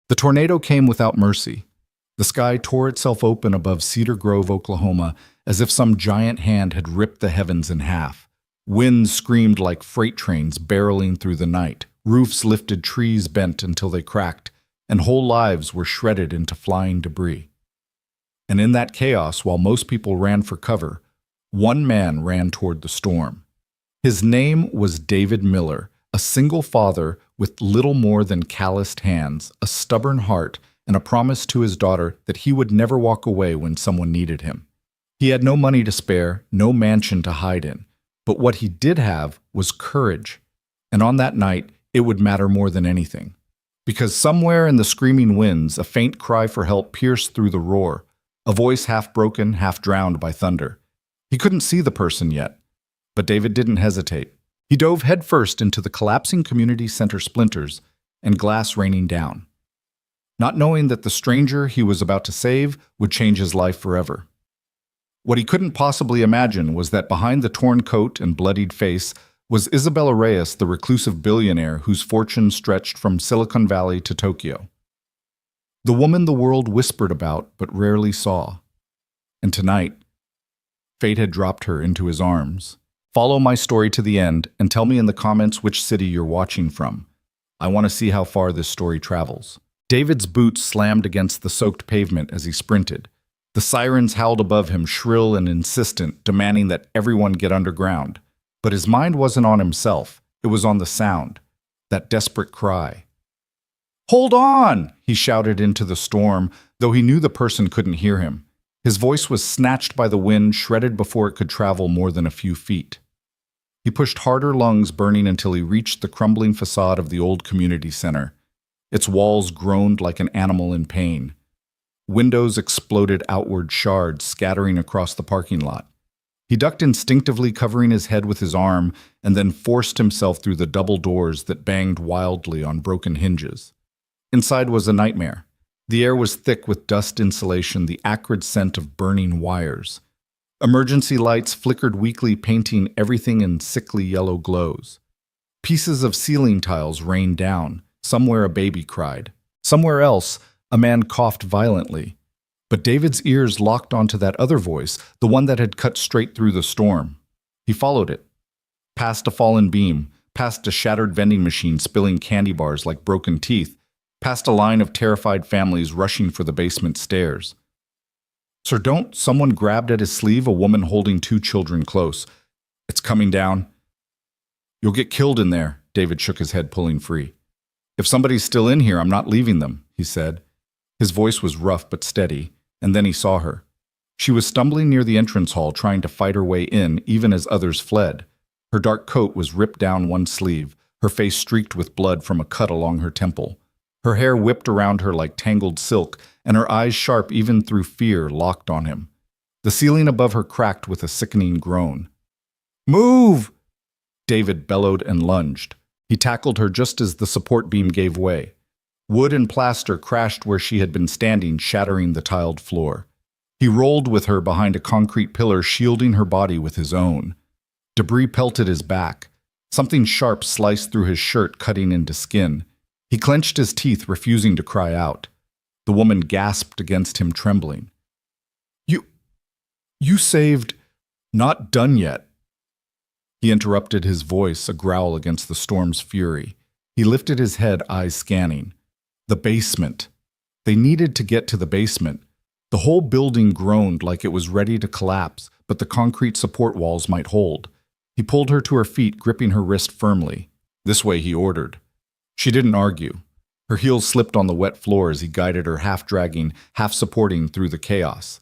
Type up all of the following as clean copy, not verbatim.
The tornado came without mercy. The sky tore itself open above Cedar Grove, Oklahoma, as if some giant hand had ripped the heavens in half. Winds screamed like freight trains barreling through the night. Roofs lifted, trees bent until they cracked, and whole lives were shredded into flying debris. And in that chaos, while most people ran for cover, one man ran toward the storm. His name was David Miller, a single father with little more than calloused hands, a stubborn heart, and a promise to his daughter that he would never walk away when someone needed him. He had no money to spare, no mansion to hide in, but what he did have was courage. And on that night, it would matter more than anything. Because somewhere in the screaming winds, a faint cry for help pierced through the roar, a voice half broken, half drowned by thunder. He couldn't see the person yet, but David didn't hesitate. He dove headfirst into the collapsing community center splinters and glass raining down, not knowing that the stranger he was about to save would change his life forever. What he couldn't possibly imagine was that behind the torn coat and bloodied face was Isabella Reyes, the reclusive billionaire whose fortune stretched from Silicon Valley to Tokyo. The woman the world whispered about but rarely saw. And tonight, fate had dropped her into his arms. Follow my story to the end and tell me in the comments which city you're watching from. I want to see how far this story travels. David's boots slammed against the soaked pavement as he sprinted. The sirens howled above him, shrill and insistent, demanding that everyone get underground. But his mind wasn't on himself. It was on the sound, that desperate cry. "Hold on!" he shouted into the storm, though he knew the person couldn't hear him. His voice was snatched by the wind, shredded before it could travel more than a few feet. He pushed harder, lungs burning until he reached the crumbling facade of the old community center. Its walls groaned like an animal in pain. Windows exploded outward, shards scattering across the parking lot. He ducked instinctively, covering his head with his arm, and then forced himself through the double doors that banged wildly on broken hinges. Inside was a nightmare. The air was thick with dust insulation, the acrid scent of burning wires. Emergency lights flickered weakly, painting everything in sickly yellow glows. Pieces of ceiling tiles rained down. Somewhere a baby cried. Somewhere else, a man coughed violently. But David's ears locked onto that other voice, the one that had cut straight through the storm. He followed it. Past a fallen beam, past a shattered vending machine spilling candy bars like broken teeth, past a line of terrified families rushing for the basement stairs. "Sir, don't!" Someone grabbed at his sleeve, a woman holding two children close. "It's coming down." "You'll get killed in there," David shook his head, pulling free. "If somebody's still in here, I'm not leaving them," he said. His voice was rough but steady, and then he saw her. She was stumbling near the entrance hall, trying to fight her way in, even as others fled. Her dark coat was ripped down one sleeve, her face streaked with blood from a cut along her temple. Her hair whipped around her like tangled silk, and her eyes, sharp even through fear, locked on him. The ceiling above her cracked with a sickening groan. "Move!" David bellowed and lunged. He tackled her just as the support beam gave way. Wood and plaster crashed where she had been standing, shattering the tiled floor. He rolled with her behind a concrete pillar, shielding her body with his own. Debris pelted his back. Something sharp sliced through his shirt, cutting into skin. He clenched his teeth, refusing to cry out. The woman gasped against him, trembling. You saved—" "Not done yet." He interrupted, his voice a growl against the storm's fury. He lifted his head, eyes scanning. The basement. They needed to get to the basement. The whole building groaned like it was ready to collapse, but the concrete support walls might hold. He pulled her to her feet, gripping her wrist firmly. "This way," he ordered. She didn't argue. Her heels slipped on the wet floor as he guided her, half dragging, half supporting through the chaos.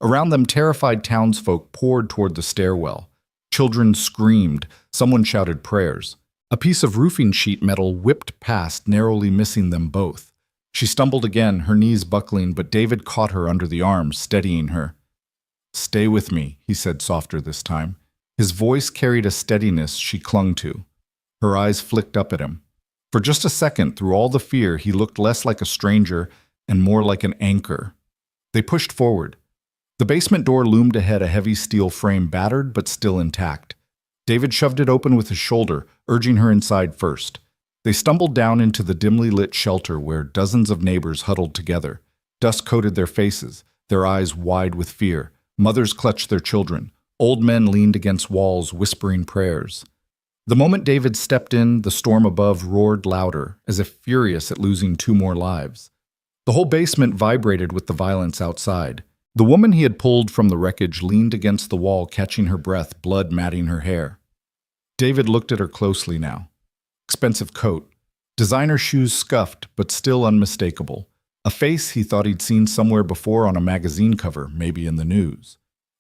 Around them, terrified townsfolk poured toward the stairwell. Children screamed. Someone shouted prayers. A piece of roofing sheet metal whipped past, narrowly missing them both. She stumbled again, her knees buckling, but David caught her under the arm, steadying her. "Stay with me," he said, softer this time. His voice carried a steadiness she clung to. Her eyes flicked up at him. For just a second, through all the fear, he looked less like a stranger and more like an anchor. They pushed forward. The basement door loomed ahead, a heavy steel frame, battered but still intact. David shoved it open with his shoulder, urging her inside first. They stumbled down into the dimly lit shelter where dozens of neighbors huddled together. Dust coated their faces, their eyes wide with fear. Mothers clutched their children. Old men leaned against walls, whispering prayers. The moment David stepped in, the storm above roared louder, as if furious at losing two more lives. The whole basement vibrated with the violence outside. The woman he had pulled from the wreckage leaned against the wall, catching her breath, blood matting her hair. David looked at her closely now. Expensive coat, designer shoes scuffed but still unmistakable. A face he thought he'd seen somewhere before on a magazine cover, maybe in the news.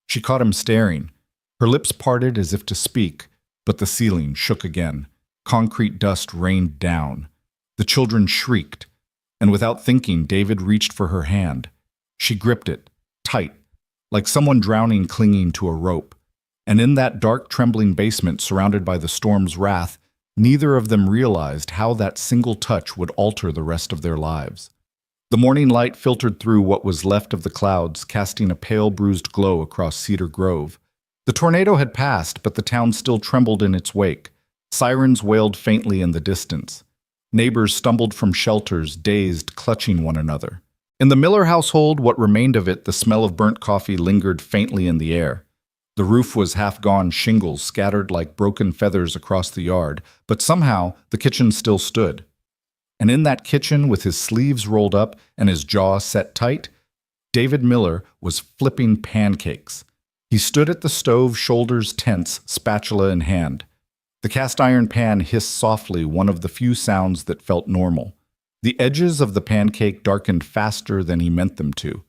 She caught him staring. Her lips parted as if to speak, but the ceiling shook again. Concrete dust rained down. The children shrieked, and without thinking, David reached for her hand. She gripped it, tight, like someone drowning clinging to a rope. And in that dark, trembling basement surrounded by the storm's wrath, neither of them realized how that single touch would alter the rest of their lives. The morning light filtered through what was left of the clouds, casting a pale, bruised glow across Cedar Grove. The tornado had passed, but the town still trembled in its wake. Sirens wailed faintly in the distance. Neighbors stumbled from shelters, dazed, clutching one another. In the Miller household, what remained of it, the smell of burnt coffee lingered faintly in the air. The roof was half-gone, shingles scattered like broken feathers across the yard, but somehow the kitchen still stood. And in that kitchen, with his sleeves rolled up and his jaw set tight, David Miller was flipping pancakes. He stood at the stove, shoulders tense, spatula in hand. The cast-iron pan hissed softly, one of the few sounds that felt normal. The edges of the pancake darkened faster than he meant them to.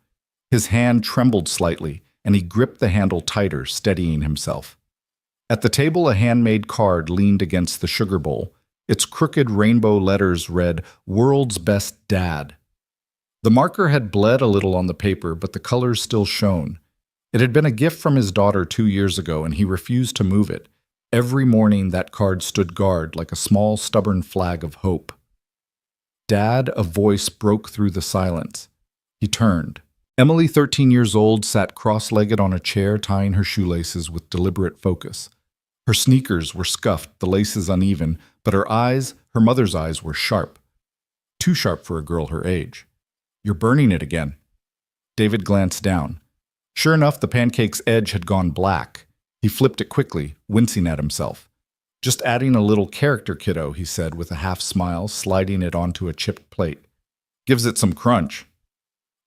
His hand trembled slightly, and he gripped the handle tighter, steadying himself. At the table, a handmade card leaned against the sugar bowl. Its crooked rainbow letters read, "World's Best Dad." The marker had bled a little on the paper, but the colors still shone. It had been a gift from his daughter 2 years ago, and he refused to move it. Every morning, that card stood guard like a small, stubborn flag of hope. "Dad," a voice broke through the silence. He turned. Emily, 13 years old, sat cross-legged on a chair, tying her shoelaces with deliberate focus. Her sneakers were scuffed, the laces uneven, but her eyes, her mother's eyes, were sharp. Too sharp for a girl her age. "You're burning it again." David glanced down. Sure enough, the pancake's edge had gone black. He flipped it quickly, wincing at himself. "Just adding a little character, kiddo," he said with a half smile, sliding it onto a chipped plate. "Gives it some crunch."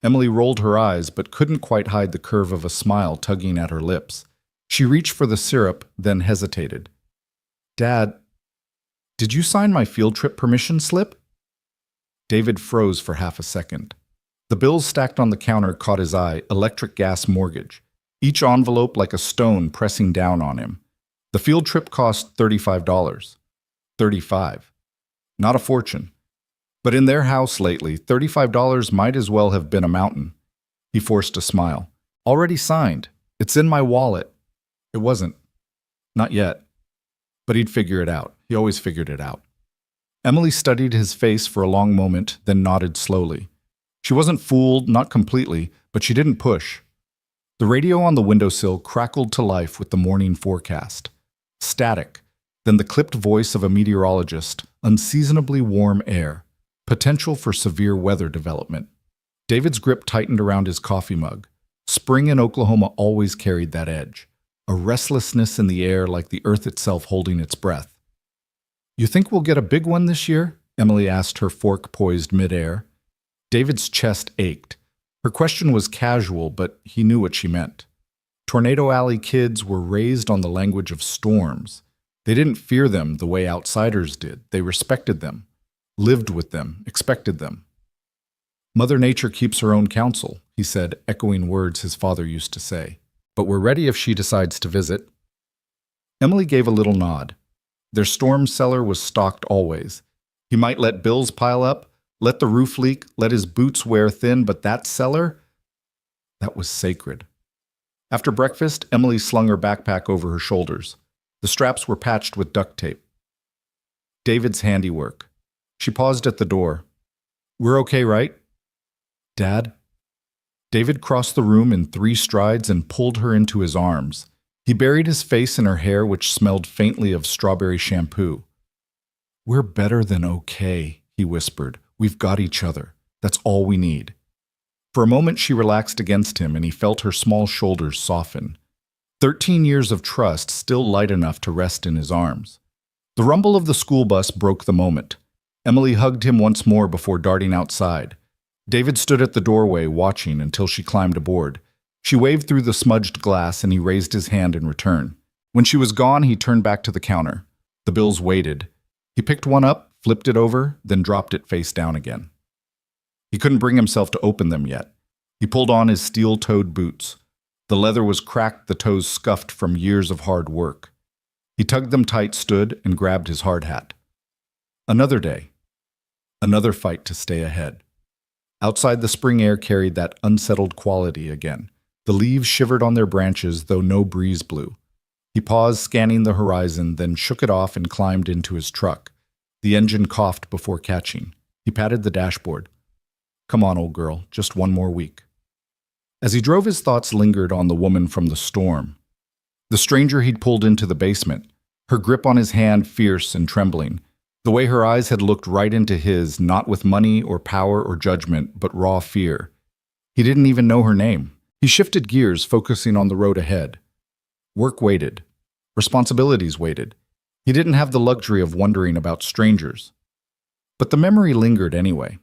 Emily rolled her eyes, but couldn't quite hide the curve of a smile tugging at her lips. She reached for the syrup, then hesitated. "Dad, did you sign my field trip permission slip?" David froze for half a second. The bills stacked on the counter caught his eye, electric gas mortgage. Each envelope like a stone pressing down on him. The field trip cost $35. $35. Not a fortune. But in their house lately, $35 might as well have been a mountain. He forced a smile. "Already signed. It's in my wallet." It wasn't. Not yet. But he'd figure it out. He always figured it out. Emily studied his face for a long moment, then nodded slowly. She wasn't fooled, not completely, but she didn't push. The radio on the windowsill crackled to life with the morning forecast. Static, then the clipped voice of a meteorologist, unseasonably warm air, potential for severe weather development. David's grip tightened around his coffee mug. Spring in Oklahoma always carried that edge. A restlessness in the air like the earth itself holding its breath. "You think we'll get a big one this year?" Emily asked, her fork poised midair. David's chest ached. Her question was casual, but he knew what she meant. Tornado Alley kids were raised on the language of storms. They didn't fear them the way outsiders did. They respected them, lived with them, expected them. "Mother Nature keeps her own counsel," he said, echoing words his father used to say. "But we're ready if she decides to visit." Emily gave a little nod. Their storm cellar was stocked always. He might let bills pile up, let the roof leak, let his boots wear thin, but that cellar? That was sacred. After breakfast, Emily slung her backpack over her shoulders. The straps were patched with duct tape. David's handiwork. She paused at the door. "We're okay, right?" "Dad?" David crossed the room in 3 strides and pulled her into his arms. He buried his face in her hair, which smelled faintly of strawberry shampoo. We're better than okay, he whispered. We've got each other. That's all we need. For a moment she relaxed against him and he felt her small shoulders soften. 13 years of trust still light enough to rest in his arms. The rumble of the school bus broke the moment. Emily hugged him once more before darting outside. David stood at the doorway watching until she climbed aboard. She waved through the smudged glass and he raised his hand in return. When she was gone, he turned back to the counter. The bills waited. He picked one up, flipped it over, then dropped it face down again. He couldn't bring himself to open them yet. He pulled on his steel-toed boots. The leather was cracked, the toes scuffed from years of hard work. He tugged them tight, stood, and grabbed his hard hat. Another day. Another fight to stay ahead. Outside, the spring air carried that unsettled quality again. The leaves shivered on their branches, though no breeze blew. He paused, scanning the horizon, then shook it off and climbed into his truck. The engine coughed before catching. He patted the dashboard. Come on, old girl, just one more week. As he drove, his thoughts lingered on the woman from the storm. The stranger he'd pulled into the basement, her grip on his hand fierce and trembling. The way her eyes had looked right into his, not with money or power or judgment, but raw fear. He didn't even know her name. He shifted gears, focusing on the road ahead. Work waited. Responsibilities waited. He didn't have the luxury of wondering about strangers. But the memory lingered anyway.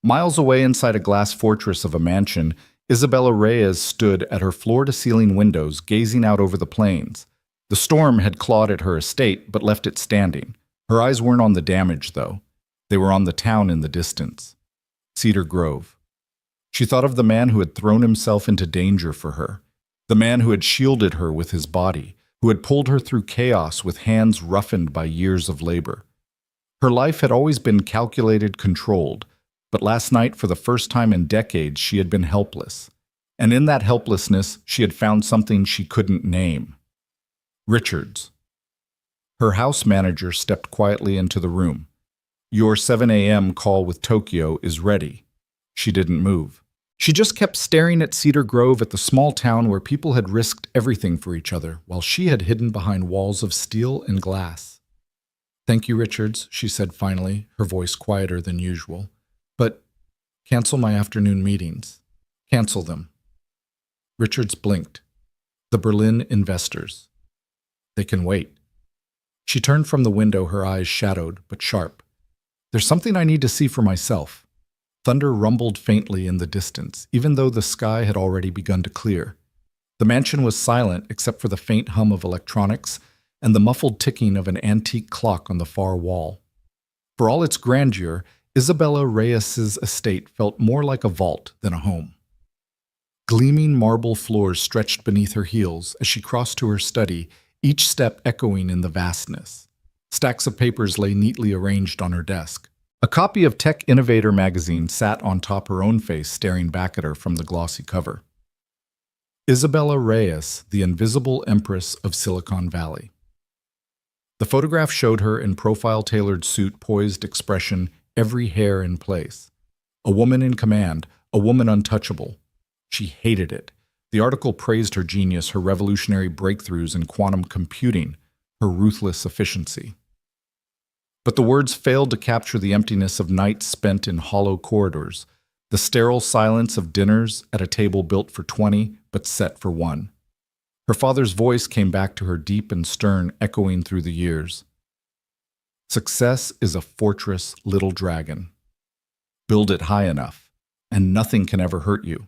Miles away inside a glass fortress of a mansion, Isabella Reyes stood at her floor-to-ceiling windows, gazing out over the plains. The storm had clawed at her estate, but left it standing. Her eyes weren't on the damage, though. They were on the town in the distance. Cedar Grove. She thought of the man who had thrown himself into danger for her. The man who had shielded her with his body, who had pulled her through chaos with hands roughened by years of labor. Her life had always been calculated, controlled, but last night, for the first time in decades, she had been helpless. And in that helplessness, she had found something she couldn't name. Richards. Her house manager stepped quietly into the room. Your 7 a.m. call with Tokyo is ready. She didn't move. She just kept staring at Cedar Grove, at the small town where people had risked everything for each other, while she had hidden behind walls of steel and glass. Thank you, Richards, she said finally, her voice quieter than usual. But cancel my afternoon meetings. Cancel them. Richards blinked. The Berlin investors. They can wait. She turned from the window, her eyes shadowed but sharp. There's something I need to see for myself. Thunder rumbled faintly in the distance, even though the sky had already begun to clear. The mansion was silent except for the faint hum of electronics and the muffled ticking of an antique clock on the far wall. For all its grandeur, Isabella Reyes's estate felt more like a vault than a home. Gleaming marble floors stretched beneath her heels as she crossed to her study, each step echoing in the vastness. Stacks of papers lay neatly arranged on her desk. A copy of Tech Innovator magazine sat on top her own face, staring back at her from the glossy cover. Isabella Reyes, the invisible empress of Silicon Valley. The photograph showed her in profile-tailored suit, poised expression, every hair in place. A woman in command, a woman untouchable. She hated it. The article praised her genius, her revolutionary breakthroughs in quantum computing, her ruthless efficiency. But the words failed to capture the emptiness of nights spent in hollow corridors, the sterile silence of dinners at a table built for 20 but set for one. Her father's voice came back to her, deep and stern, echoing through the years. Success is a fortress, little dragon. Build it high enough, and nothing can ever hurt you.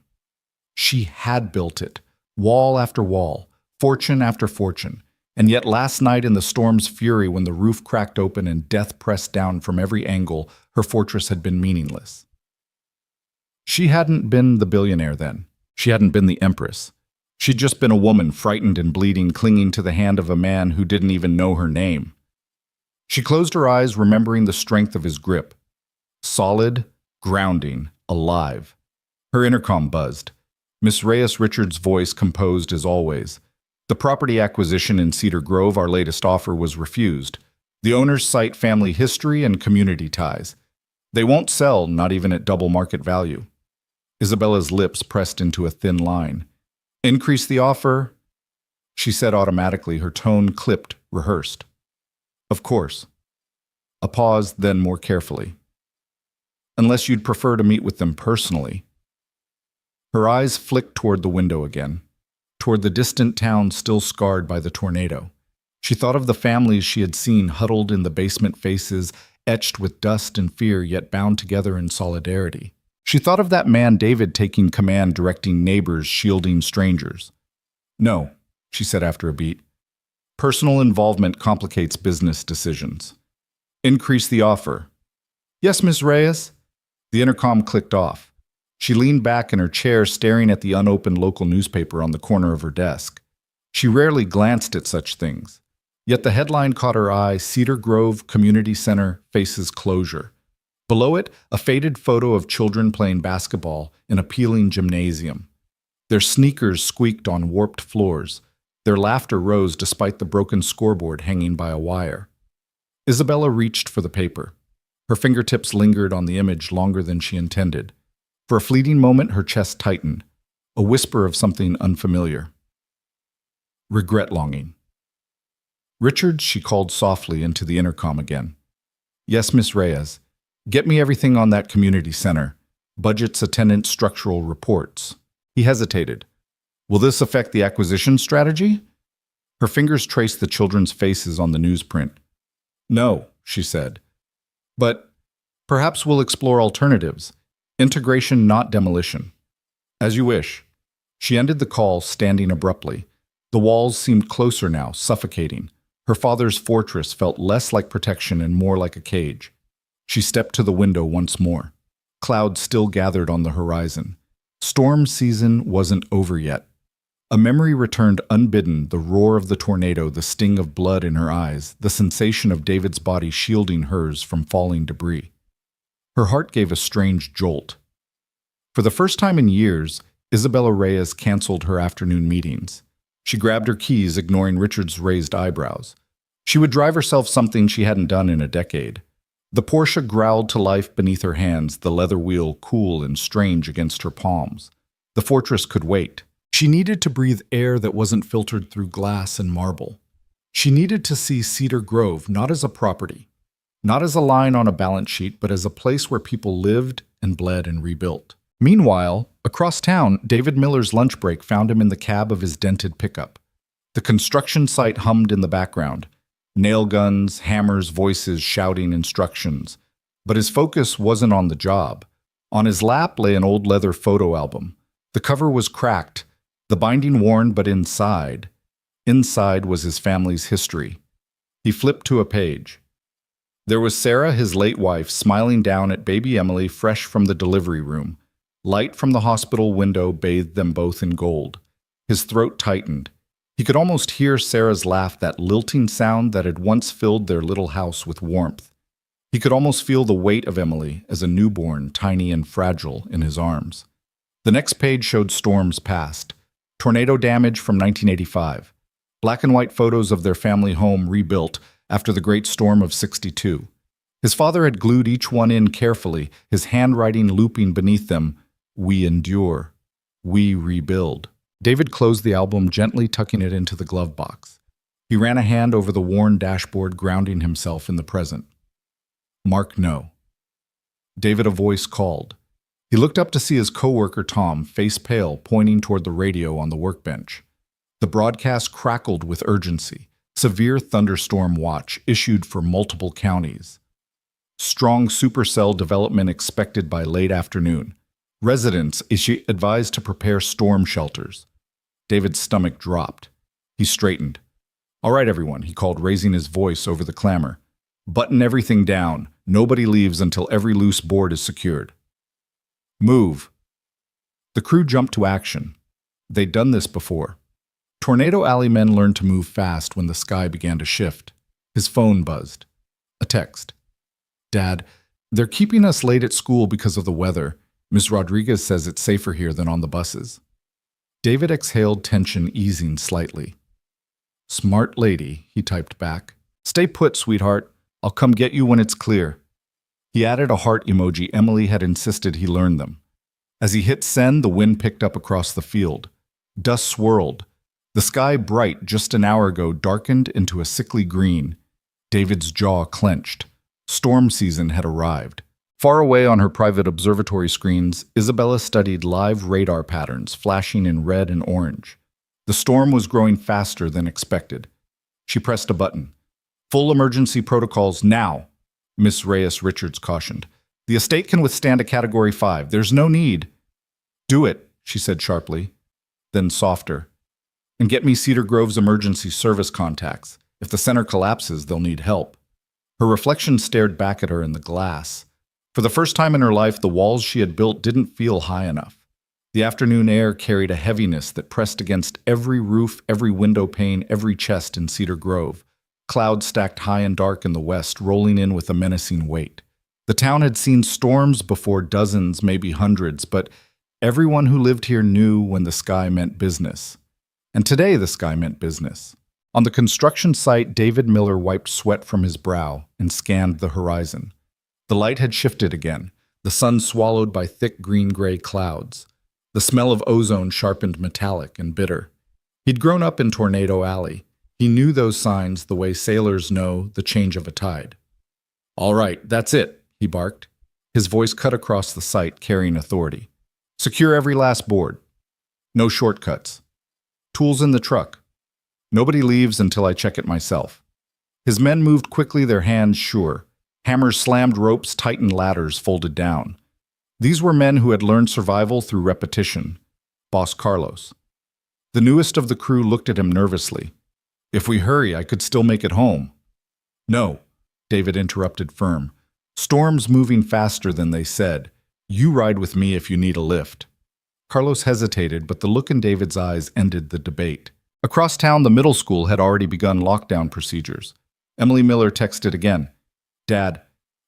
She had built it, wall after wall, fortune after fortune, and yet last night in the storm's fury, when the roof cracked open and death pressed down from every angle, her fortress had been meaningless. She hadn't been the billionaire then. She hadn't been the empress. She'd just been a woman, frightened and bleeding, clinging to the hand of a man who didn't even know her name. She closed her eyes, remembering the strength of his grip. Solid, grounding, alive. Her intercom buzzed. Miss Reyes Richards' voice composed as always. The property acquisition in Cedar Grove, our latest offer, was refused. The owners cite family history and community ties. They won't sell, not even at double market value. Isabella's lips pressed into a thin line. Increase the offer, she said automatically, her tone clipped, rehearsed. Of course. A pause, then more carefully. Unless you'd prefer to meet with them personally. Her eyes flicked toward the window again, toward the distant town still scarred by the tornado. She thought of the families she had seen huddled in the basement, faces etched with dust and fear, yet bound together in solidarity. She thought of that man David taking command, directing neighbors, shielding strangers. No, she said after a beat. Personal involvement complicates business decisions. Increase the offer. Yes, Miss Reyes? The intercom clicked off. She leaned back in her chair, staring at the unopened local newspaper on the corner of her desk. She rarely glanced at such things. Yet the headline caught her eye: Cedar Grove Community Center faces closure. Below it, a faded photo of children playing basketball in a peeling gymnasium. Their sneakers squeaked on warped floors. Their laughter rose despite the broken scoreboard hanging by a wire. Isabella reached for the paper. Her fingertips lingered on the image longer than she intended. For a fleeting moment, her chest tightened, a whisper of something unfamiliar. Regret longing. Richard, she called softly into the intercom again. Yes, Miss Reyes. Get me everything on that community center. Budgets, attendance, structural reports. He hesitated. Will this affect the acquisition strategy? Her fingers traced the children's faces on the newsprint. No, she said. But perhaps we'll explore alternatives. Integration, not demolition. As you wish. She ended the call, standing abruptly. The walls seemed closer now, suffocating. Her father's fortress felt less like protection and more like a cage. She stepped to the window once more. Clouds still gathered on the horizon. Storm season wasn't over yet. A memory returned unbidden: the roar of the tornado, the sting of blood in her eyes, the sensation of David's body shielding hers from falling debris. Her heart gave a strange jolt. For the first time in years, Isabella Reyes canceled her afternoon meetings. She grabbed her keys, ignoring Richard's raised eyebrows. She would drive herself, something she hadn't done in a decade. The Porsche growled to life beneath her hands, the leather wheel cool and strange against her palms. The fortress could wait. She needed to breathe air that wasn't filtered through glass and marble. She needed to see Cedar Grove not as a property, not as a line on a balance sheet, but as a place where people lived and bled and rebuilt. Meanwhile, across town, David Miller's lunch break found him in the cab of his dented pickup. The construction site hummed in the background. Nail guns, hammers, voices shouting instructions. But his focus wasn't on the job. On his lap lay an old leather photo album. The cover was cracked, the binding worn, but inside was his family's history. He flipped to a page. There was Sarah, his late wife, smiling down at baby Emily fresh from the delivery room. Light from the hospital window bathed them both in gold. His throat tightened. He could almost hear Sarah's laugh, that lilting sound that had once filled their little house with warmth. He could almost feel the weight of Emily as a newborn, tiny and fragile, in his arms. The next page showed storms past. Tornado damage from 1985. Black and white photos of their family home rebuilt after the Great Storm of '62. His father had glued each one in carefully, his handwriting looping beneath them. We endure. We rebuild. David closed the album, gently tucking it into the glove box. He ran a hand over the worn dashboard, grounding himself in the present. Mark, no. David, a voice called. He looked up to see his coworker Tom, face pale, pointing toward the radio on the workbench. The broadcast crackled with urgency. Severe thunderstorm watch issued for multiple counties. Strong supercell development expected by late afternoon. Residents advised to prepare storm shelters. David's stomach dropped. He straightened. All right, everyone, he called, raising his voice over the clamor. Button everything down. Nobody leaves until every loose board is secured. Move. The crew jumped to action. They'd done this before. Tornado Alley men learned to move fast when the sky began to shift. His phone buzzed. A text. Dad, they're keeping us late at school because of the weather. Ms. Rodriguez says it's safer here than on the buses. David exhaled, tension easing slightly. Smart lady, he typed back. Stay put, sweetheart. I'll come get you when it's clear. He added a heart emoji. Emily had insisted he learn them. As he hit send, the wind picked up across the field. Dust swirled. The sky, bright just an hour ago, darkened into a sickly green. David's jaw clenched. Storm season had arrived. Far away on her private observatory screens, Isabella studied live radar patterns flashing in red and orange. The storm was growing faster than expected. She pressed a button. "Full emergency protocols now," Miss Reyes Richards cautioned. "The estate can withstand a Category 5. There's no need." "Do it," she said sharply, then softer. "And get me Cedar Grove's emergency service contacts. If the center collapses, they'll need help." Her reflection stared back at her in the glass. For the first time in her life, the walls she had built didn't feel high enough. The afternoon air carried a heaviness that pressed against every roof, every window pane, every chest in Cedar Grove. Clouds stacked high and dark in the west, rolling in with a menacing weight. The town had seen storms before, dozens, maybe hundreds, but everyone who lived here knew when the sky meant business. And today the sky meant business. On the construction site, David Miller wiped sweat from his brow and scanned the horizon. The light had shifted again, the sun swallowed by thick green-gray clouds. The smell of ozone sharpened metallic and bitter. He'd grown up in Tornado Alley. He knew those signs the way sailors know the change of a tide. "All right, that's it," he barked. His voice cut across the site, carrying authority. "Secure every last board. No shortcuts. Tools in the truck. Nobody leaves until I check it myself." His men moved quickly, their hands sure. Hammers slammed ropes, tightened ladders folded down. These were men who had learned survival through repetition. Boss Carlos. The newest of the crew looked at him nervously. "If we hurry, I could still make it home." "No," David interrupted firm. "Storm's moving faster than they said. You ride with me if you need a lift." Carlos hesitated, but the look in David's eyes ended the debate. Across town, the middle school had already begun lockdown procedures. Emily Miller texted again. "Dad,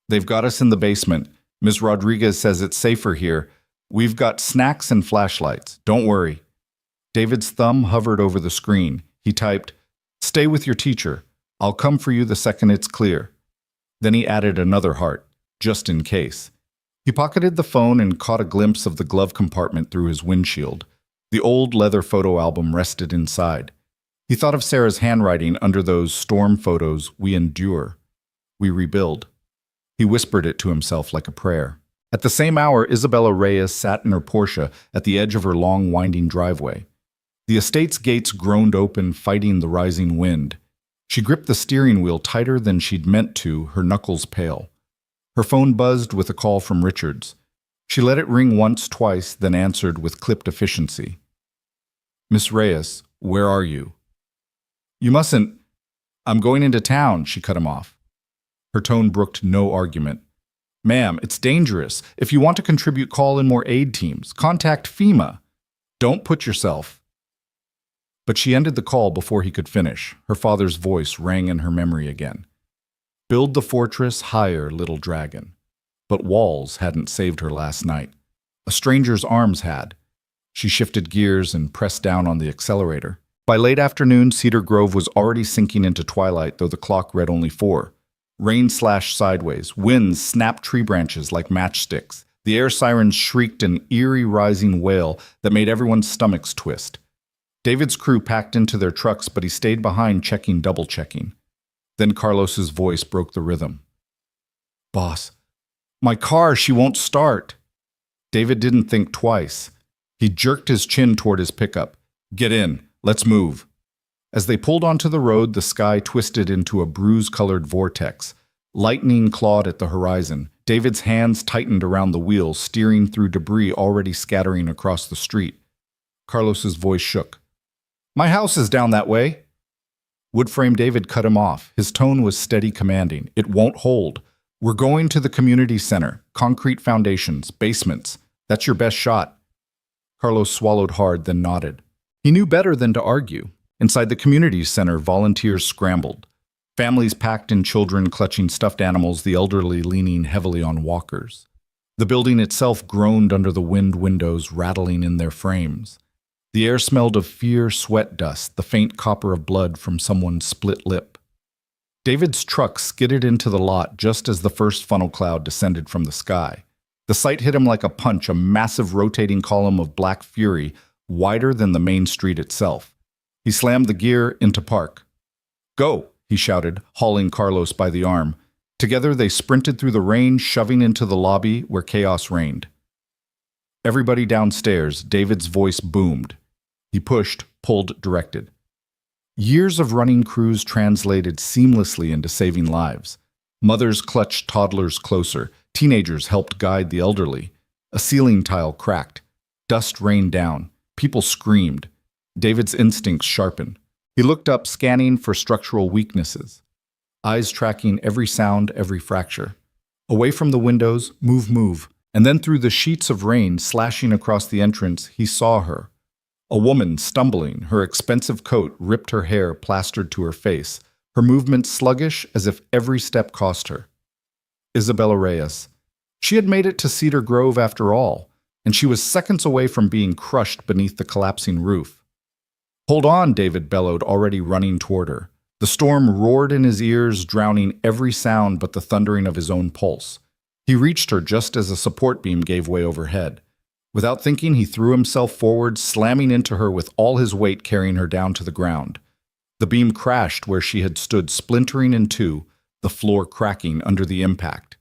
they've got us in the basement. Ms. Rodriguez says it's safer here. We've got snacks and flashlights. Don't worry." David's thumb hovered over the screen. He typed, "Stay with your teacher. I'll come for you the second it's clear." Then he added another heart, just in case. He pocketed the phone and caught a glimpse of the glove compartment through his windshield. The old leather photo album rested inside. He thought of Sarah's handwriting under those storm photos. "We endure. We rebuild." He whispered it to himself like a prayer. At the same hour, Isabella Reyes sat in her Porsche at the edge of her long, winding driveway. The estate's gates groaned open, fighting the rising wind. She gripped the steering wheel tighter than she'd meant to, her knuckles pale. Her phone buzzed with a call from Richards. She let it ring once, twice, then answered with clipped efficiency. "Miss Reyes, where are you?" "You mustn't. I'm going into town," she cut him off. Her tone brooked no argument. "Ma'am, it's dangerous. If you want to contribute, call in more aid teams. Contact FEMA. Don't put yourself—" But she ended the call before he could finish. Her father's voice rang in her memory again. "Build the fortress higher, little dragon." But walls hadn't saved her last night. A stranger's arms had. She shifted gears and pressed down on the accelerator. By late afternoon, Cedar Grove was already sinking into twilight, though the clock read only 4. Rain slashed sideways. Winds snapped tree branches like matchsticks. The air sirens shrieked an eerie rising wail that made everyone's stomachs twist. David's crew packed into their trucks, but he stayed behind, double-checking. Then Carlos's voice broke the rhythm. "Boss, my car, she won't start." David didn't think twice. He jerked his chin toward his pickup. "Get in. Let's move." As they pulled onto the road, the sky twisted into a bruise-colored vortex. Lightning clawed at the horizon. David's hands tightened around the wheel, steering through debris already scattering across the street. Carlos's voice shook. "My house is down that way." Woodframe David cut him off. His tone was steady, commanding. "It won't hold. We're going to the community center. Concrete foundations, basements. That's your best shot." Carlos swallowed hard, then nodded. He knew better than to argue. Inside the community center, volunteers scrambled. Families packed in, children clutching stuffed animals, the elderly leaning heavily on walkers. The building itself groaned under the wind, windows rattling in their frames. The air smelled of fear, sweat dust, the faint copper of blood from someone's split lip. David's truck skidded into the lot just as the first funnel cloud descended from the sky. The sight hit him like a punch, a massive rotating column of black fury, wider than the main street itself. He slammed the gear into park. "Go," he shouted, hauling Carlos by the arm. Together they sprinted through the rain, shoving into the lobby where chaos reigned. Everybody downstairs, David's voice boomed. He pushed, pulled, directed. Years of running crews translated seamlessly into saving lives. Mothers clutched toddlers closer. Teenagers helped guide the elderly. A ceiling tile cracked. Dust rained down. People screamed. David's instincts sharpened. He looked up, scanning for structural weaknesses. Eyes tracking every sound, every fracture. Away from the windows, move, move. And then through the sheets of rain slashing across the entrance, he saw her. A woman stumbling, her expensive coat ripped, her hair plastered to her face, her movement sluggish as if every step cost her. Isabella Reyes. She had made it to Cedar Grove after all, and she was seconds away from being crushed beneath the collapsing roof. "Hold on," David bellowed, already running toward her. The storm roared in his ears, drowning every sound but the thundering of his own pulse. He reached her just as a support beam gave way overhead. Without thinking, he threw himself forward, slamming into her with all his weight, carrying her down to the ground. The beam crashed where she had stood, splintering in two, the floor cracking under the impact.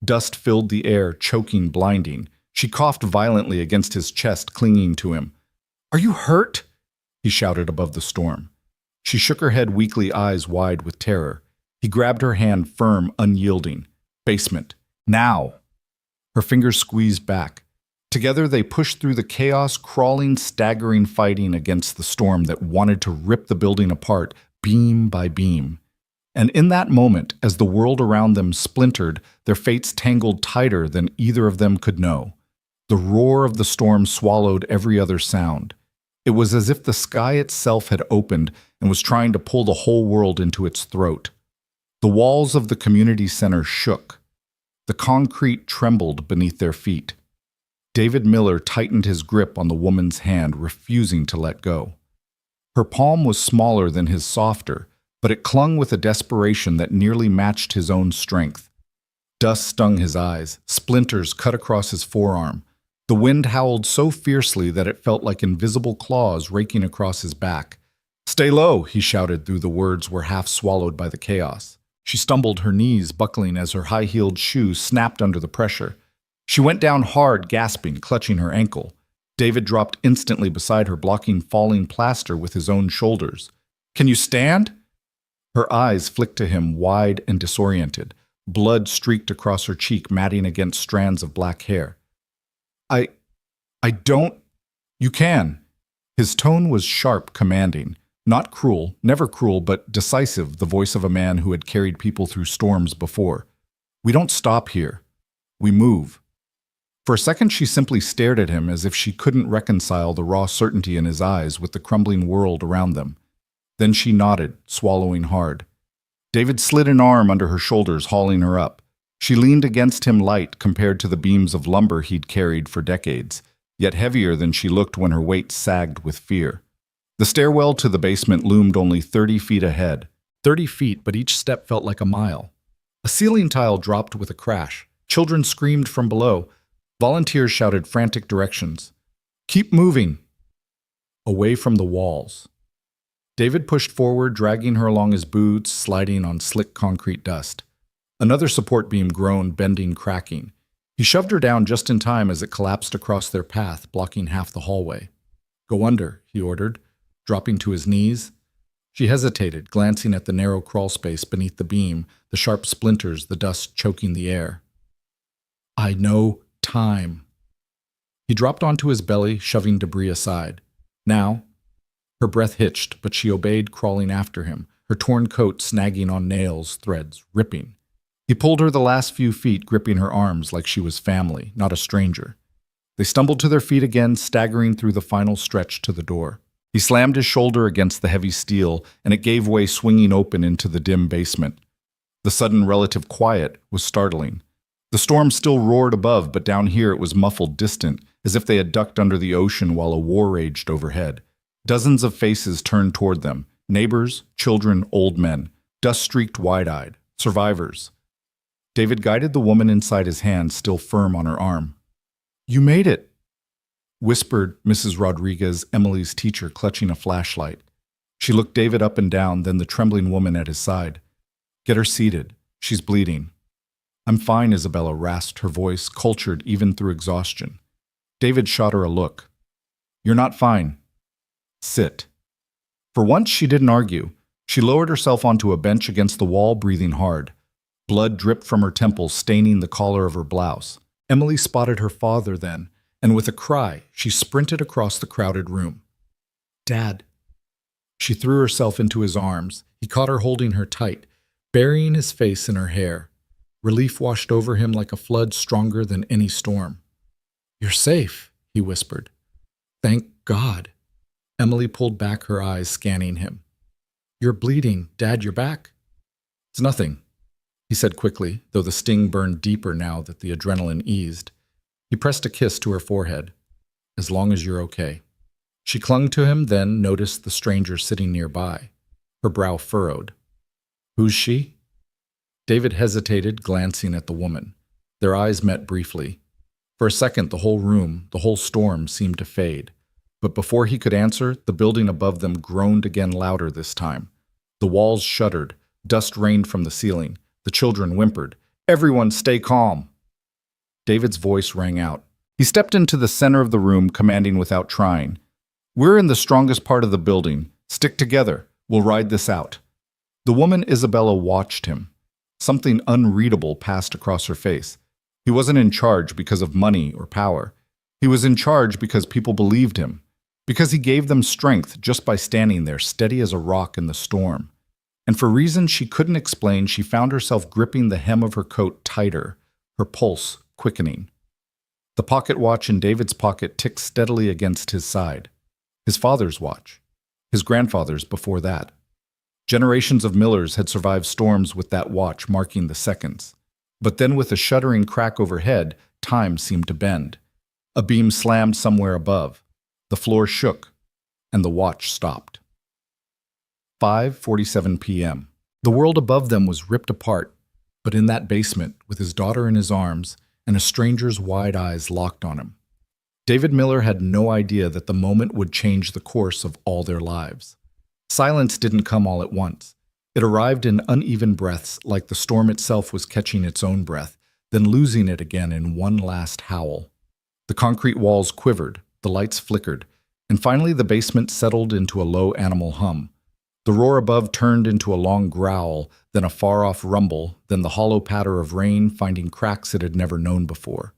Dust filled the air, choking, blinding. She coughed violently against his chest, clinging to him. "Are you hurt?" he shouted above the storm. She shook her head weakly, eyes wide with terror. He grabbed her hand, firm, unyielding. "Basement. Now!" Her fingers squeezed back. Together they pushed through the chaos, crawling, staggering, fighting against the storm that wanted to rip the building apart, beam by beam. And in that moment, as the world around them splintered, their fates tangled tighter than either of them could know. The roar of the storm swallowed every other sound. It was as if the sky itself had opened and was trying to pull the whole world into its throat. The walls of the community center shook. The concrete trembled beneath their feet. David Miller tightened his grip on the woman's hand, refusing to let go. Her palm was smaller than his, softer, but it clung with a desperation that nearly matched his own strength. Dust stung his eyes, splinters cut across his forearm. The wind howled so fiercely that it felt like invisible claws raking across his back. "Stay low," he shouted, though the words were half swallowed by the chaos. She stumbled, her knees buckling as her high-heeled shoe snapped under the pressure. She went down hard, gasping, clutching her ankle. David dropped instantly beside her, blocking falling plaster with his own shoulders. "Can you stand?" Her eyes flicked to him, wide and disoriented. Blood streaked across her cheek, matting against strands of black hair. I don't... You can." His tone was sharp, commanding. Not cruel, never cruel, but decisive, the voice of a man who had carried people through storms before. "We don't stop here. We move." For a second she simply stared at him as if she couldn't reconcile the raw certainty in his eyes with the crumbling world around them. Then she nodded, swallowing hard. David slid an arm under her shoulders, hauling her up. She leaned against him, light compared to the beams of lumber he'd carried for decades, yet heavier than she looked when her weight sagged with fear. The stairwell to the basement loomed only 30 feet ahead. 30 feet, but each step felt like a mile. A ceiling tile dropped with a crash. Children screamed from below. Volunteers shouted frantic directions. "Keep moving!" Away from the walls. David pushed forward, dragging her along his boots, sliding on slick concrete dust. Another support beam groaned, bending, cracking. He shoved her down just in time as it collapsed across their path, blocking half the hallway. "Go under," he ordered, dropping to his knees. She hesitated, glancing at the narrow crawl space beneath the beam, the sharp splinters, the dust choking the air. "I know time." He dropped onto his belly, shoving debris aside. "Now." Her breath hitched, but she obeyed, crawling after him, her torn coat snagging on nails, threads, ripping. He pulled her the last few feet, gripping her arms like she was family, not a stranger. They stumbled to their feet again, staggering through the final stretch to the door. He slammed his shoulder against the heavy steel, and it gave way, swinging open into the dim basement. The sudden relative quiet was startling. The storm still roared above, but down here it was muffled, distant, as if they had ducked under the ocean while a war raged overhead. Dozens of faces turned toward them, neighbors, children, old men, dust-streaked, wide-eyed, survivors. David guided the woman inside his hand, still firm on her arm. "You made it," whispered Mrs. Rodriguez, Emily's teacher, clutching a flashlight. She looked David up and down, then the trembling woman at his side. "Get her seated. She's bleeding." I'm fine, Isabella rasped, her voice cultured even through exhaustion. David shot her a look. You're not fine. Sit. For once, she didn't argue. She lowered herself onto a bench against the wall, breathing hard. Blood dripped from her temples, staining the collar of her blouse. Emily spotted her father then, and with a cry, she sprinted across the crowded room. Dad. She threw herself into his arms. He caught her, holding her tight, burying his face in her hair. Relief washed over him like a flood stronger than any storm. You're safe, he whispered. Thank God. Emily pulled back, her eyes scanning him. You're bleeding. Dad, you're back? It's nothing, he said quickly, though the sting burned deeper now that the adrenaline eased. He pressed a kiss to her forehead. As long as you're okay. She clung to him, then noticed the stranger sitting nearby. Her brow furrowed. Who's she? David hesitated, glancing at the woman. Their eyes met briefly. For a second, the whole room, the whole storm seemed to fade. But before he could answer, the building above them groaned again, louder this time. The walls shuddered. Dust rained from the ceiling. The children whimpered. Everyone stay calm. David's voice rang out. He stepped into the center of the room, commanding without trying. We're in the strongest part of the building. Stick together. We'll ride this out. The woman Isabella watched him. Something unreadable passed across her face. He wasn't in charge because of money or power. He was in charge because people believed him. Because he gave them strength just by standing there, steady as a rock in the storm. And for reasons she couldn't explain, she found herself gripping the hem of her coat tighter, her pulse quickening. The pocket watch in David's pocket ticked steadily against his side. His father's watch. His grandfather's before that. Generations of Millers had survived storms with that watch marking the seconds. But then with a shuddering crack overhead, time seemed to bend. A beam slammed somewhere above. The floor shook, and the watch stopped. 5:47 p.m. The world above them was ripped apart, but in that basement, with his daughter in his arms and a stranger's wide eyes locked on him. David Miller had no idea that the moment would change the course of all their lives. Silence didn't come all at once. It arrived in uneven breaths, like the storm itself was catching its own breath, then losing it again in one last howl. The concrete walls quivered, the lights flickered, and finally the basement settled into a low animal hum. The roar above turned into a long growl, then a far-off rumble, then the hollow patter of rain finding cracks it had never known before.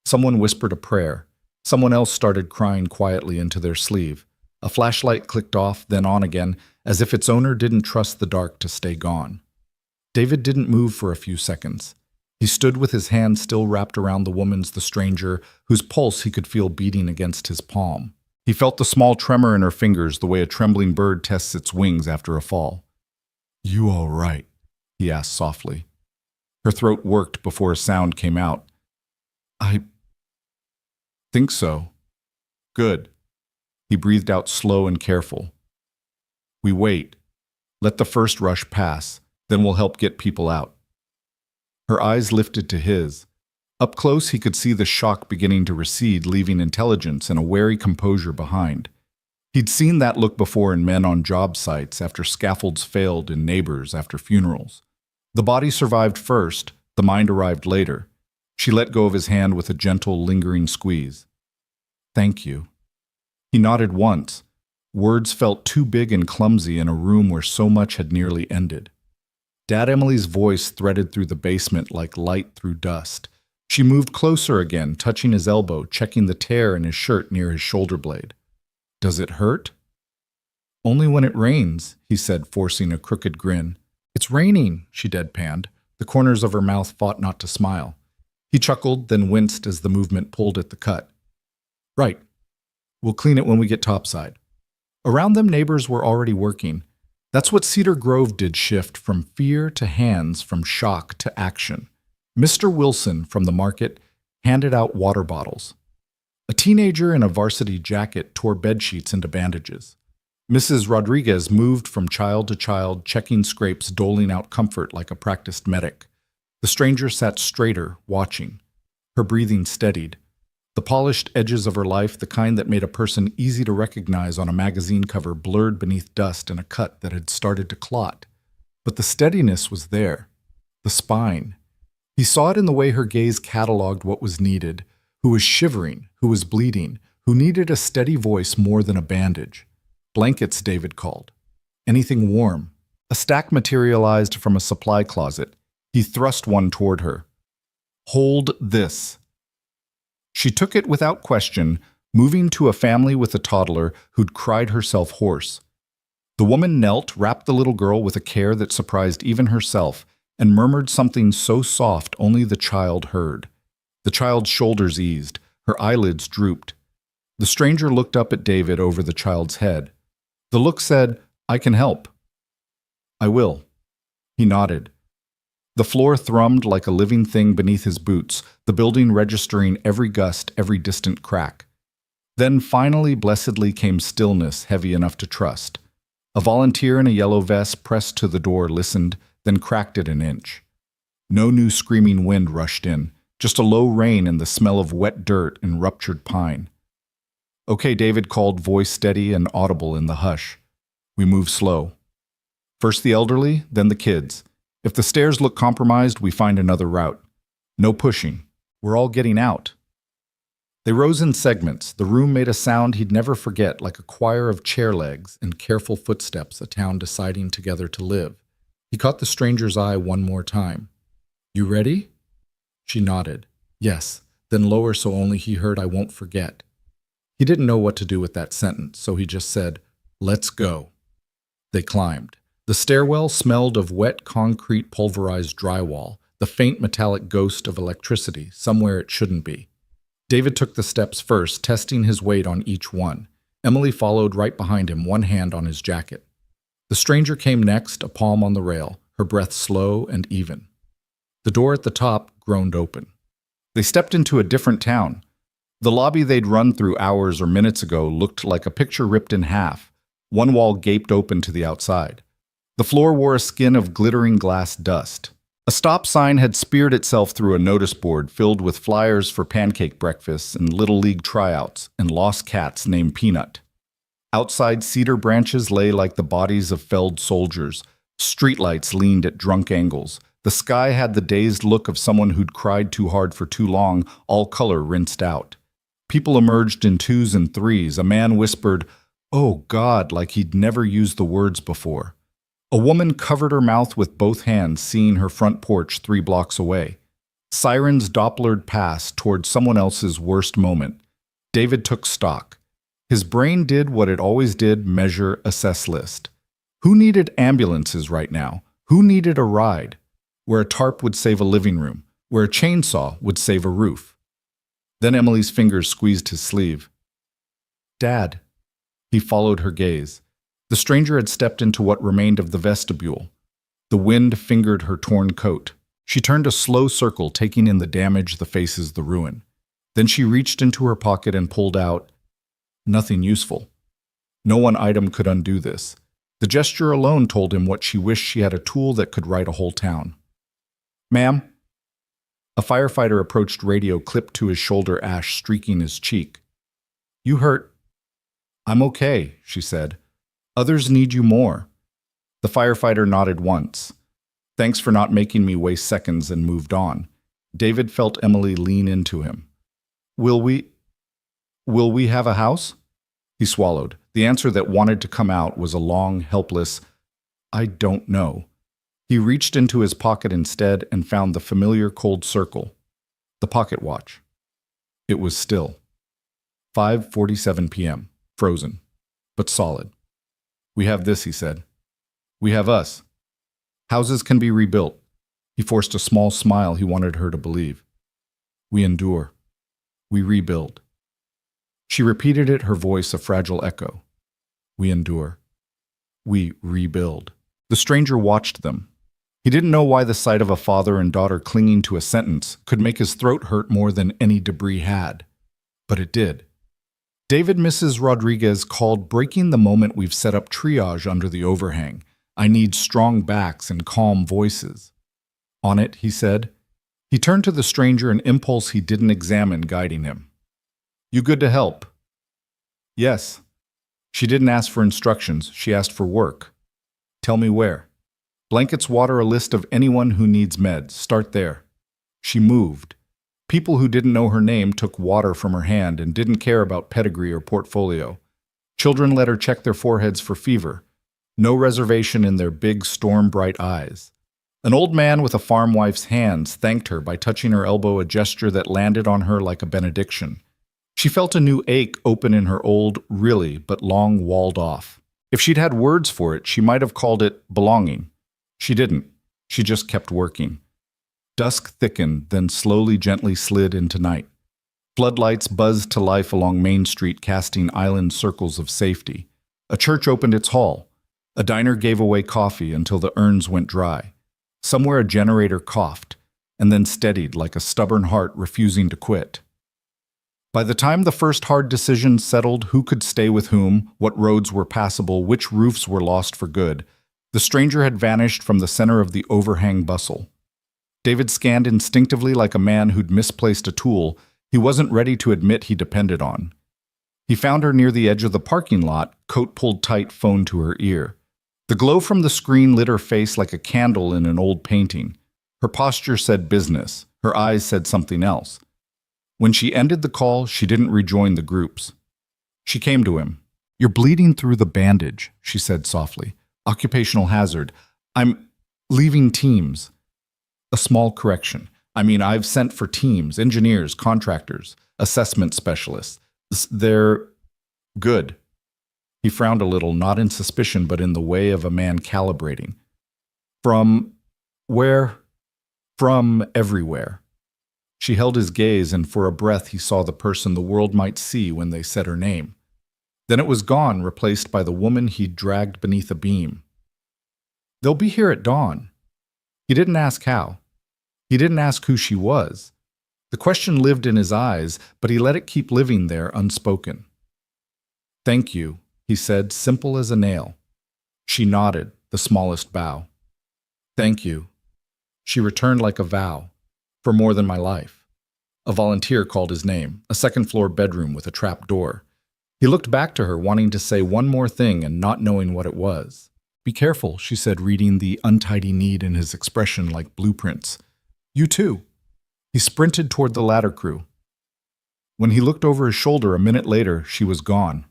Someone whispered a prayer. Someone else started crying quietly into their sleeve. A flashlight clicked off, then on again, as if its owner didn't trust the dark to stay gone. David didn't move for a few seconds. He stood with his hand still wrapped around the stranger, whose pulse he could feel beating against his palm. He felt the small tremor in her fingers, the way a trembling bird tests its wings after a fall. You all right? He asked softly. Her throat worked before a sound came out. I think so. Good. He breathed out slow and careful. We wait. Let the first rush pass, then we'll help get people out. Her eyes lifted to his. Up close, he could see the shock beginning to recede, leaving intelligence and a wary composure behind. He'd seen that look before in men on job sites, after scaffolds failed, in neighbors after funerals. The body survived first, the mind arrived later. She let go of his hand with a gentle, lingering squeeze. Thank you. He nodded once. Words felt too big and clumsy in a room where so much had nearly ended. Dad Emily's voice threaded through the basement like light through dust. She moved closer again, touching his elbow, checking the tear in his shirt near his shoulder blade. Does it hurt? Only when it rains, he said, forcing a crooked grin. It's raining, she deadpanned. The corners of her mouth fought not to smile. He chuckled, then winced as the movement pulled at the cut. Right. We'll clean it when we get topside. Around them, neighbors were already working. That's what Cedar Grove did, shift from fear to hands, from shock to action. Mr. Wilson, from the market, handed out water bottles. A teenager in a varsity jacket tore bedsheets into bandages. Mrs. Rodriguez moved from child to child, checking scrapes, doling out comfort like a practiced medic. The stranger sat straighter, watching. Her breathing steadied. The polished edges of her life, the kind that made a person easy to recognize on a magazine cover, blurred beneath dust and a cut that had started to clot. But the steadiness was there. The spine. He saw it in the way her gaze cataloged what was needed, who was shivering, who was bleeding, who needed a steady voice more than a bandage. Blankets, David called. Anything warm. A stack materialized from a supply closet. He thrust one toward her. Hold this. She took it without question, moving to a family with a toddler who'd cried herself hoarse. The woman knelt, wrapped the little girl with a care that surprised even herself, and murmured something so soft only the child heard. The child's shoulders eased, her eyelids drooped. The stranger looked up at David over the child's head. The look said, "I can help." "I will." He nodded. The floor thrummed like a living thing beneath his boots, the building registering every gust, every distant crack. Then finally, blessedly, came stillness heavy enough to trust. A volunteer in a yellow vest pressed to the door, listened, then cracked it an inch. No new screaming wind rushed in, just a low rain and the smell of wet dirt and ruptured pine. "Okay," David called, voice steady and audible in the hush. We move slow. First the elderly, then the kids. If the stairs look compromised, we find another route. No pushing. We're all getting out. They rose in segments. The room made a sound he'd never forget, like a choir of chair legs and careful footsteps, a town deciding together to live. He caught the stranger's eye one more time. "You ready?" She nodded. "Yes," then lower so only he heard, "I won't forget." He didn't know what to do with that sentence, so he just said, "Let's go." They climbed. The stairwell smelled of wet concrete, pulverized drywall, the faint metallic ghost of electricity, somewhere it shouldn't be. David took the steps first, testing his weight on each one. Emily followed right behind him, one hand on his jacket. The stranger came next, a palm on the rail, her breath slow and even. The door at the top groaned open. They stepped into a different town. The lobby they'd run through hours or minutes ago looked like a picture ripped in half. One wall gaped open to the outside. The floor wore a skin of glittering glass dust. A stop sign had speared itself through a notice board filled with flyers for pancake breakfasts and Little League tryouts and lost cats named Peanut. Outside, cedar branches lay like the bodies of felled soldiers. Streetlights leaned at drunk angles. The sky had the dazed look of someone who'd cried too hard for too long, all color rinsed out. People emerged in twos and threes. A man whispered, "Oh God," like he'd never used the words before. A woman covered her mouth with both hands, seeing her front porch 3 blocks away. Sirens Dopplered past toward someone else's worst moment. David took stock. His brain did what it always did, measure, assess, list. Who needed ambulances right now? Who needed a ride? Where a tarp would save a living room, where a chainsaw would save a roof. Then Emily's fingers squeezed his sleeve. "Dad." He followed her gaze. The stranger had stepped into what remained of the vestibule. The wind fingered her torn coat. She turned a slow circle, taking in the damage, the faces, the ruin. Then she reached into her pocket and pulled out nothing useful. No one item could undo this. The gesture alone told him what she wished she had, a tool that could right a whole town. "Ma'am?" A firefighter approached, radio clipped to his shoulder, ash streaking his cheek. "You hurt?" "I'm okay," she said. "Others need you more." The firefighter nodded once. "Thanks for not making me waste seconds," and moved on. David felt Emily lean into him. Will we have a house?" He swallowed. The answer that wanted to come out was a long, helpless, "I don't know." He reached into his pocket instead and found the familiar cold circle. The pocket watch. It was still. 5:47 p.m., frozen, but solid. "We have this," he said. "We have us. Houses can be rebuilt." He forced a small smile he wanted her to believe. "We endure. We rebuild." She repeated it, her voice a fragile echo. "We endure. We rebuild." The stranger watched them. He didn't know why the sight of a father and daughter clinging to a sentence could make his throat hurt more than any debris had. But it did. David Mrs. Rodriguez called, "Breaking the moment we've set up triage under the overhang. I need strong backs and calm voices." "On it," he said. He turned to the stranger, an impulse he didn't examine guiding him. "You good to help?" "Yes." She didn't ask for instructions, she asked for work. "Tell me where." "Blankets, water, a list of anyone who needs meds. Start there." She moved. People who didn't know her name took water from her hand and didn't care about pedigree or portfolio. Children let her check their foreheads for fever. No reservation in their big, storm-bright eyes. An old man with a farm wife's hands thanked her by touching her elbow, a gesture that landed on her like a benediction. She felt a new ache open in her old, really, but long walled off. If she'd had words for it, she might have called it belonging. She didn't. She just kept working. Dusk thickened, then slowly, gently slid into night. Floodlights buzzed to life along Main Street, casting island circles of safety. A church opened its hall. A diner gave away coffee until the urns went dry. Somewhere a generator coughed, and then steadied like a stubborn heart refusing to quit. By the time the first hard decisions settled, who could stay with whom, what roads were passable, which roofs were lost for good, the stranger had vanished from the center of the overhang bustle. David scanned instinctively like a man who'd misplaced a tool he wasn't ready to admit he depended on. He found her near the edge of the parking lot, coat pulled tight, phone to her ear. The glow from the screen lit her face like a candle in an old painting. Her posture said business. Her eyes said something else. When she ended the call, she didn't rejoin the groups. She came to him. "You're bleeding through the bandage," she said softly. "Occupational hazard. I'm leaving teams." A small correction. I've sent for teams, engineers, contractors, assessment specialists. They're good." He frowned a little, not in suspicion, but in the way of a man calibrating. "From where?" "From everywhere." She held his gaze, and for a breath he saw the person the world might see when they said her name. Then it was gone, replaced by the woman he'd dragged beneath a beam. "They'll be here at dawn." He didn't ask how. He didn't ask who she was. The question lived in his eyes, but he let it keep living there unspoken. "Thank you," he said, simple as a nail. She nodded, the smallest bow. "Thank you." She returned like a vow. "For more than my life." A volunteer called his name, a second-floor bedroom with a trap door. He looked back to her, wanting to say one more thing and not knowing what it was. "Be careful," she said, reading the untidy need in his expression like blueprints. "You too." He sprinted toward the ladder crew. When he looked over his shoulder a minute later, she was gone.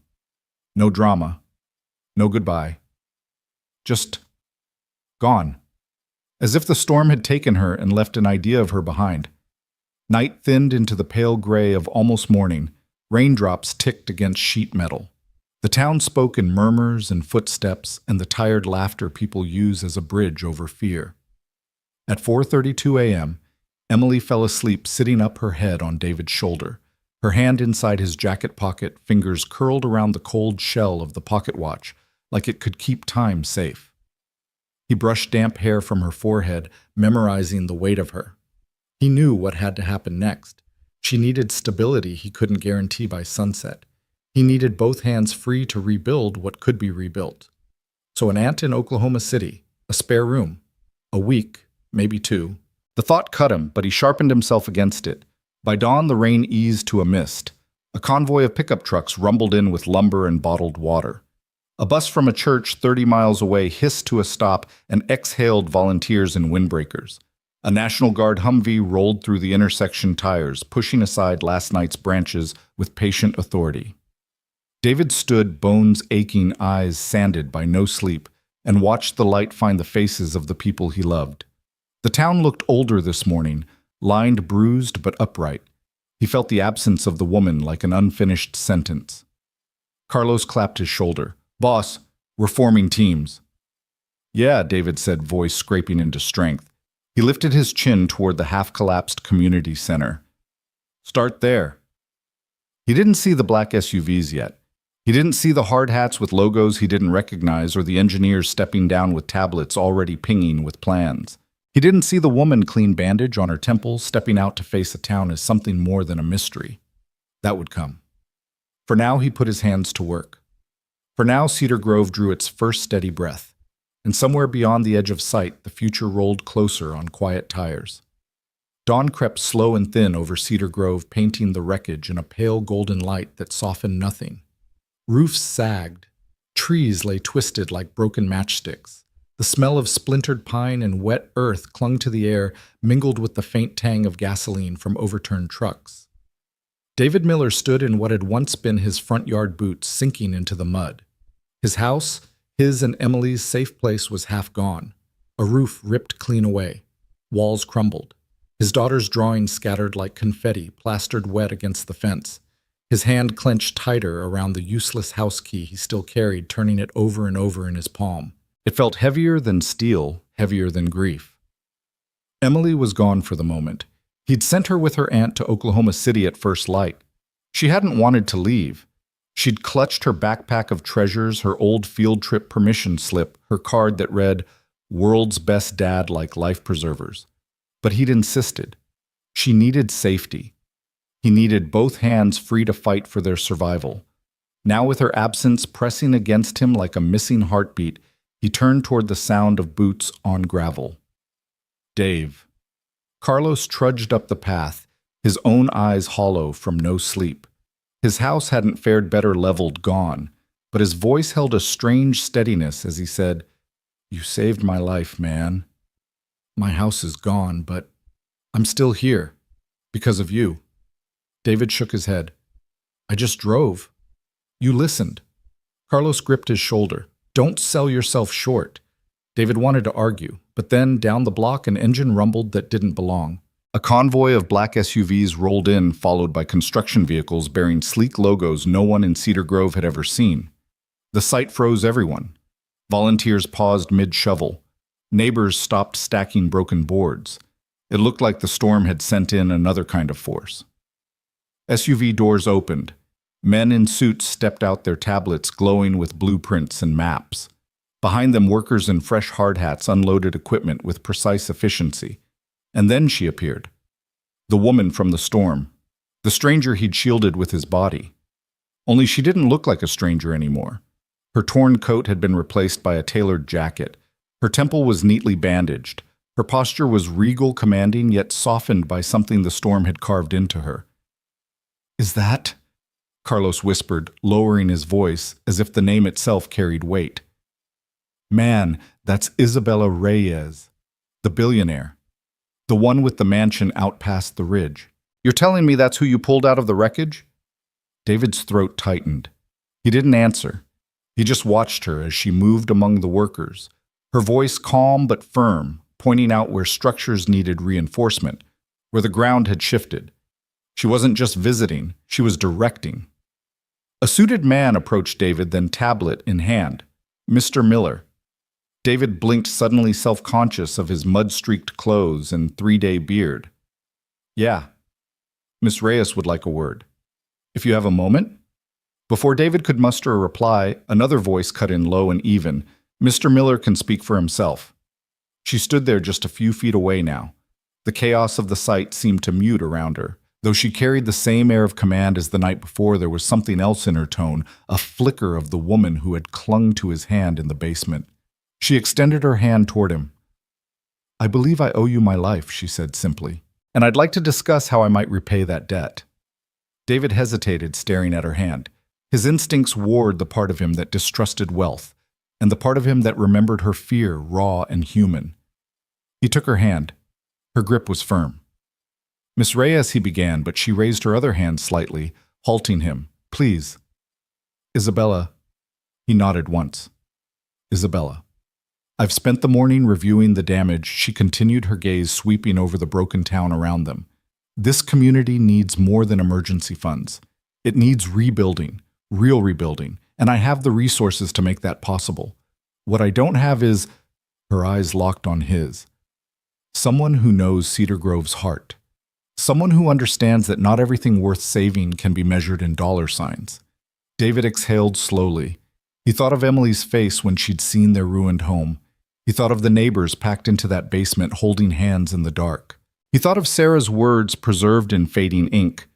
No drama. No goodbye. Just gone. As if the storm had taken her and left an idea of her behind. Night thinned into the pale gray of almost morning. Raindrops ticked against sheet metal. The town spoke in murmurs and footsteps and the tired laughter people use as a bridge over fear. At 4:32 a.m., Emily fell asleep sitting up her head on David's shoulder, her hand inside his jacket pocket, fingers curled around the cold shell of the pocket watch, like it could keep time safe. He brushed damp hair from her forehead, memorizing the weight of her. He knew what had to happen next. She needed stability he couldn't guarantee by sunset. He needed both hands free to rebuild what could be rebuilt. So an aunt in Oklahoma City, a spare room, a week, maybe 2. The thought cut him, but he sharpened himself against it. By dawn, the rain eased to a mist. A convoy of pickup trucks rumbled in with lumber and bottled water. A bus from a church 30 miles away hissed to a stop and exhaled volunteers in windbreakers. A National Guard Humvee rolled through the intersection tires, pushing aside last night's branches with patient authority. David stood, bones aching, eyes sanded by no sleep, and watched the light find the faces of the people he loved. The town looked older this morning, lined, bruised, but upright. He felt the absence of the woman like an unfinished sentence. Carlos clapped his shoulder. "Boss, we're forming teams." "Yeah," David said, voice scraping into strength. He lifted his chin toward the half-collapsed community center. "Start there." He didn't see the black SUVs yet. He didn't see the hard hats with logos he didn't recognize or the engineers stepping down with tablets already pinging with plans. He didn't see the woman clean bandage on her temples, stepping out to face a town as something more than a mystery. That would come. For now, he put his hands to work. For now, Cedar Grove drew its first steady breath, and somewhere beyond the edge of sight, the future rolled closer on quiet tires. Dawn crept slow and thin over Cedar Grove, painting the wreckage in a pale golden light that softened nothing. Roofs sagged. Trees lay twisted like broken matchsticks. The smell of splintered pine and wet earth clung to the air, mingled with the faint tang of gasoline from overturned trucks. David Miller stood in what had once been his front yard boots, sinking into the mud. His house, his and Emily's safe place, was half gone. A roof ripped clean away. Walls crumbled. His daughter's drawings scattered like confetti, plastered wet against the fence. His hand clenched tighter around the useless house key he still carried, turning it over and over in his palm. It felt heavier than steel, heavier than grief. Emily was gone for the moment. He'd sent her with her aunt to Oklahoma City at first light. She hadn't wanted to leave. She'd clutched her backpack of treasures, her old field trip permission slip, her card that read, "World's best dad like life preservers." But he'd insisted. She needed safety. He needed both hands free to fight for their survival. Now, with her absence pressing against him like a missing heartbeat, he turned toward the sound of boots on gravel. Dave. Carlos trudged up the path, his own eyes hollow from no sleep. His house hadn't fared better, leveled, gone, but his voice held a strange steadiness as he said, "You saved my life, man. My house is gone, but I'm still here, because of you." David shook his head. "I just drove. You listened." Carlos gripped his shoulder. "Don't sell yourself short." David wanted to argue, but then down the block an engine rumbled that didn't belong. A convoy of black SUVs rolled in, followed by construction vehicles bearing sleek logos no one in Cedar Grove had ever seen. The sight froze everyone. Volunteers paused mid-shovel. Neighbors stopped stacking broken boards. It looked like the storm had sent in another kind of force. SUV doors opened. Men in suits stepped out, their tablets glowing with blueprints and maps. Behind them, workers in fresh hard hats unloaded equipment with precise efficiency. And then she appeared. The woman from the storm. The stranger he'd shielded with his body. Only she didn't look like a stranger anymore. Her torn coat had been replaced by a tailored jacket. Her temple was neatly bandaged. Her posture was regal, commanding, yet softened by something the storm had carved into her. "Is that?" Carlos whispered, lowering his voice as if the name itself carried weight. "Man, that's Isabella Reyes, the billionaire. The one with the mansion out past the ridge. You're telling me that's who you pulled out of the wreckage?" David's throat tightened. He didn't answer. He just watched her as she moved among the workers, her voice calm but firm, pointing out where structures needed reinforcement, where the ground had shifted. She wasn't just visiting, she was directing. A suited man approached David, then tablet in hand. "Mr. Miller." David blinked, suddenly self-conscious of his mud-streaked clothes and 3-day beard. "Yeah. Miss Reyes would like a word. If you have a moment?" Before David could muster a reply, another voice cut in low and even. "Mr. Miller can speak for himself." She stood there just a few feet away now. The chaos of the sight seemed to mute around her. Though she carried the same air of command as the night before, there was something else in her tone, a flicker of the woman who had clung to his hand in the basement. She extended her hand toward him. "I believe I owe you my life," she said simply, "and I'd like to discuss how I might repay that debt." David hesitated, staring at her hand. His instincts warred the part of him that distrusted wealth, and the part of him that remembered her fear, raw and human. He took her hand. Her grip was firm. "Miss Reyes," he began, but she raised her other hand slightly, halting him. "Please." "Isabella." He nodded once. "Isabella. I've spent the morning reviewing the damage," she continued, her gaze sweeping over the broken town around them. "This community needs more than emergency funds. It needs rebuilding, real rebuilding, and I have the resources to make that possible. What I don't have is," her eyes locked on his, "someone who knows Cedar Grove's heart. Someone who understands that not everything worth saving can be measured in dollar signs." David exhaled slowly. He thought of Emily's face when she'd seen their ruined home. He thought of the neighbors packed into that basement holding hands in the dark. He thought of Sarah's words preserved in fading ink.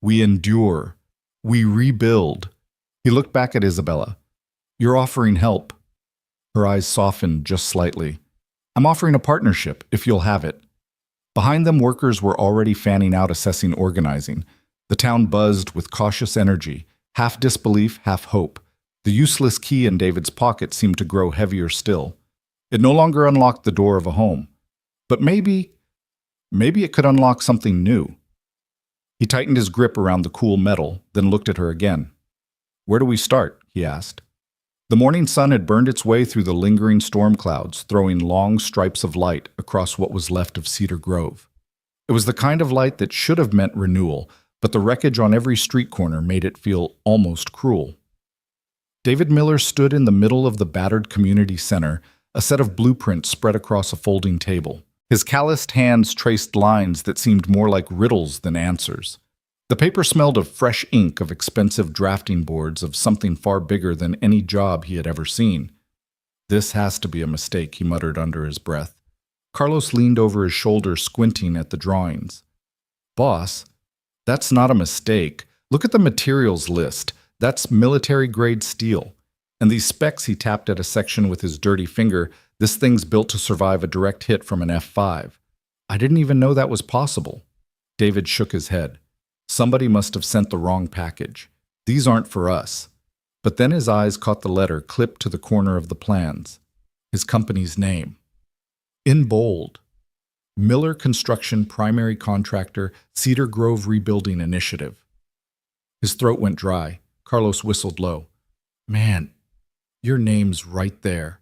"We endure. We rebuild." He looked back at Isabella. "You're offering help." Her eyes softened just slightly. "I'm offering a partnership, if you'll have it." Behind them, workers were already fanning out, assessing organizing. The town buzzed with cautious energy, half disbelief, half hope. The useless key in David's pocket seemed to grow heavier still. It no longer unlocked the door of a home. But maybe it could unlock something new. He tightened his grip around the cool metal, then looked at her again. "Where do we start?" he asked. The morning sun had burned its way through the lingering storm clouds, throwing long stripes of light across what was left of Cedar Grove. It was the kind of light that should have meant renewal, but the wreckage on every street corner made it feel almost cruel. David Miller stood in the middle of the battered community center, a set of blueprints spread across a folding table. His calloused hands traced lines that seemed more like riddles than answers. The paper smelled of fresh ink, of expensive drafting boards, of something far bigger than any job he had ever seen. "This has to be a mistake," he muttered under his breath. Carlos leaned over his shoulder, squinting at the drawings. "Boss, that's not a mistake. Look at the materials list. That's military-grade steel. And these specs," he tapped at a section with his dirty finger, "this thing's built to survive a direct hit from an F-5. I didn't even know that was possible." David shook his head. "Somebody must have sent the wrong package. These aren't for us." But then his eyes caught the letter clipped to the corner of the plans. His company's name. In bold. Miller Construction Primary Contractor, Cedar Grove Rebuilding Initiative. His throat went dry. Carlos whistled low. "Man, your name's right there."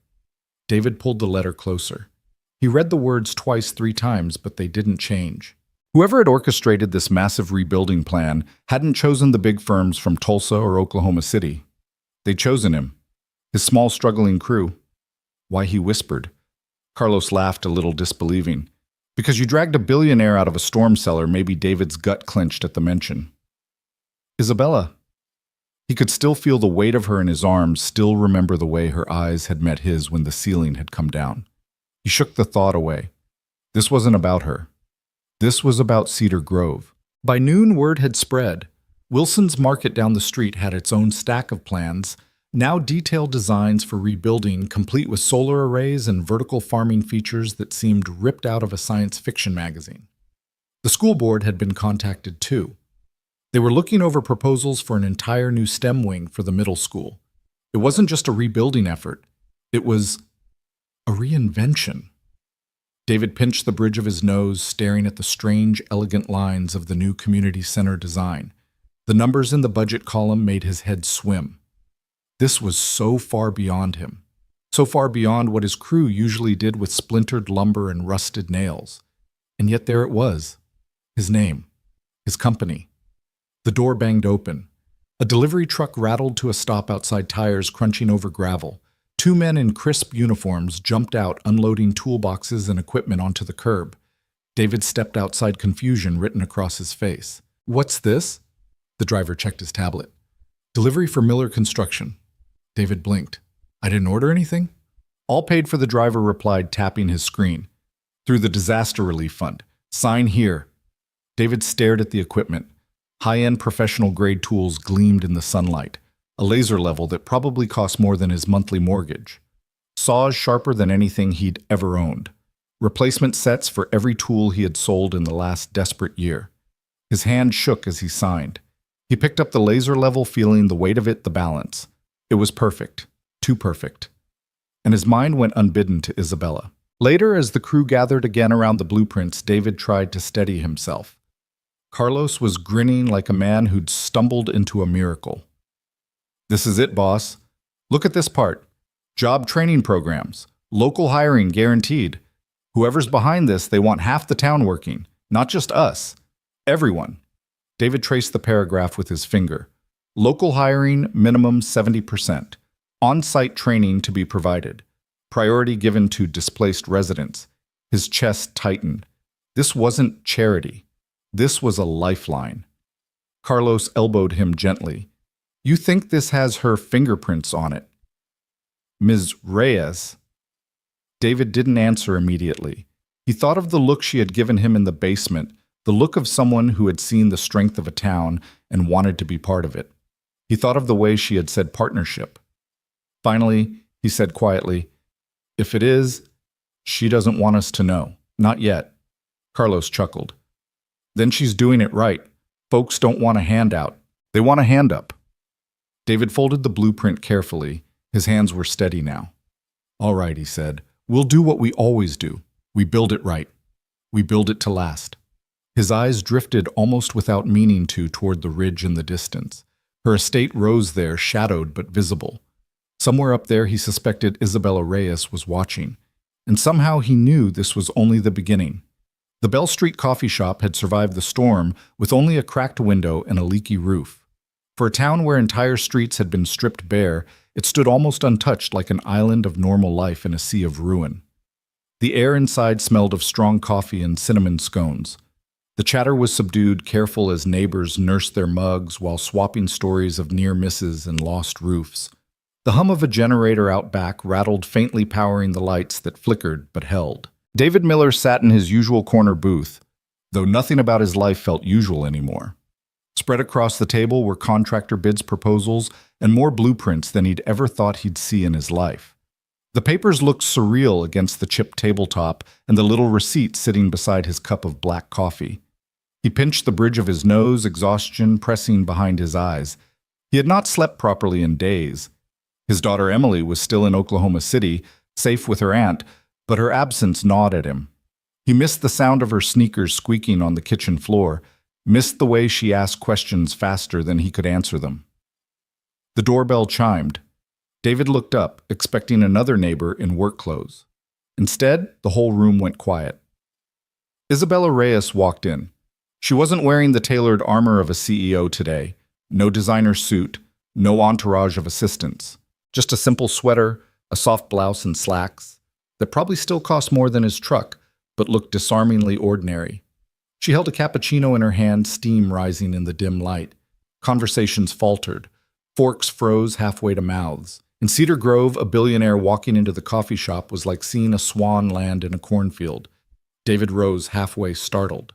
David pulled the letter closer. He read the words twice, 3 times, but they didn't change. Whoever had orchestrated this massive rebuilding plan hadn't chosen the big firms from Tulsa or Oklahoma City. They'd chosen him, his small, struggling crew. Why, he whispered. Carlos laughed a little, disbelieving. "Because you dragged a billionaire out of a storm cellar." Maybe David's gut clenched at the mention. "Isabella." He could still feel the weight of her in his arms, still remember the way her eyes had met his when the ceiling had come down. He shook the thought away. This wasn't about her. This was about Cedar Grove. By noon, word had spread. Wilson's Market down the street had its own stack of plans, now detailed designs for rebuilding, complete with solar arrays and vertical farming features that seemed ripped out of a science fiction magazine. The school board had been contacted too. They were looking over proposals for an entire new STEM wing for the middle school. It wasn't just a rebuilding effort. It was a reinvention. David pinched the bridge of his nose, staring at the strange, elegant lines of the new community center design. The numbers in the budget column made his head swim. This was so far beyond him, so far beyond what his crew usually did with splintered lumber and rusted nails. And yet there it was, his name, his company. The door banged open. A delivery truck rattled to a stop outside, tires crunching over gravel. 2 men in crisp uniforms jumped out, unloading toolboxes and equipment onto the curb. David stepped outside, confusion written across his face. "What's this?" The driver checked his tablet. "Delivery for Miller Construction." David blinked. "I didn't order anything?" "All paid for," the driver replied, tapping his screen. "Through the Disaster Relief Fund. Sign here." David stared at the equipment. High-end professional-grade tools gleamed in the sunlight. A laser level that probably cost more than his monthly mortgage. Saws sharper than anything he'd ever owned. Replacement sets for every tool he had sold in the last desperate year. His hand shook as he signed. He picked up the laser level, feeling the weight of it, the balance. It was perfect. Too perfect. And his mind went unbidden to Isabella. Later, as the crew gathered again around the blueprints, David tried to steady himself. Carlos was grinning like a man who'd stumbled into a miracle. "This is it, boss. Look at this part. Job training programs. Local hiring guaranteed. Whoever's behind this, they want half the town working. Not just us. Everyone." David traced the paragraph with his finger. "Local hiring, minimum 70%. On-site training to be provided. Priority given to displaced residents." His chest tightened. This wasn't charity. This was a lifeline. Carlos elbowed him gently. "You think this has her fingerprints on it?" "Ms. Reyes?" David didn't answer immediately. He thought of the look she had given him in the basement, the look of someone who had seen the strength of a town and wanted to be part of it. He thought of the way she had said partnership. Finally, he said quietly, "If it is, she doesn't want us to know. Not yet." Carlos chuckled. "Then she's doing it right. Folks don't want a handout. They want a hand up." David folded the blueprint carefully. His hands were steady now. "All right," he said. We'll do what we always do. We build it right. We build it to last. His eyes drifted almost without meaning to toward the ridge in the distance. Her estate rose there, shadowed but visible. Somewhere up there he suspected Isabella Reyes was watching, and somehow he knew this was only the beginning. The Bell Street coffee shop had survived the storm with only a cracked window and a leaky roof. For a town where entire streets had been stripped bare, it stood almost untouched like an island of normal life in a sea of ruin. The air inside smelled of strong coffee and cinnamon scones. The chatter was subdued, careful as neighbors nursed their mugs while swapping stories of near misses and lost roofs. The hum of a generator out back rattled, faintly powering the lights that flickered but held. David Miller sat in his usual corner booth, though nothing about his life felt usual anymore. Spread across the table were contractor bids, proposals, and more blueprints than he'd ever thought he'd see in his life. The papers looked surreal against the chipped tabletop and the little receipt sitting beside his cup of black coffee. He pinched the bridge of his nose, exhaustion pressing behind his eyes. He had not slept properly in days. His daughter Emily was still in Oklahoma City, safe with her aunt, but her absence gnawed at him. He missed the sound of her sneakers squeaking on the kitchen floor, missed the way she asked questions faster than he could answer them. The doorbell chimed. David looked up, expecting another neighbor in work clothes. Instead, the whole room went quiet. Isabella Reyes walked in. She wasn't wearing the tailored armor of a CEO today. No designer suit, no entourage of assistants. Just a simple sweater, a soft blouse and slacks that probably still cost more than his truck, but looked disarmingly ordinary. She held a cappuccino in her hand, steam rising in the dim light. Conversations faltered. Forks froze halfway to mouths. In Cedar Grove, a billionaire walking into the coffee shop was like seeing a swan land in a cornfield. David rose halfway, startled.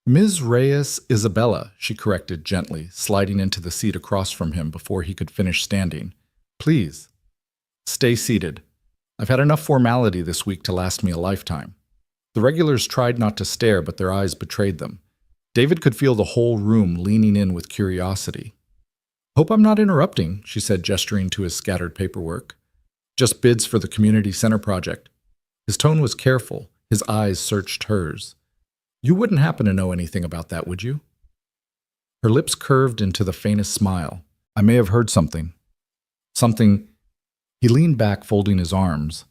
"Ms. Reyes Isabella," she corrected gently, sliding into the seat across from him before he could finish standing. "Please, stay seated. I've had enough formality this week to last me a lifetime." The regulars tried not to stare, but their eyes betrayed them. David could feel the whole room leaning in with curiosity. "Hope I'm not interrupting," she said, gesturing to his scattered paperwork. "Just bids for the community center project." His tone was careful. His eyes searched hers. "You wouldn't happen to know anything about that, would you?" Her lips curved into the faintest smile. "I may have heard something." Something. He leaned back, folding his arms.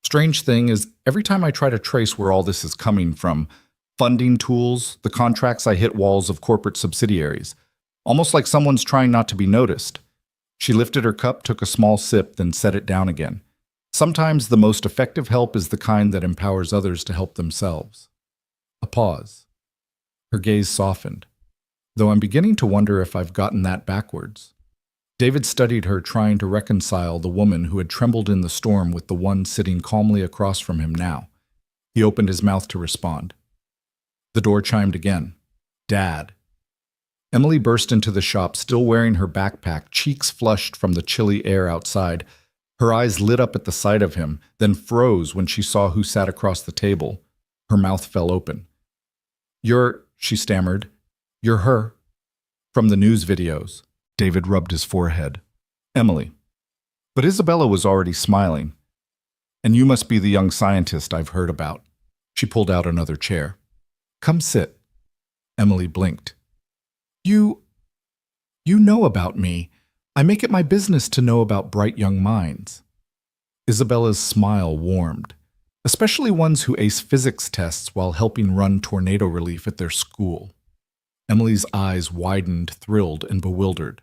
Strange thing is, every time I try to trace where all this is coming from, funding tools, the contracts, I hit walls of corporate subsidiaries. Almost like someone's trying not to be noticed. She lifted her cup, took a small sip, then set it down again. Sometimes the most effective help is the kind that empowers others to help themselves. A pause. Her gaze softened, though I'm beginning to wonder if I've gotten that backwards. David studied her, trying to reconcile the woman who had trembled in the storm with the one sitting calmly across from him now. He opened his mouth to respond. The door chimed again. "Dad." Emily burst into the shop, still wearing her backpack, cheeks flushed from the chilly air outside. Her eyes lit up at the sight of him, then froze when she saw who sat across the table. Her mouth fell open. She stammered. "You're her." "From the news videos." David rubbed his forehead. "Emily." But Isabella was already smiling. "And you must be the young scientist I've heard about." She pulled out another chair. "Come sit." Emily blinked. You know about me. I make it my business to know about bright young minds." Isabella's smile warmed, especially ones who ace physics tests while helping run tornado relief at their school. Emily's eyes widened, thrilled and bewildered.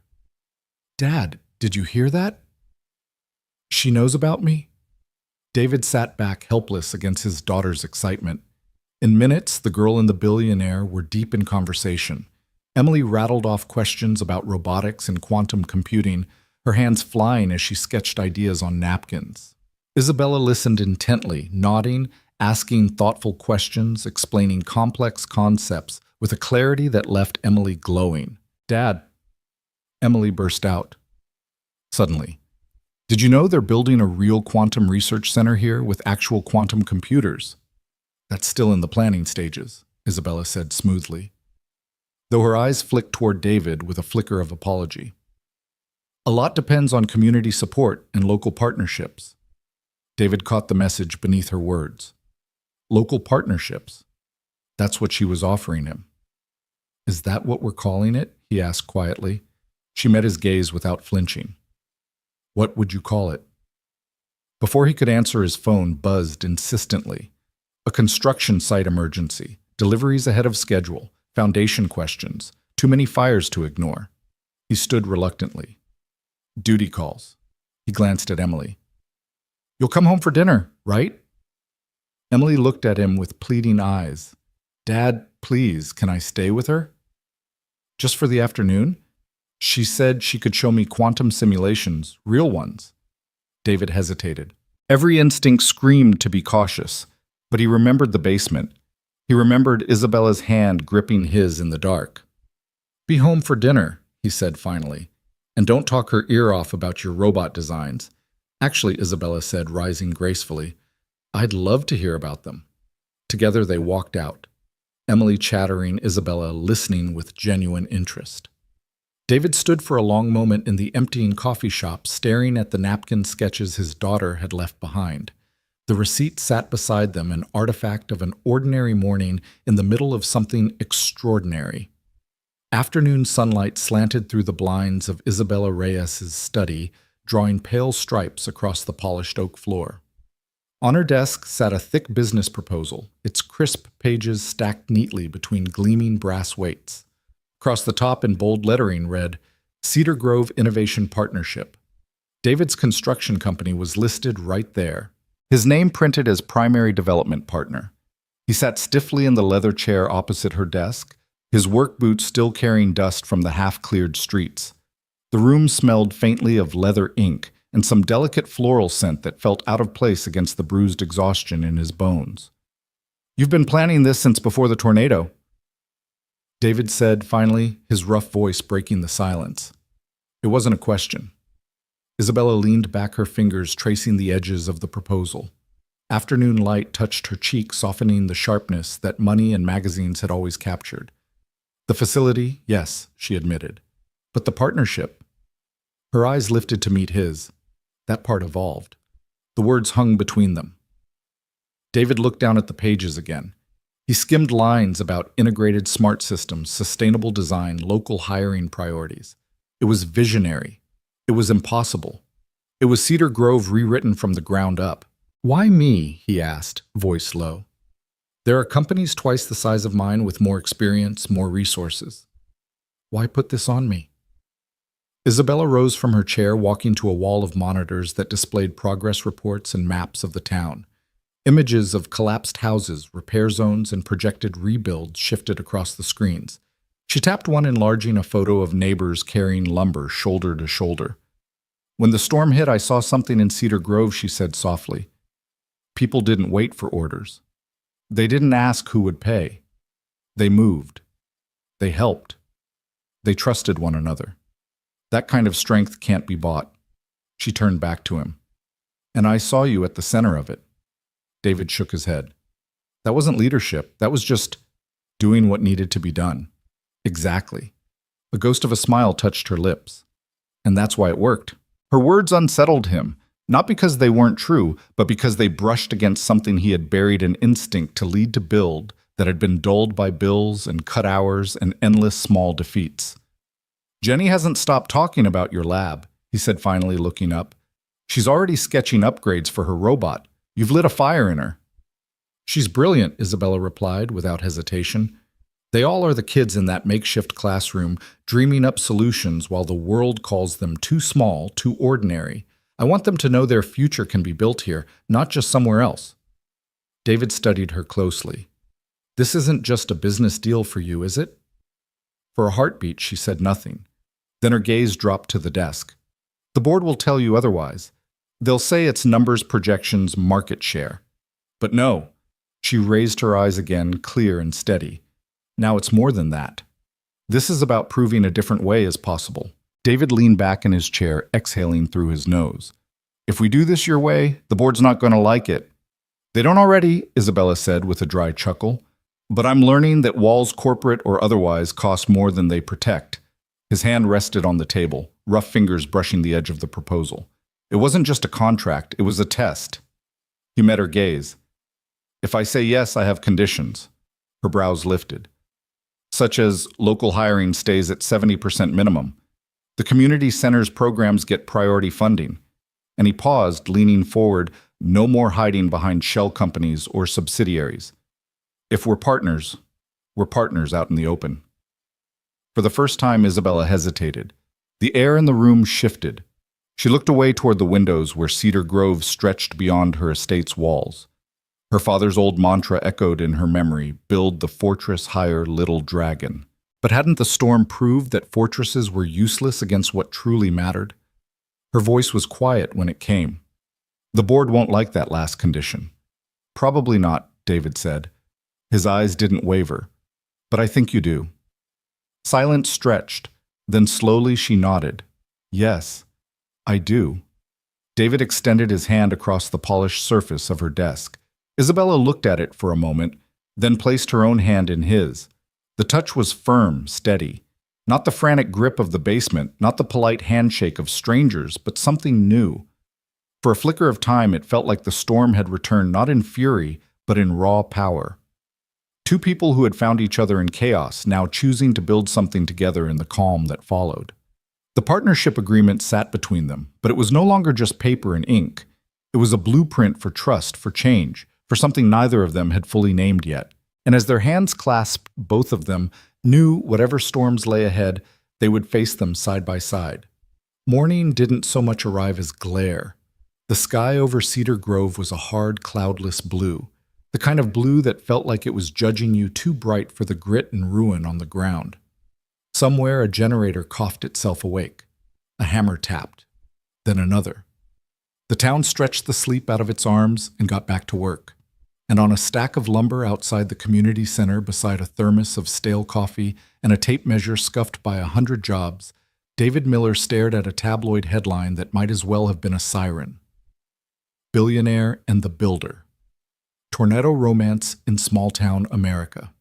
"Dad, did you hear that?" "She knows about me?" David sat back, helpless against his daughter's excitement. In minutes, the girl and the billionaire were deep in conversation. Emily rattled off questions about robotics and quantum computing, her hands flying as she sketched ideas on napkins. Isabella listened intently, nodding, asking thoughtful questions, explaining complex concepts with a clarity that left Emily glowing. "Dad," Emily burst out. Suddenly, "Did you know they're building a real quantum research center here with actual quantum computers?" "That's still in the planning stages," Isabella said smoothly, though her eyes flicked toward David with a flicker of apology. "A lot depends on community support and local partnerships." David caught the message beneath her words. Local partnerships. That's what she was offering him. Is that what we're calling it? He asked quietly. She met his gaze without flinching. What would you call it? Before he could answer, his phone buzzed insistently. A construction site emergency, deliveries ahead of schedule, foundation questions, too many fires to ignore. He stood reluctantly. Duty calls. He glanced at Emily. You'll come home for dinner, right? Emily looked at him with pleading eyes. Dad, please, can I stay with her? Just for the afternoon? She said she could show me quantum simulations, real ones. David hesitated. Every instinct screamed to be cautious, but he remembered the basement. He remembered Isabella's hand gripping his in the dark. Be home for dinner, he said finally, and don't talk her ear off about your robot designs. Actually, Isabella said, rising gracefully, I'd love to hear about them. Together they walked out, Emily chattering, Isabella listening with genuine interest. David stood for a long moment in the emptying coffee shop, staring at the napkin sketches his daughter had left behind. The receipt sat beside them, an artifact of an ordinary morning in the middle of something extraordinary. Afternoon sunlight slanted through the blinds of Isabella Reyes's study, drawing pale stripes across the polished oak floor. On her desk sat a thick business proposal, its crisp pages stacked neatly between gleaming brass weights. Across the top in bold lettering read, Cedar Grove Innovation Partnership. David's construction company was listed right there, his name printed as primary development partner. He sat stiffly in the leather chair opposite her desk, his work boots still carrying dust from the half-cleared streets. The room smelled faintly of leather ink and some delicate floral scent that felt out of place against the bruised exhaustion in his bones. You've been planning this since before the tornado, David said finally, his rough voice breaking the silence. It wasn't a question. Isabella leaned back, her fingers tracing the edges of the proposal. Afternoon light touched her cheek, softening the sharpness that money and magazines had always captured. The facility, yes, she admitted. But the partnership? Her eyes lifted to meet his. That part evolved. The words hung between them. David looked down at the pages again. He skimmed lines about integrated smart systems, sustainable design, local hiring priorities. It was visionary. It was impossible. It was Cedar Grove rewritten from the ground up. Why me? He asked, voice low. There are companies twice the size of mine with more experience, more resources. Why put this on me? Isabella rose from her chair, walking to a wall of monitors that displayed progress reports and maps of the town. Images of collapsed houses, repair zones, and projected rebuilds shifted across the screens. She tapped one, enlarging a photo of neighbors carrying lumber shoulder to shoulder. When the storm hit, I saw something in Cedar Grove, she said softly. People didn't wait for orders. They didn't ask who would pay. They moved. They helped. They trusted one another. That kind of strength can't be bought. She turned back to him. And I saw you at the center of it. David shook his head. That wasn't leadership. That was just doing what needed to be done. Exactly. A ghost of a smile touched her lips. And that's why it worked. Her words unsettled him, not because they weren't true, but because they brushed against something he had buried, an instinct to lead to build that had been dulled by bills and cut hours and endless small defeats. Jenny hasn't stopped talking about your lab, he said finally, looking up. She's already sketching upgrades for her robot. You've lit a fire in her. She's brilliant, Isabella replied without hesitation. They all are the kids in that makeshift classroom, dreaming up solutions while the world calls them too small, too ordinary. I want them to know their future can be built here, not just somewhere else. David studied her closely. This isn't just a business deal for you, is it? For a heartbeat, she said nothing. Then her gaze dropped to the desk. The board will tell you otherwise. They'll say it's numbers, projections, market share. But no. She raised her eyes again, clear and steady. Now it's more than that. This is about proving a different way is possible. David leaned back in his chair, exhaling through his nose. If we do this your way, the board's not going to like it. They don't already, Isabella said with a dry chuckle. But I'm learning that walls, corporate or otherwise, cost more than they protect. His hand rested on the table, rough fingers brushing the edge of the proposal. It wasn't just a contract, it was a test. He met her gaze. If I say yes, I have conditions. Her brows lifted. Such as local hiring stays at 70% minimum. The community center's programs get priority funding. And he paused, leaning forward, no more hiding behind shell companies or subsidiaries. If we're partners out in the open. For the first time, Isabella hesitated. The air in the room shifted. She looked away toward the windows where cedar grove stretched beyond her estate's walls. Her father's old mantra echoed in her memory, build the fortress higher, little dragon. But hadn't the storm proved that fortresses were useless against what truly mattered? Her voice was quiet when it came. The board won't like that last condition. Probably not, David said. His eyes didn't waver. But I think you do. Silence stretched. Then slowly she nodded. Yes, I do. David extended his hand across the polished surface of her desk. Isabella looked at it for a moment, then placed her own hand in his. The touch was firm, steady. Not the frantic grip of the basement, not the polite handshake of strangers, but something new. For a flicker of time, it felt like the storm had returned not in fury, but in raw power. Two people who had found each other in chaos, now choosing to build something together in the calm that followed. The partnership agreement sat between them, but it was no longer just paper and ink. It was a blueprint for trust, for change, for something neither of them had fully named yet. And as their hands clasped, both of them knew whatever storms lay ahead, they would face them side by side. Morning didn't so much arrive as glare. The sky over Cedar Grove was a hard, cloudless blue, the kind of blue that felt like it was judging you too bright for the grit and ruin on the ground. Somewhere a generator coughed itself awake. A hammer tapped. Then another. The town stretched the sleep out of its arms and got back to work. And on a stack of lumber outside the community center beside a thermos of stale coffee and a tape measure scuffed by 100 jobs, David Miller stared at a tabloid headline that might as well have been a siren. Billionaire and the Builder. Tornado romance in small-town America.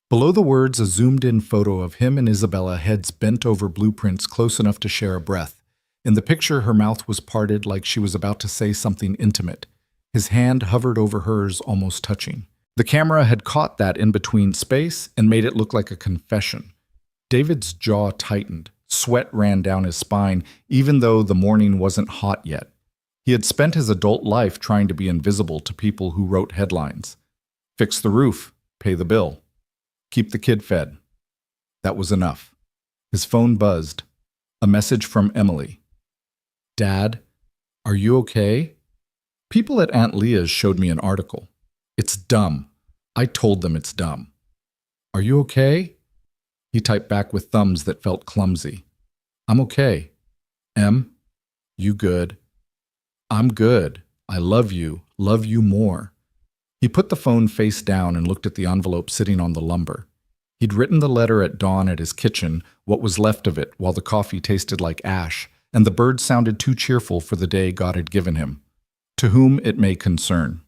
Below the words, a zoomed-in photo of him and Isabella, heads bent over blueprints close enough to share a breath. In the picture, her mouth was parted like she was about to say something intimate. His hand hovered over hers, almost touching. The camera had caught that in-between space and made it look like a confession. David's jaw tightened. Sweat ran down his spine, even though the morning wasn't hot yet. He had spent his adult life trying to be invisible to people who wrote headlines. Fix the roof, pay the bill, keep the kid fed. That was enough. His phone buzzed. A message from Emily. Dad, are you okay? People at Aunt Leah's showed me an article. It's dumb. I told them it's dumb. Are you okay? He typed back with thumbs that felt clumsy. I'm okay. Em, you good? I'm good. I love you more. He put the phone face down and looked at the envelope sitting on the lumber. He'd written the letter at dawn at his kitchen, what was left of it, while the coffee tasted like ash, and the birds sounded too cheerful for the day God had given him. To whom it may concern.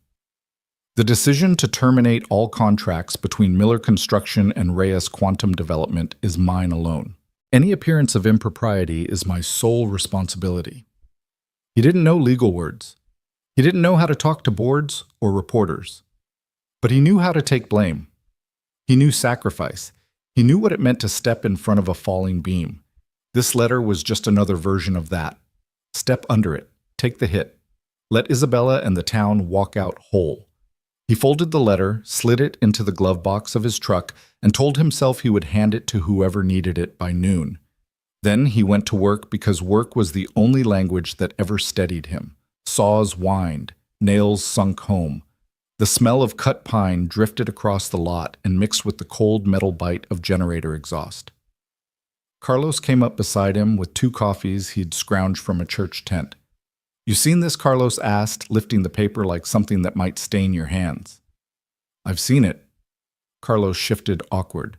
The decision to terminate all contracts between Miller Construction and Reyes Quantum Development is mine alone. Any appearance of impropriety is my sole responsibility. He didn't know legal words. He didn't know how to talk to boards or reporters. But he knew how to take blame. He knew sacrifice. He knew what it meant to step in front of a falling beam. This letter was just another version of that. Step under it. Take the hit. Let Isabella and the town walk out whole. He folded the letter, slid it into the glove box of his truck, and told himself he would hand it to whoever needed it by noon. Then he went to work because work was the only language that ever steadied him. Saws whined, nails sunk home. The smell of cut pine drifted across the lot and mixed with the cold metal bite of generator exhaust. Carlos came up beside him with 2 coffees he'd scrounged from a church tent. You seen this? Carlos asked, lifting the paper like something that might stain your hands. I've seen it. Carlos shifted awkward.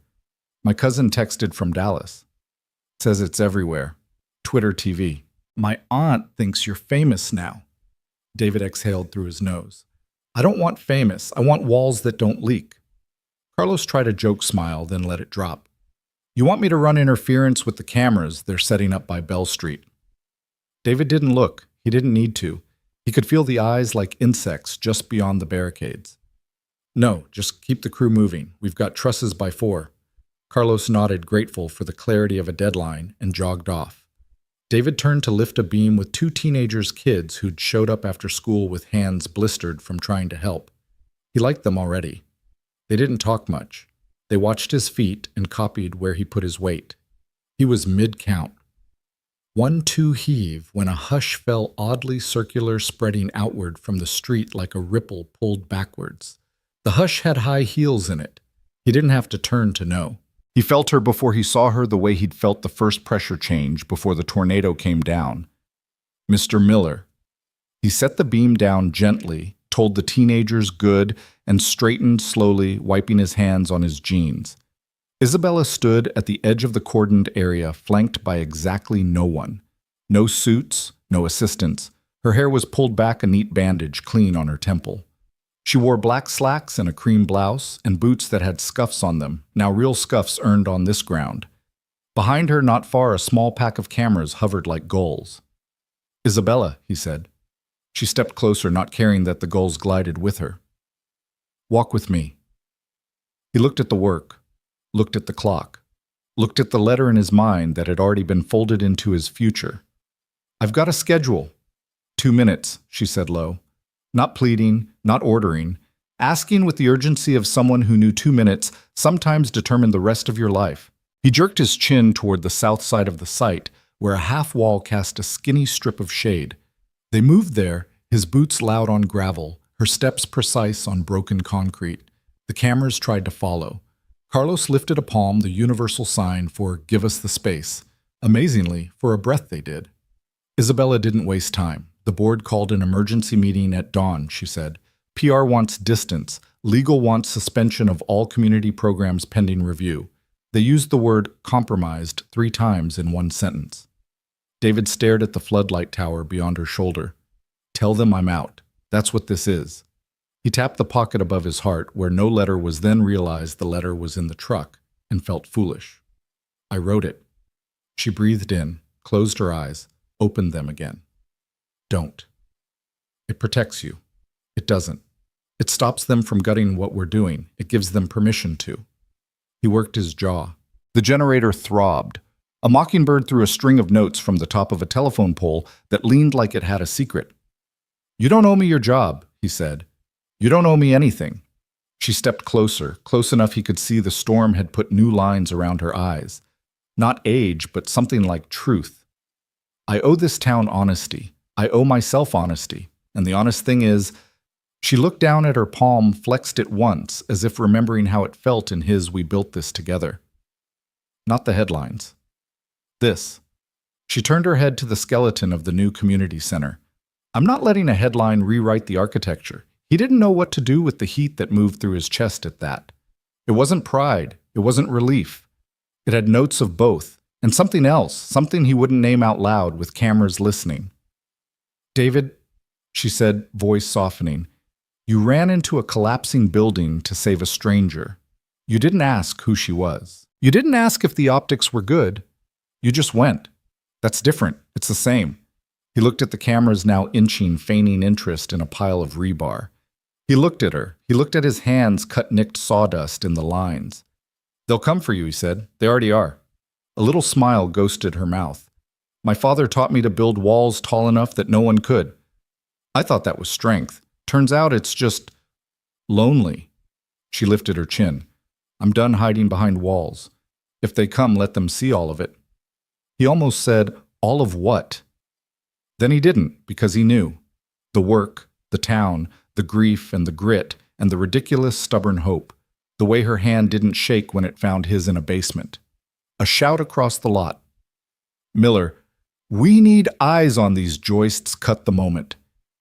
My cousin texted from Dallas. Says it's everywhere. Twitter TV. My aunt thinks you're famous now. David exhaled through his nose. I don't want famous. I want walls that don't leak. Carlos tried a joke smile, then let it drop. You want me to run interference with the cameras they're setting up by Bell Street? David didn't look. He didn't need to. He could feel the eyes like insects just beyond the barricades. No, just keep the crew moving. We've got trusses by 4. Carlos nodded, grateful for the clarity of a deadline, and jogged off. David turned to lift a beam with 2 teenagers' kids who'd showed up after school with hands blistered from trying to help. He liked them already. They didn't talk much. They watched his feet and copied where he put his weight. He was mid-count. 1-2 heave when a hush fell oddly circular, spreading outward from the street like a ripple pulled backwards. The hush had high heels in it. He didn't have to turn to know. He felt her before he saw her the way he'd felt the first pressure change before the tornado came down. Mr. Miller. He set the beam down gently, told the teenagers good, and straightened slowly, wiping his hands on his jeans. Isabella stood at the edge of the cordoned area, flanked by exactly no one. No suits, no assistants. Her hair was pulled back, a neat bandage clean on her temple. She wore black slacks and a cream blouse, and boots that had scuffs on them, now real scuffs earned on this ground. Behind her, not far, a small pack of cameras hovered like gulls. "Isabella," he said. She stepped closer, not caring that the gulls glided with her. "Walk with me." He looked at the work, looked at the clock, looked at the letter in his mind that had already been folded into his future. "I've got a schedule." 2 minutes, she said low. Not pleading, not ordering, asking with the urgency of someone who knew 2 minutes sometimes determined the rest of your life. He jerked his chin toward the south side of the site, where a half wall cast a skinny strip of shade. They moved there, his boots loud on gravel, her steps precise on broken concrete. The cameras tried to follow. Carlos lifted a palm, the universal sign for "give us the space." Amazingly, for a breath they did. Isabella didn't waste time. The board called an emergency meeting at dawn, she said. PR wants distance. Legal wants suspension of all community programs pending review. They used the word compromised 3 times in one sentence. David stared at the floodlight tower beyond her shoulder. "Tell them I'm out. That's what this is." He tapped the pocket above his heart, where no letter was, then realized the letter was in the truck, and felt foolish. "I wrote it." She breathed in, closed her eyes, opened them again. "Don't. It protects you. It doesn't. It stops them from gutting what we're doing. It gives them permission to." He worked his jaw. The generator throbbed. A mockingbird threw a string of notes from the top of a telephone pole that leaned like it had a secret. "You don't owe me your job," he said. "You don't owe me anything." She stepped closer, close enough he could see the storm had put new lines around her eyes. Not age, but something like truth. "I owe this town honesty. I owe myself honesty. And the honest thing is," she looked down at her palm, flexed it once, as if remembering how it felt in his "we built this together." Not the headlines. This. She turned her head to the skeleton of the new community center. "I'm not letting a headline rewrite the architecture." He didn't know what to do with the heat that moved through his chest at that. It wasn't pride. It wasn't relief. It had notes of both, and something else, something he wouldn't name out loud with cameras listening. "David," she said, voice softening, "you ran into a collapsing building to save a stranger. You didn't ask who she was. You didn't ask if the optics were good. You just went. That's different. It's the same." He looked at the cameras now inching, feigning interest in a pile of rebar. He looked at her. He looked at his hands cut nicked sawdust in the lines. "They'll come for you," he said. "They already are." A little smile ghosted her mouth. "My father taught me to build walls tall enough that no one could. I thought that was strength. Turns out it's just lonely." She lifted her chin. "I'm done hiding behind walls. If they come, let them see all of it." He almost said, "All of what?" Then he didn't, because he knew. The work, the town, the grief and the grit, and the ridiculous stubborn hope. The way her hand didn't shake when it found his in a basement. A shout across the lot. "Miller, we need eyes on these joists," cut the moment.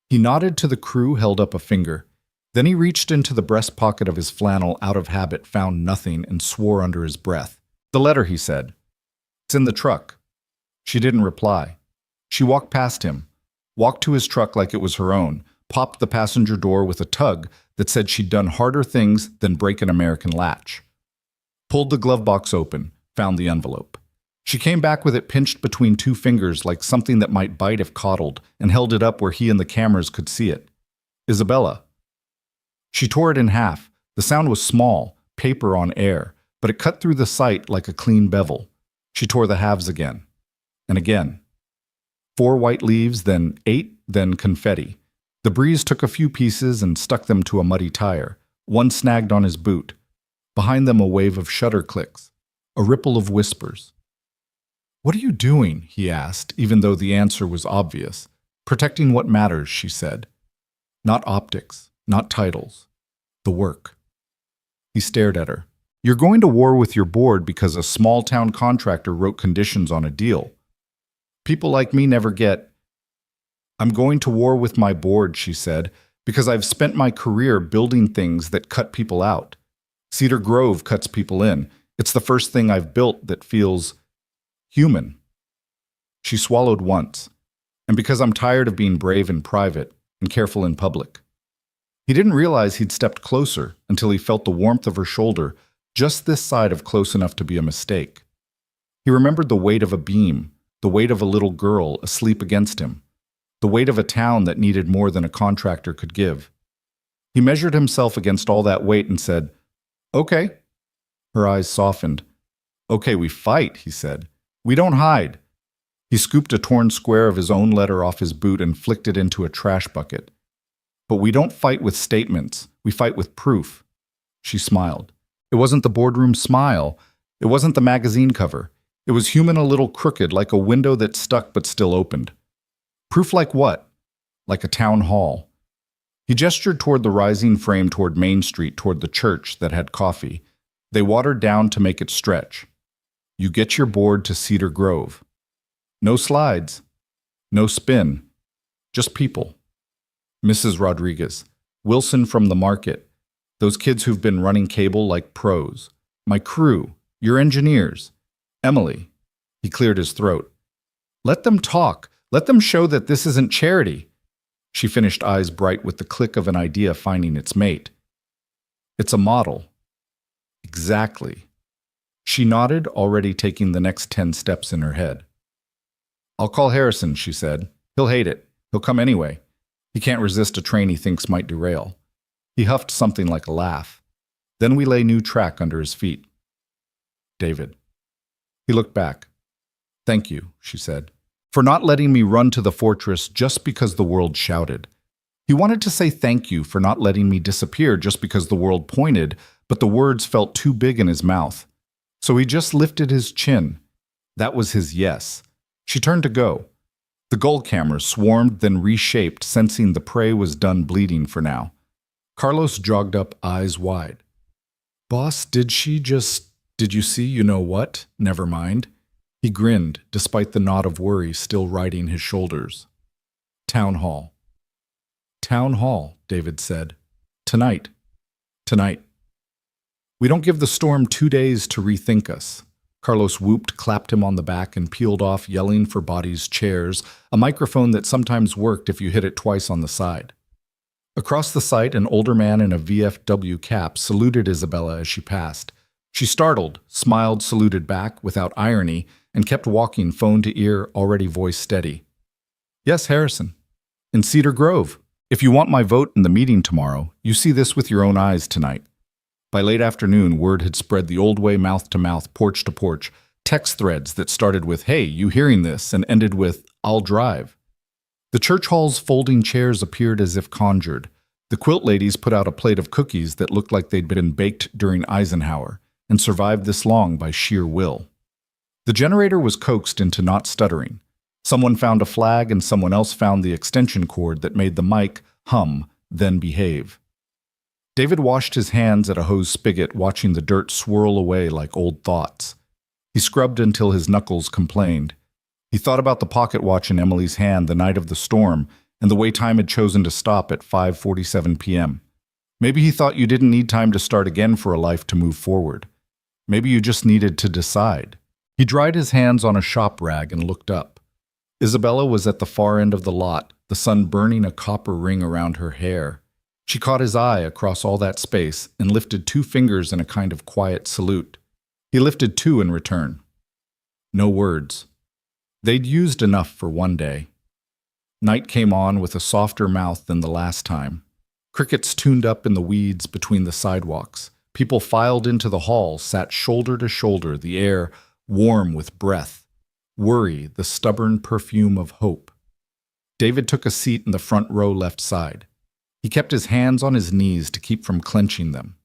He nodded to the crew, held up a finger. Then he reached into the breast pocket of his flannel, out of habit, found nothing, and swore under his breath. "The letter," he said. "It's in the truck." She didn't reply. She walked past him, walked to his truck like it was her own, popped the passenger door with a tug that said she'd done harder things than break an American latch. Pulled the glove box open, found the envelope. She came back with it pinched between two fingers like something that might bite if coddled, and held it up where he and the cameras could see it. Isabella. She tore it in half. The sound was small, paper on air, but it cut through the sight like a clean bevel. She tore the halves again. And again. 4 white leaves, then 8, then confetti. The breeze took a few pieces and stuck them to a muddy tire. One snagged on his boot. Behind them a wave of shutter clicks. A ripple of whispers. "What are you doing?" he asked, even though the answer was obvious. "Protecting what matters," she said. "Not optics, not titles. The work." He stared at her. "You're going to war with your board because a small-town contractor wrote conditions on a deal. People like me never get—" "I'm going to war with my board," she said, "because I've spent my career building things that cut people out. Cedar Grove cuts people in. It's the first thing I've built that feels human." She swallowed once. "And because I'm tired of being brave in private and careful in public." He didn't realize he'd stepped closer until he felt the warmth of her shoulder, just this side of close enough to be a mistake. He remembered the weight of a beam, the weight of a little girl asleep against him, the weight of a town that needed more than a contractor could give. He measured himself against all that weight and said, "Okay." Her eyes softened. "Okay, we fight," he said. "We don't hide." He scooped a torn square of his own letter off his boot and flicked it into a trash bucket. "But we don't fight with statements. We fight with proof." She smiled. It wasn't the boardroom smile. It wasn't the magazine cover. It was human, a little crooked, like a window that stuck but still opened. Proof like what? Like a town hall. He gestured toward the rising frame toward Main Street, toward the church that had coffee. They watered down to make it stretch. You get your board to Cedar Grove. No slides. No spin. Just people. Mrs. Rodriguez. Wilson from the market. Those kids who've been running cable like pros. My crew. Your engineers. Emily. He cleared his throat. Let them talk. Let them show that this isn't charity. She finished, eyes bright with the click of an idea finding its mate. It's a model. Exactly. She nodded, already taking the next 10 steps in her head. I'll call Harrison, she said. He'll hate it. He'll come anyway. He can't resist a train he thinks might derail. He huffed something like a laugh. Then we lay new track under his feet. David. He looked back. Thank you, she said, for not letting me run to the fortress just because the world shouted. He wanted to say thank you for not letting me disappear just because the world pointed, but the words felt too big in his mouth. So he just lifted his chin. That was his yes. She turned to go. The gull cameras swarmed, then reshaped, sensing the prey was done bleeding for now. Carlos jogged up, eyes wide. Boss, did you see you know what? Never mind. He grinned, despite the knot of worry still riding his shoulders. Town hall. Town hall, David said. Tonight. Tonight. We don't give the storm 2 days to rethink us. Carlos whooped, clapped him on the back, and peeled off, yelling for bodies, chairs, a microphone that sometimes worked if you hit it twice on the side. Across the site, an older man in a VFW cap saluted Isabella as she passed. She startled, smiled, saluted back, without irony, and kept walking, phone to ear, already voice steady. Yes, Harrison. In Cedar Grove. If you want my vote in the meeting tomorrow, you see this with your own eyes tonight. By late afternoon, word had spread the old way, mouth to mouth, porch to porch, text threads that started with, hey, you hearing this, and ended with, I'll drive. The church hall's folding chairs appeared as if conjured. The quilt ladies put out a plate of cookies that looked like they'd been baked during Eisenhower, and survived this long by sheer will. The generator was coaxed into not stuttering. Someone found a flag and someone else found the extension cord that made the mic hum, then behave. David washed his hands at a hose spigot, watching the dirt swirl away like old thoughts. He scrubbed until his knuckles complained. He thought about the pocket watch in Emily's hand the night of the storm and the way time had chosen to stop at 5:47 p.m. Maybe he thought you didn't need time to start again for a life to move forward. Maybe you just needed to decide. He dried his hands on a shop rag and looked up. Isabella was at the far end of the lot, the sun burning a copper ring around her hair. She caught his eye across all that space and lifted 2 fingers in a kind of quiet salute. He lifted 2 in return. No words. They'd used enough for one day. Night came on with a softer mouth than the last time. Crickets tuned up in the weeds between the sidewalks. People filed into the hall, sat shoulder to shoulder, the air warm with breath. Worry, the stubborn perfume of hope. David took a seat in the front row left side. He kept his hands on his knees to keep from clenching them.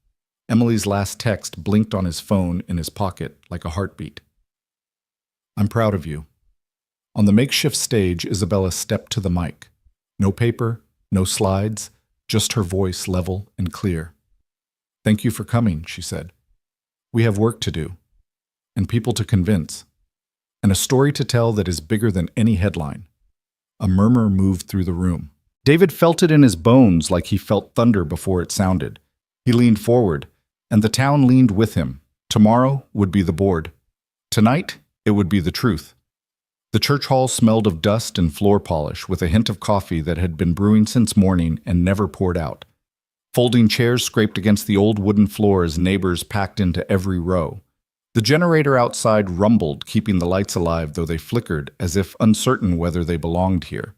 Emily's last text blinked on his phone in his pocket like a heartbeat. I'm proud of you. On the makeshift stage, Isabella stepped to the mic. No paper, no slides, just her voice level and clear. Thank you for coming, she said. We have work to do, and people to convince, and a story to tell that is bigger than any headline. A murmur moved through the room. David felt it in his bones like he felt thunder before it sounded. He leaned forward, and the town leaned with him. Tomorrow would be the board. Tonight, it would be the truth. The church hall smelled of dust and floor polish, with a hint of coffee that had been brewing since morning and never poured out. Folding chairs scraped against the old wooden floor as neighbors packed into every row. The generator outside rumbled, keeping the lights alive, though they flickered, as if uncertain whether they belonged here.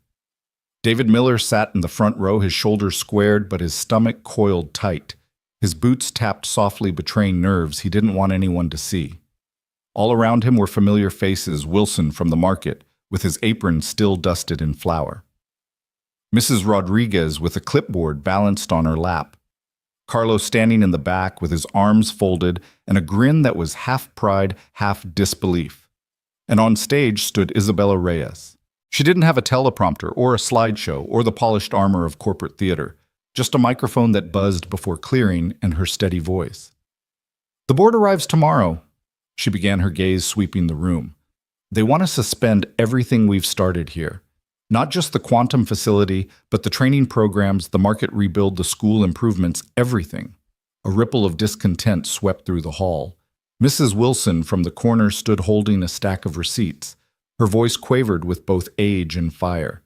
David Miller sat in the front row, his shoulders squared but his stomach coiled tight. His boots tapped softly, betraying nerves he didn't want anyone to see. All around him were familiar faces, Wilson from the market, with his apron still dusted in flour. Mrs. Rodriguez with a clipboard balanced on her lap. Carlos standing in the back with his arms folded and a grin that was half pride, half disbelief. And on stage stood Isabella Reyes. She didn't have a teleprompter or a slideshow or the polished armor of corporate theater, just a microphone that buzzed before clearing and her steady voice. The board arrives tomorrow. She began, her gaze sweeping the room. They want to suspend everything we've started here. Not just the quantum facility, but the training programs, the market rebuild, the school improvements, everything. A ripple of discontent swept through the hall. Mrs. Wilson from the corner stood holding a stack of receipts. Her voice quavered with both age and fire.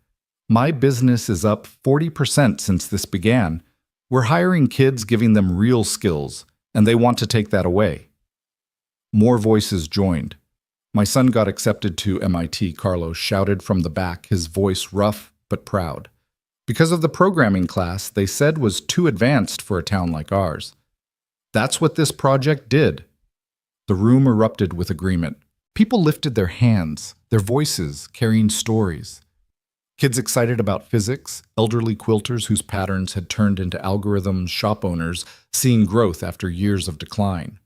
My business is up 40% since this began. We're hiring kids, giving them real skills, and they want to take that away. More voices joined. My son got accepted to MIT, Carlos shouted from the back, his voice rough but proud. Because of the programming class they said was too advanced for a town like ours. That's what this project did. The room erupted with agreement. People lifted their hands, their voices carrying stories. Kids excited about physics, elderly quilters whose patterns had turned into algorithms, shop owners seeing growth after years of decline.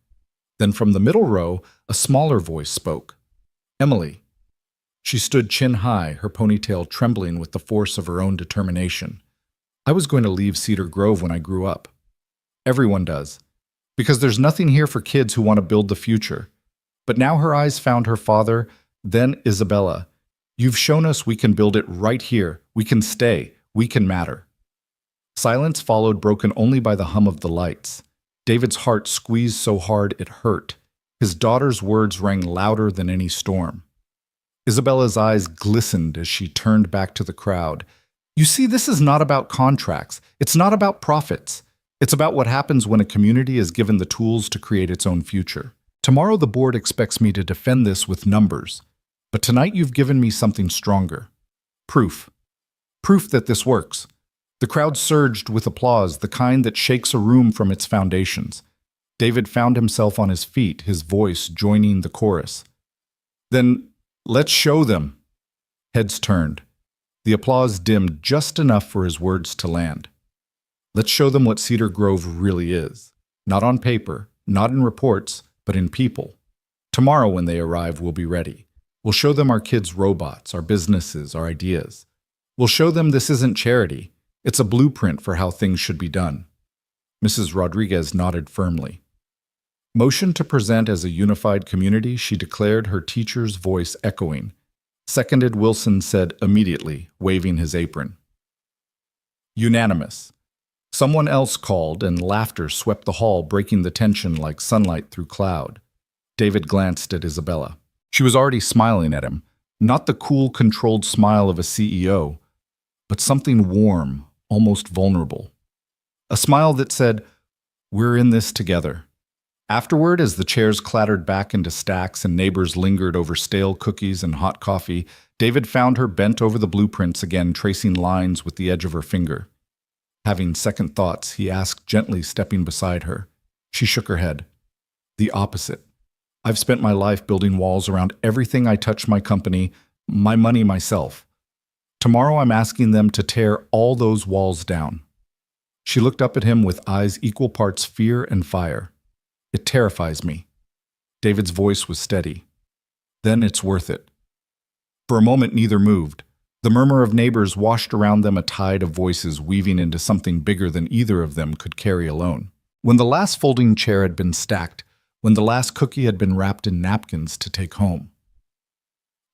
Then from the middle row, a smaller voice spoke. Emily. She stood chin high, her ponytail trembling with the force of her own determination. I was going to leave Cedar Grove when I grew up. Everyone does. Because there's nothing here for kids who want to build the future. But now her eyes found her father, then Isabella. You've shown us we can build it right here. We can stay. We can matter. Silence followed, broken only by the hum of the lights. David's heart squeezed so hard it hurt. His daughter's words rang louder than any storm. Isabella's eyes glistened as she turned back to the crowd. You see, this is not about contracts. It's not about profits. It's about what happens when a community is given the tools to create its own future. Tomorrow the board expects me to defend this with numbers. But tonight you've given me something stronger. Proof. Proof that this works. The crowd surged with applause, the kind that shakes a room from its foundations. David found himself on his feet, his voice joining the chorus. Then, let's show them. Heads turned. The applause dimmed just enough for his words to land. Let's show them what Cedar Grove really is. Not on paper, not in reports, but in people. Tomorrow when they arrive, we'll be ready. We'll show them our kids' robots, our businesses, our ideas. We'll show them this isn't charity. It's a blueprint for how things should be done. Mrs. Rodriguez nodded firmly. Motion to present as a unified community, she declared, her teacher's voice echoing. Seconded, Wilson said immediately, waving his apron. Unanimous. Someone else called, and laughter swept the hall, breaking the tension like sunlight through cloud. David glanced at Isabella. She was already smiling at him, not the cool, controlled smile of a CEO, but something warm, almost vulnerable. A smile that said, we're in this together. Afterward, as the chairs clattered back into stacks and neighbors lingered over stale cookies and hot coffee, David found her bent over the blueprints again, tracing lines with the edge of her finger. Having second thoughts, he asked gently, stepping beside her. She shook her head. The opposite. I've spent my life building walls around everything I touch, my company, my money, myself. Tomorrow I'm asking them to tear all those walls down. She looked up at him with eyes equal parts fear and fire. It terrifies me. David's voice was steady. Then it's worth it. For a moment neither moved. The murmur of neighbors washed around them, a tide of voices weaving into something bigger than either of them could carry alone. When the last folding chair had been stacked, when the last cookie had been wrapped in napkins to take home.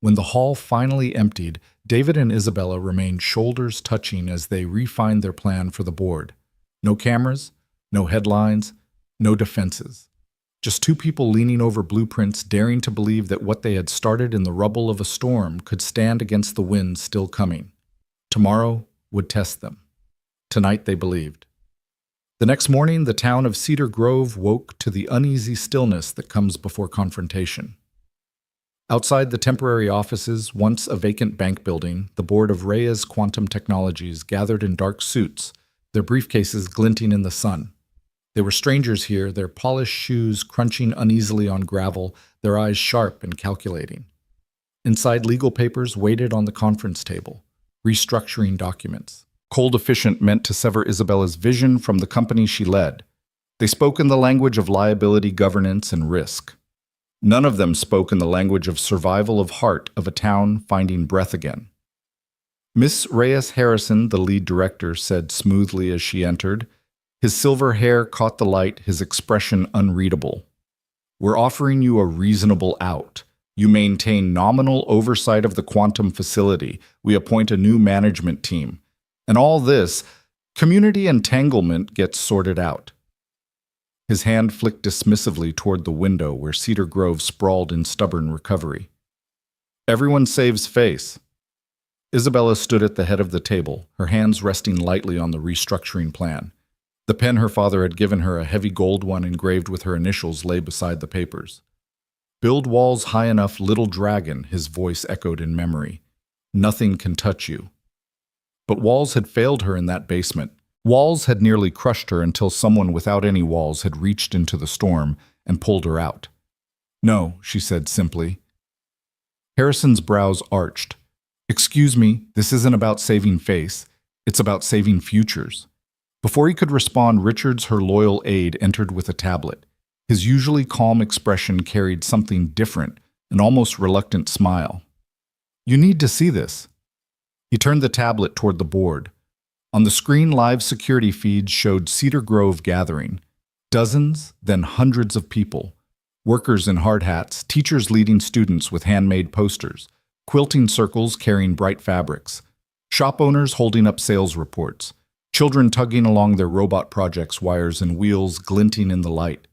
When the hall finally emptied, David and Isabella remained shoulders touching as they refined their plan for the board. No cameras, no headlines, no defenses. Just two people leaning over blueprints, daring to believe that what they had started in the rubble of a storm could stand against the wind still coming. Tomorrow would test them. Tonight they believed. The next morning, the town of Cedar Grove woke to the uneasy stillness that comes before confrontation. Outside the temporary offices, once a vacant bank building, the board of Reyes Quantum Technologies gathered in dark suits, their briefcases glinting in the sun. They were strangers here, their polished shoes crunching uneasily on gravel, their eyes sharp and calculating. Inside, legal papers waited on the conference table, restructuring documents. Cold efficient meant to sever Isabella's vision from the company she led. They spoke in the language of liability, governance, and risk. None of them spoke in the language of survival of heart of a town finding breath again. Miss Reyes Harrison, the lead director, said smoothly as she entered. His silver hair caught the light, his expression unreadable. We're offering you a reasonable out. You maintain nominal oversight of the quantum facility. We appoint a new management team. And all this, community entanglement gets sorted out. His hand flicked dismissively toward the window where Cedar Grove sprawled in stubborn recovery. Everyone saves face. Isabella stood at the head of the table, her hands resting lightly on the restructuring plan. The pen her father had given her, a heavy gold one engraved with her initials, lay beside the papers. Build walls high enough, little dragon, his voice echoed in memory. Nothing can touch you. But walls had failed her in that basement. Walls had nearly crushed her until someone without any walls had reached into the storm and pulled her out. No, she said simply. Harrison's brows arched. Excuse me, this isn't about saving face. It's about saving futures. Before he could respond, Richards, her loyal aide, entered with a tablet. His usually calm expression carried something different, an almost reluctant smile. You need to see this. He turned the tablet toward the board. On the screen, live security feeds showed Cedar Grove gathering. Dozens, then hundreds of people. Workers in hard hats, teachers leading students with handmade posters, quilting circles carrying bright fabrics, shop owners holding up sales reports, children tugging along their robot projects, wires and wheels glinting in the light.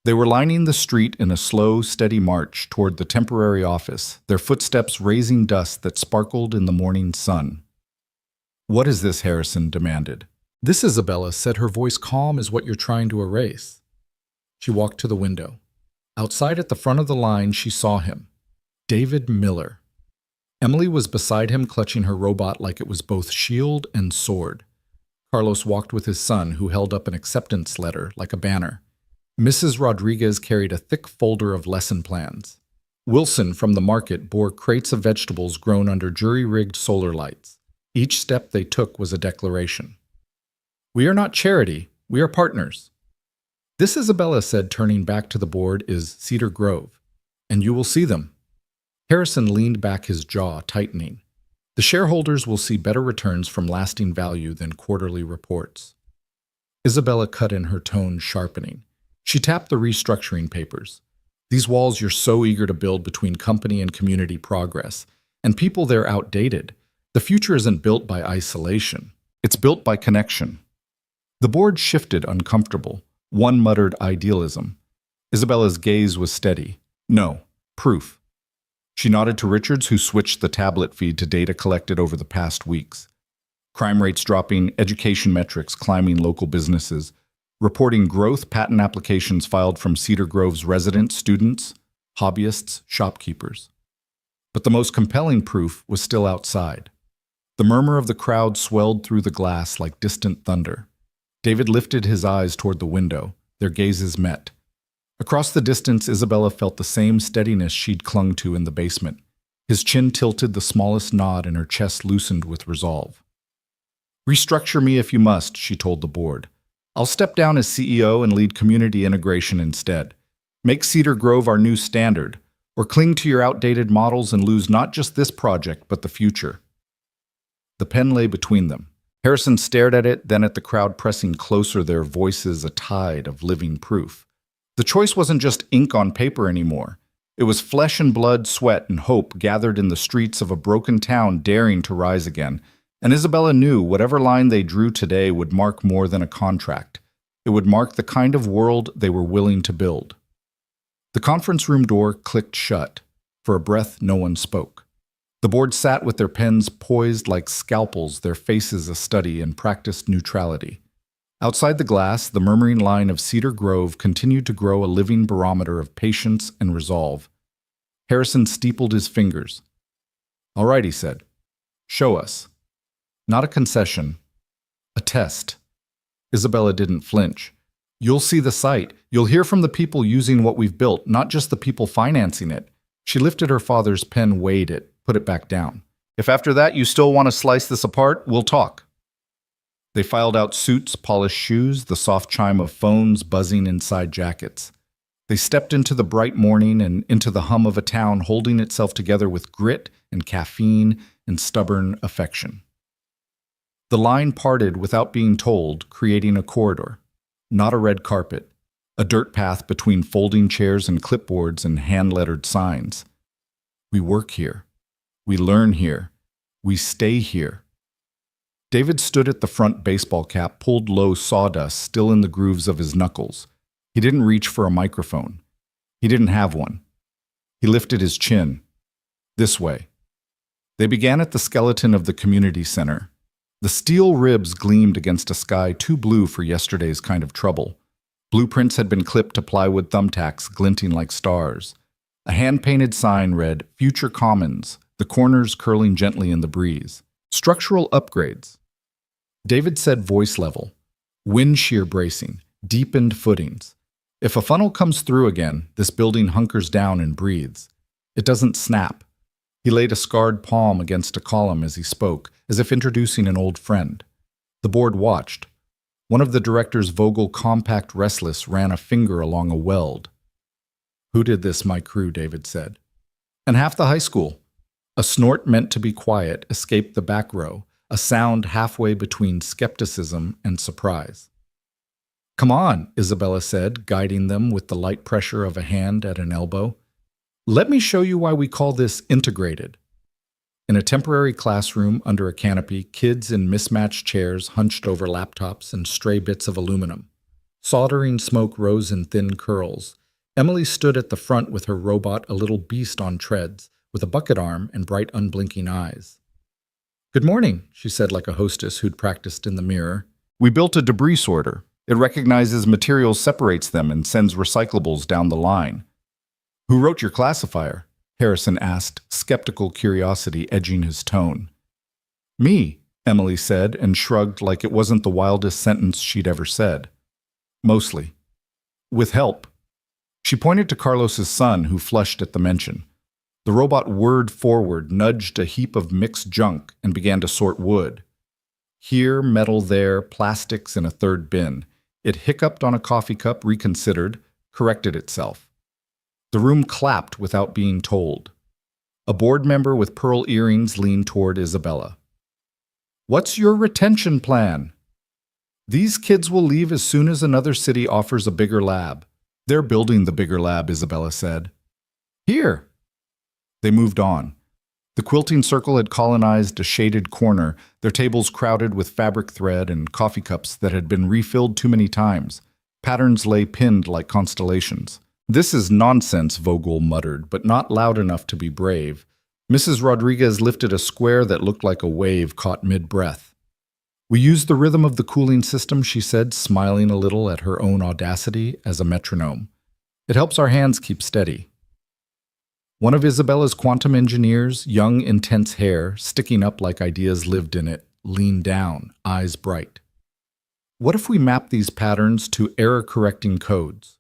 They were lining the street in a slow, steady march toward the temporary office, their footsteps raising dust that sparkled in the morning sun. What is this? Harrison demanded. This, Isabella said, her voice calm as what you're trying to erase. She walked to the window. Outside at the front of the line, she saw him. David Miller. Emily was beside him, clutching her robot like it was both shield and sword. Carlos walked with his son, who held up an acceptance letter like a banner. Mrs. Rodriguez carried a thick folder of lesson plans. Wilson from the market bore crates of vegetables grown under jury-rigged solar lights. Each step they took was a declaration. We are not charity, we are partners. This, Isabella said, turning back to the board, is Cedar Grove, and you will see them. Harrison leaned back, his jaw tightening. The shareholders will see better returns from lasting value than quarterly reports. Isabella cut in, her tone sharpening. She tapped the restructuring papers. These walls you're so eager to build between company and community progress, and people, they're outdated. The future isn't built by isolation. It's built by connection. The board shifted, uncomfortable. One muttered idealism. Isabella's gaze was steady. No, proof. She nodded to Richards, who switched the tablet feed to data collected over the past weeks. Crime rates dropping, education metrics climbing, local businesses. reporting growth patent applications filed from Cedar Grove's residents, students, hobbyists, shopkeepers. But the most compelling proof was still outside. The murmur of the crowd swelled through the glass like distant thunder. David lifted his eyes toward the window. Their gazes met. Across the distance, Isabella felt the same steadiness she'd clung to in the basement. His chin tilted, the smallest nod, and her chest loosened with resolve. "Restructure me if you must," she told the board. "I'll step down as CEO and lead community integration instead. Make Cedar Grove our new standard, or cling to your outdated models and lose not just this project, but the future." The pen lay between them. Harrison stared at it, then at the crowd pressing closer, their voices a tide of living proof. The choice wasn't just ink on paper anymore. It was flesh and blood, sweat and hope gathered in the streets of a broken town daring to rise again. And Isabella knew whatever line they drew today would mark more than a contract. It would mark the kind of world they were willing to build. The conference room door clicked shut. For a breath, no one spoke. The board sat with their pens poised like scalpels, their faces a study in practiced neutrality. Outside the glass, the murmuring line of Cedar Grove continued to grow, a living barometer of patience and resolve. Harrison steepled his fingers. "All right," he said. "Show us." Not a concession. A test. Isabella didn't flinch. "You'll see the site. You'll hear from the people using what we've built, not just the people financing it." She lifted her father's pen, weighed it, put it back down. "If after that you still want to slice this apart, we'll talk." They filed out suits, polished shoes, the soft chime of phones buzzing inside jackets. They stepped into the bright morning and into the hum of a town holding itself together with grit and caffeine and stubborn affection. The line parted without being told, creating a corridor. Not a red carpet. A dirt path between folding chairs and clipboards and hand-lettered signs. "We work here. We learn here. We stay here." David stood at the front, baseball cap pulled low, sawdust still in the grooves of his knuckles. He didn't reach for a microphone. He didn't have one. He lifted his chin. "This way." They began at the skeleton of the community center. The steel ribs gleamed against a sky too blue for yesterday's kind of trouble. Blueprints had been clipped to plywood thumbtacks glinting like stars. A hand-painted sign read, "Future Commons," the corners curling gently in the breeze. "Structural upgrades." David said, voice level. "Wind shear bracing, deepened footings. If a funnel comes through again, this building hunkers down and breathes. It doesn't snap." He laid a scarred palm against a column as he spoke, as if introducing an old friend. The board watched. One of the directors' Vogel compact restless ran a finger along a weld. "Who did this, my crew?" David said. "And half the high school." A snort meant to be quiet escaped the back row, a sound halfway between skepticism and surprise. "Come on," Isabella said, guiding them with the light pressure of a hand at an elbow. "Let me show you why we call this integrated." In a temporary classroom under a canopy, kids in mismatched chairs hunched over laptops and stray bits of aluminum. Soldering smoke rose in thin curls. Emily stood at the front with her robot, a little beast on treads, with a bucket arm and bright unblinking eyes. "Good morning," she said like a hostess who'd practiced in the mirror. "We built a debris sorter. It recognizes materials, separates them, and sends recyclables down the line." "Who wrote your classifier?" Harrison asked, skeptical curiosity edging his tone. "Me," Emily said, and shrugged like it wasn't the wildest sentence she'd ever said. "Mostly. With help." She pointed to Carlos's son, who flushed at the mention. The robot whirred forward, nudged a heap of mixed junk, and began to sort wood. Here, metal there, plastics in a third bin. It hiccuped on a coffee cup, reconsidered, corrected itself. The room clapped without being told. A board member with pearl earrings leaned toward Isabella. "What's your retention plan?" "These kids will leave as soon as another city offers a bigger lab." "They're building the bigger lab," Isabella said. "Here." They moved on. The quilting circle had colonized a shaded corner, their tables crowded with fabric thread and coffee cups that had been refilled too many times. Patterns lay pinned like constellations. "This is nonsense," Vogel muttered, but not loud enough to be brave. Mrs. Rodriguez lifted a square that looked like a wave caught mid-breath. We use the rhythm of the cooling system, she said, smiling a little at her own audacity as a metronome. It helps our hands keep steady. One of Isabella's quantum engineers, young, intense hair, sticking up like ideas lived in it, leaned down, eyes bright. What if we map these patterns to error-correcting codes?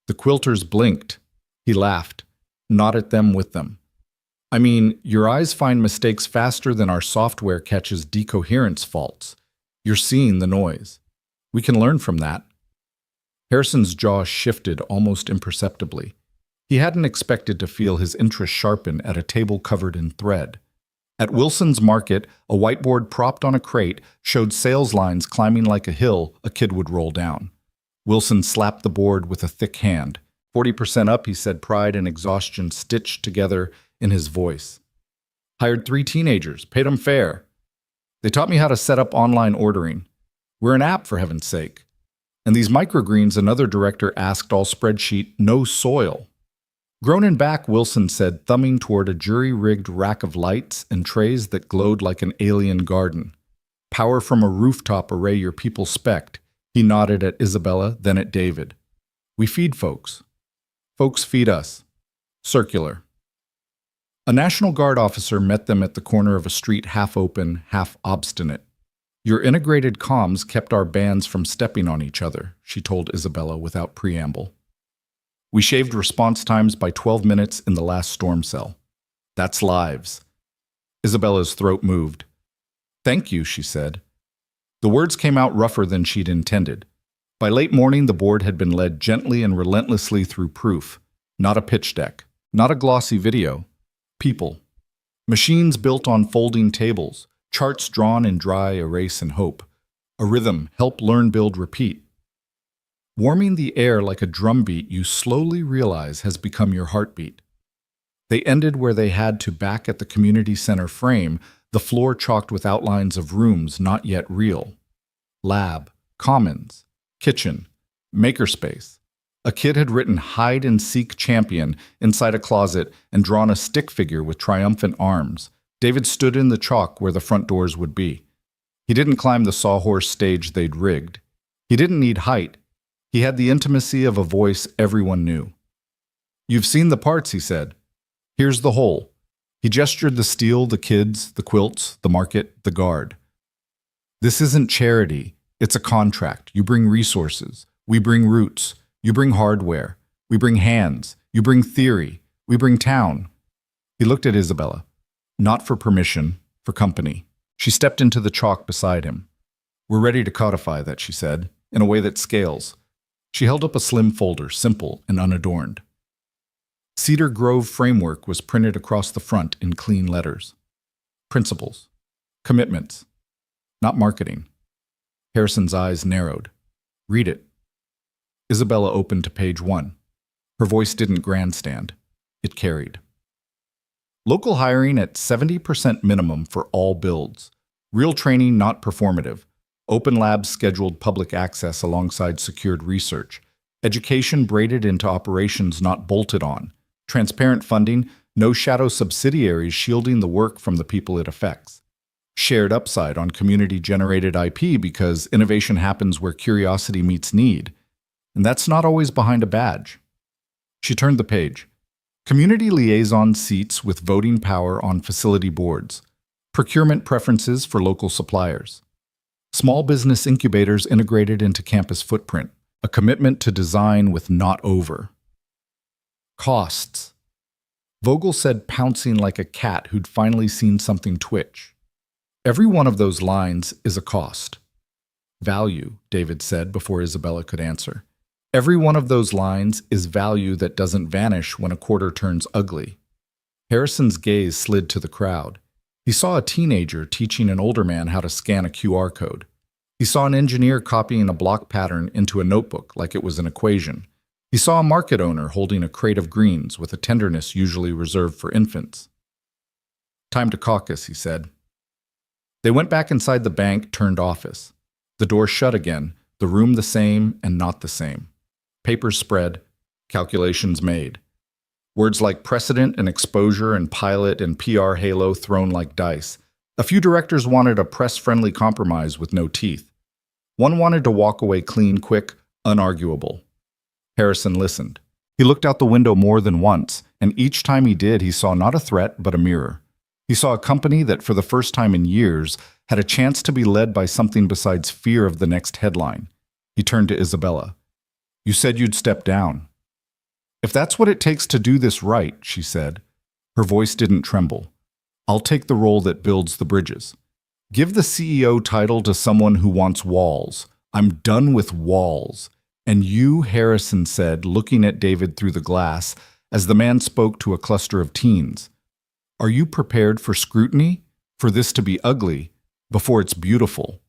The quilters blinked. He laughed. Not at them with them. I mean, your eyes find mistakes faster than our software catches decoherence faults. You're seeing the noise. We can learn from that. Harrison's jaw shifted almost imperceptibly. He hadn't expected to feel his interest sharpen at a table covered in thread. At Wilson's Market, a whiteboard propped on a crate showed sales lines climbing like a hill a kid would roll down. Wilson slapped the board with a thick hand. 40% up, he said, pride and exhaustion stitched together in his voice. Hired 3 teenagers, paid them fair. They taught me how to set up online ordering. We're an app, for heaven's sake. And these microgreens, another director asked, all spreadsheet, no soil. Groaning back, Wilson said, thumbing toward a jury-rigged rack of lights and trays that glowed like an alien garden. Power from a rooftop array your people spect. He nodded at Isabella, then at David. We feed folks. Folks feed us. Circular. A National Guard officer met them at the corner of a street half open, half obstinate. Your integrated comms kept our bands from stepping on each other, she told Isabella without preamble. We shaved response times by 12 minutes in the last storm cell. That's lives. Isabella's throat moved. Thank you, she said. The words came out rougher than she'd intended. By late morning, the board had been led gently and relentlessly through proof. Not a pitch deck, not a glossy video. People. Machines built on folding tables, charts drawn in dry erase and hope. A rhythm, help, learn, build, repeat. Warming the air like a drumbeat you slowly realize has become your heartbeat. They ended where they had to, back at the community center frame, the floor chalked with outlines of rooms not yet real. Lab, commons, kitchen, makerspace. A kid had written hide-and-seek champion inside a closet and drawn a stick figure with triumphant arms. David stood in the chalk where the front doors would be. He didn't climb the sawhorse stage they'd rigged. He didn't need height. He had the intimacy of a voice everyone knew. You've seen the parts, he said. Here's the whole. He gestured the steel, the kids, the quilts, the market, the guard. This isn't charity. It's a contract. You bring resources. We bring roots. You bring hardware. We bring hands. You bring theory. We bring town. He looked at Isabella. Not for permission, for company. She stepped into the chalk beside him. We're ready to codify that, she said, in a way that scales. She held up a slim folder, simple and unadorned. Cedar Grove Framework was printed across the front in clean letters. Principles. Commitments. Not marketing. Harrison's eyes narrowed. Read it. Isabella opened to page 1. Her voice didn't grandstand. It carried. Local hiring at 70% minimum for all builds. Real training, not performative. Open labs scheduled public access alongside secured research. Education braided into operations, not bolted on. Transparent funding, no shadow subsidiaries shielding the work from the people it affects. Shared upside on community-generated IP because innovation happens where curiosity meets need. And that's not always behind a badge. She turned the page. Community liaison seats with voting power on facility boards. Procurement preferences for local suppliers. Small business incubators integrated into campus footprint. A commitment to design with not over. Costs. Vogel said, pouncing like a cat who'd finally seen something twitch. Every one of those lines is a cost. Value, David said before Isabella could answer. Every one of those lines is value that doesn't vanish when a quarter turns ugly. Harrison's gaze slid to the crowd. He saw a teenager teaching an older man how to scan a QR code. He saw an engineer copying a block pattern into a notebook like it was an equation. He saw a market owner holding a crate of greens with a tenderness usually reserved for infants. Time to caucus, he said. They went back inside the bank turned office. The door shut again, the room the same and not the same. Papers spread, calculations made. Words like precedent and exposure and pilot and PR halo thrown like dice. A few directors wanted a press-friendly compromise with no teeth. One wanted to walk away clean, quick, unarguable. Harrison listened. He looked out the window more than once, and each time he did, he saw not a threat, but a mirror. He saw a company that, for the first time in years, had a chance to be led by something besides fear of the next headline. He turned to Isabella. "You said you'd step down." "If that's what it takes to do this right," she said. Her voice didn't tremble. "I'll take the role that builds the bridges. Give the CEO title to someone who wants walls. I'm done with walls." "And you," Harrison said, looking at David through the glass, as the man spoke to a cluster of teens. "Are you prepared for scrutiny? For this to be ugly, before it's beautiful?"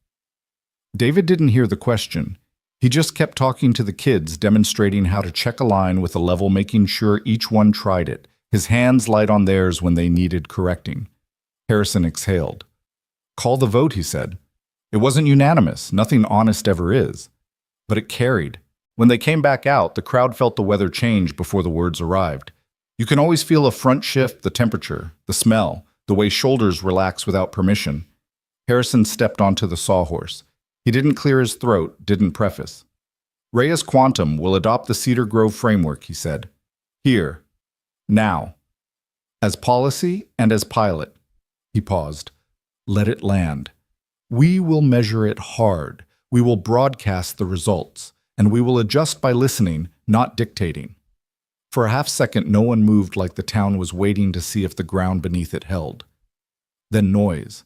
David didn't hear the question. He just kept talking to the kids, demonstrating how to check a line with a level, making sure each one tried it, his hands light on theirs when they needed correcting. Harrison exhaled. "Call the vote," he said. It wasn't unanimous, nothing honest ever is. But it carried. When they came back out, the crowd felt the weather change before the words arrived. You can always feel a front shift, the temperature, the smell, the way shoulders relax without permission. Harrison stepped onto the sawhorse. He didn't clear his throat, didn't preface. "Reyes Quantum will adopt the Cedar Grove framework," he said. "Here. Now. As policy and as pilot." He paused. "Let it land. We will measure it hard. We will broadcast the results, and we will adjust by listening, not dictating." For a half-second, no one moved, like the town was waiting to see if the ground beneath it held. Then noise.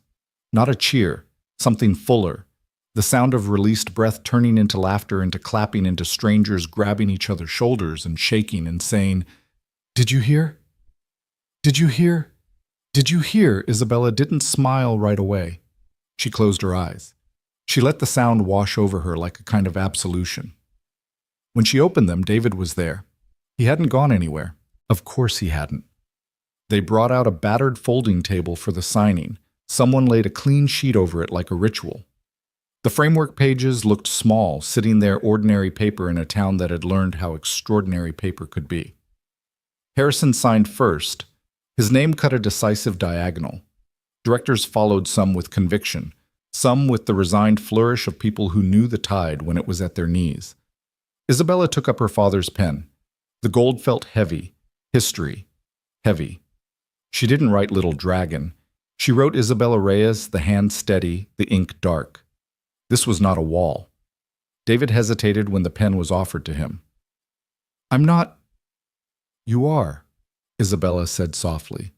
Not a cheer, something fuller. The sound of released breath turning into laughter, into clapping, into strangers grabbing each other's shoulders and shaking and saying, "Did you hear? Did you hear? Did you hear?" Isabella didn't smile right away. She closed her eyes. She let the sound wash over her like a kind of absolution. When she opened them, David was there. He hadn't gone anywhere. Of course he hadn't. They brought out a battered folding table for the signing. Someone laid a clean sheet over it like a ritual. The framework pages looked small, sitting there, ordinary paper in a town that had learned how extraordinary paper could be. Harrison signed first. His name cut a decisive diagonal. Directors followed, some with conviction, some with the resigned flourish of people who knew the tide when it was at their knees. Isabella took up her father's pen. The gold felt heavy. History. Heavy. She didn't write Little Dragon. She wrote Isabella Reyes, the hand steady, the ink dark. This was not a wall. David hesitated when the pen was offered to him. "I'm not—" "You are," Isabella said softly.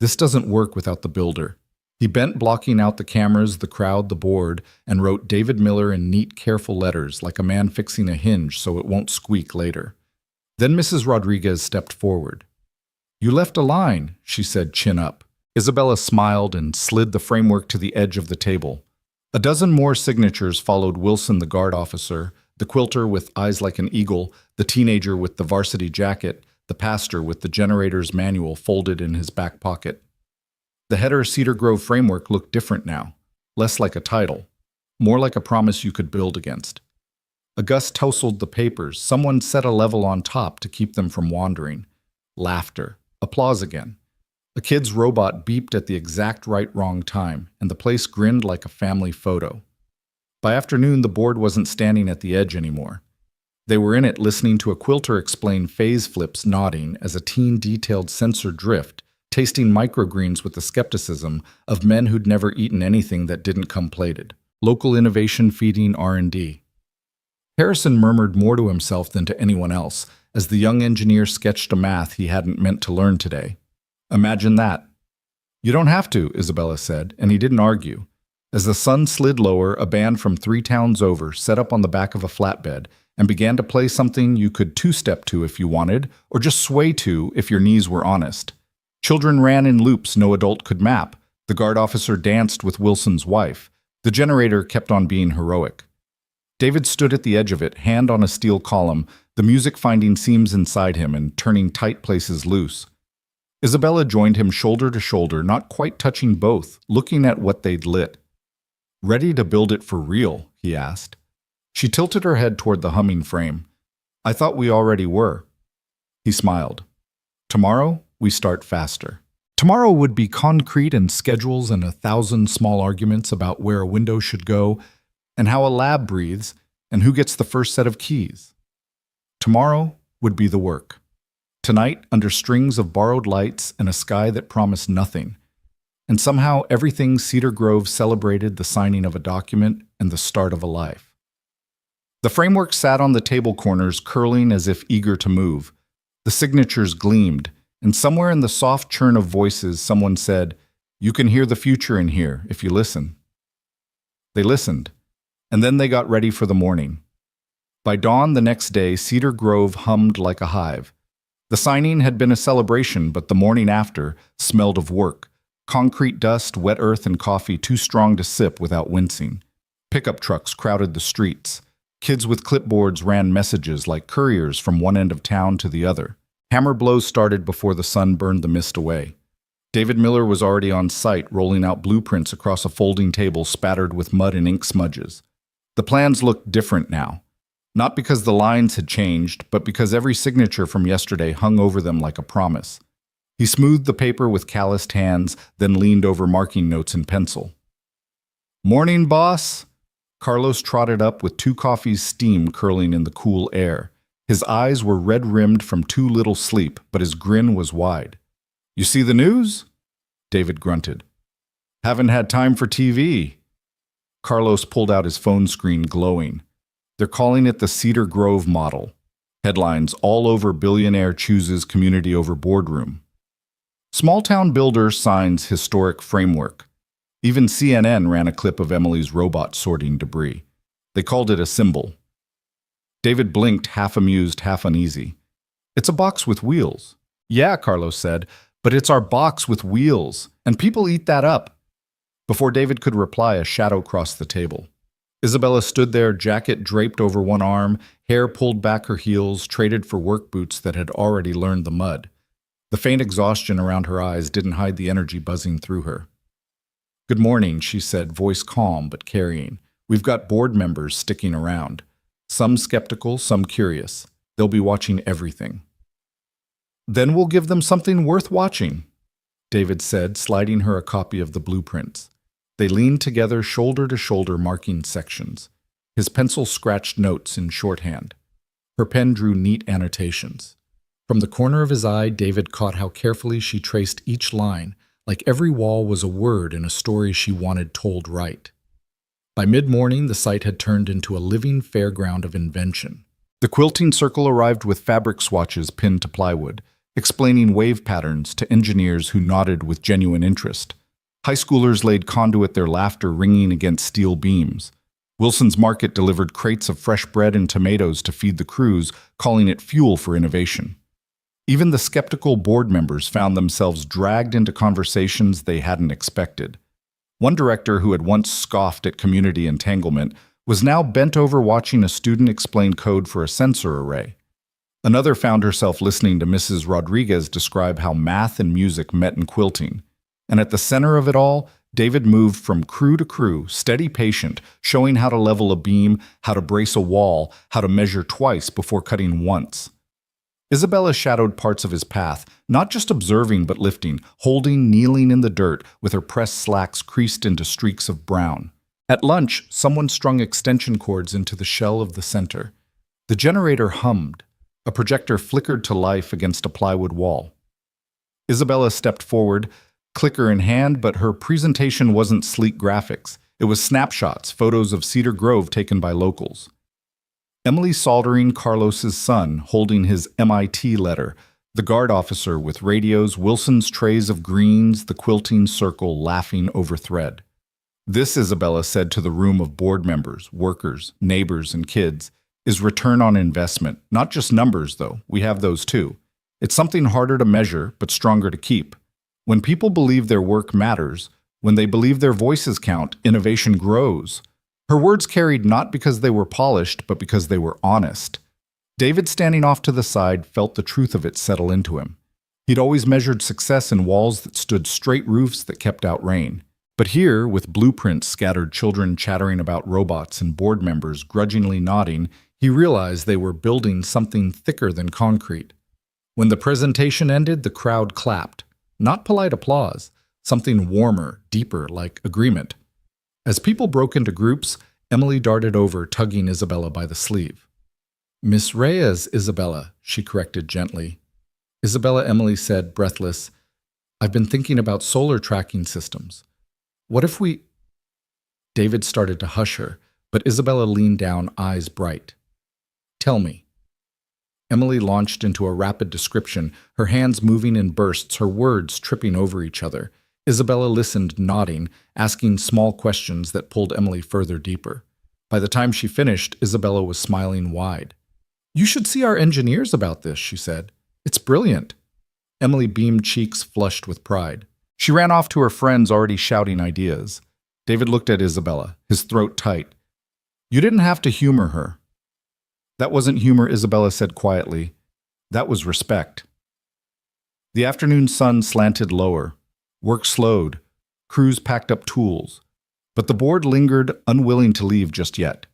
"This doesn't work without the builder." He bent, blocking out the cameras, the crowd, the board, and wrote David Miller in neat, careful letters, like a man fixing a hinge so it won't squeak later. Then Mrs. Rodriguez stepped forward. "You left a line," she said, chin up. Isabella smiled and slid the framework to the edge of the table. A dozen more signatures followed: Wilson, the guard officer, the quilter with eyes like an eagle, the teenager with the varsity jacket, the pastor with the generator's manual folded in his back pocket. The header Cedar Grove framework looked different now, less like a title, more like a promise you could build against. A gust tousled the papers. Someone set a level on top to keep them from wandering. Laughter. Applause again. A kid's robot beeped at the exact right wrong time, and the place grinned like a family photo. By afternoon, the board wasn't standing at the edge anymore. They were in it, listening to a quilter explain phase flips, nodding as a teen detailed sensor drift, tasting microgreens with the skepticism of men who'd never eaten anything that didn't come plated. Local innovation feeding R&D. Harrison murmured more to himself than to anyone else as the young engineer sketched a math he hadn't meant to learn today. Imagine that. "You don't have to," Isabella said, and he didn't argue. As the sun slid lower, a band from 3 towns over set up on the back of a flatbed and began to play something you could two-step to if you wanted, or just sway to if your knees were honest. Children ran in loops no adult could map. The guard officer danced with Wilson's wife. The generator kept on being heroic. David stood at the edge of it, hand on a steel column, the music finding seams inside him and turning tight places loose. Isabella joined him shoulder to shoulder, not quite touching both, looking at what they'd lit. "Ready to build it for real?" he asked. She tilted her head toward the humming frame. "I thought we already were." He smiled. "Tomorrow, we start faster." Tomorrow would be concrete and schedules and 1,000 small arguments about where a window should go and how a lab breathes and who gets the first set of keys. Tomorrow would be the work. Tonight, under strings of borrowed lights and a sky that promised nothing. And somehow everything Cedar Grove celebrated the signing of a document and the start of a life. The framework sat on the table corners, curling as if eager to move. The signatures gleamed, and somewhere in the soft churn of voices, someone said, "You can hear the future in here if you listen." They listened, and then they got ready for the morning. By dawn the next day, Cedar Grove hummed like a hive. The signing had been a celebration, but the morning after smelled of work. Concrete dust, wet earth, and coffee too strong to sip without wincing. Pickup trucks crowded the streets. Kids with clipboards ran messages like couriers from one end of town to the other. Hammer blows started before the sun burned the mist away. David Miller was already on site, rolling out blueprints across a folding table spattered with mud and ink smudges. The plans looked different now. Not because the lines had changed, but because every signature from yesterday hung over them like a promise. He smoothed the paper with calloused hands, then leaned over marking notes in pencil. "Morning, boss." Carlos trotted up with 2 coffees' steam curling in the cool air. His eyes were red-rimmed from too little sleep, but his grin was wide. "You see the news?" David grunted. "Haven't had time for TV." Carlos pulled out his phone screen, glowing. "They're calling it the Cedar Grove model. Headlines all over Billionaire chooses community over boardroom. Small-town builder signs historic framework. Even CNN ran a clip of Emily's robot sorting debris. They called it a symbol." David blinked, half amused, half uneasy. "It's a box with wheels." "Yeah," Carlos said, "but it's our box with wheels, and people eat that up." Before David could reply, a shadow crossed the table. Isabella stood there, jacket draped over one arm, hair pulled back her heels, traded for work boots that had already learned the mud. The faint exhaustion around her eyes didn't hide the energy buzzing through her. "Good morning," she said, voice calm but carrying. "We've got board members sticking around. Some skeptical, some curious. They'll be watching everything." "Then we'll give them something worth watching," David said, sliding her a copy of the blueprints. They leaned together, shoulder to shoulder, marking sections. His pencil scratched notes in shorthand. Her pen drew neat annotations. From the corner of his eye, David caught how carefully she traced each line, like every wall was a word in a story she wanted told right. By mid-morning, the site had turned into a living fairground of invention. The quilting circle arrived with fabric swatches pinned to plywood, explaining wave patterns to engineers who nodded with genuine interest. High schoolers laid conduit, their laughter ringing against steel beams. Wilson's Market delivered crates of fresh bread and tomatoes to feed the crews, calling it fuel for innovation. Even the skeptical board members found themselves dragged into conversations they hadn't expected. One director who had once scoffed at community entanglement was now bent over watching a student explain code for a sensor array. Another found herself listening to Mrs. Rodriguez describe how math and music met in quilting. And at the center of it all, David moved from crew to crew, steady patient, showing how to level a beam, how to brace a wall, how to measure twice before cutting once. Isabella shadowed parts of his path, not just observing but lifting, holding, kneeling in the dirt, with her pressed slacks creased into streaks of brown. At lunch, someone strung extension cords into the shell of the center. The generator hummed. A projector flickered to life against a plywood wall. Isabella stepped forward, clicker in hand, but her presentation wasn't sleek graphics. It was snapshots, photos of Cedar Grove taken by locals. Emily soldering Carlos's son, holding his MIT letter, the guard officer with radios, Wilson's trays of greens, the quilting circle laughing over thread. This, Isabella said to the room of board members, workers, neighbors, and kids, is return on investment. Not just numbers, though. We have those too. It's something harder to measure, but stronger to keep. When people believe their work matters, when they believe their voices count, innovation grows. Her words carried not because they were polished, but because they were honest. David, standing off to the side, felt the truth of it settle into him. He'd always measured success in walls that stood straight, roofs that kept out rain. But here, with blueprints scattered, children chattering about robots, and board members grudgingly nodding, he realized they were building something thicker than concrete. When the presentation ended, the crowd clapped. Not polite applause, something warmer, deeper, like agreement. As people broke into groups, Emily darted over, tugging Isabella by the sleeve. Miss Reyes, Isabella, she corrected gently. Isabella, Emily said, breathless, I've been thinking about solar tracking systems. What if we... David started to hush her, but Isabella leaned down, eyes bright. Tell me. Emily launched into a rapid description, her hands moving in bursts, her words tripping over each other. Isabella listened, nodding, asking small questions that pulled Emily further deeper. By the time she finished, Isabella was smiling wide. You should see our engineers about this, she said. It's brilliant. Emily beamed, cheeks flushed with pride. She ran off to her friends, already shouting ideas. David looked at Isabella, his throat tight. You didn't have to humor her. That wasn't humor, Isabella said quietly. That was respect. The afternoon sun slanted lower. Work slowed. Crews packed up tools. But the board lingered, unwilling to leave just yet.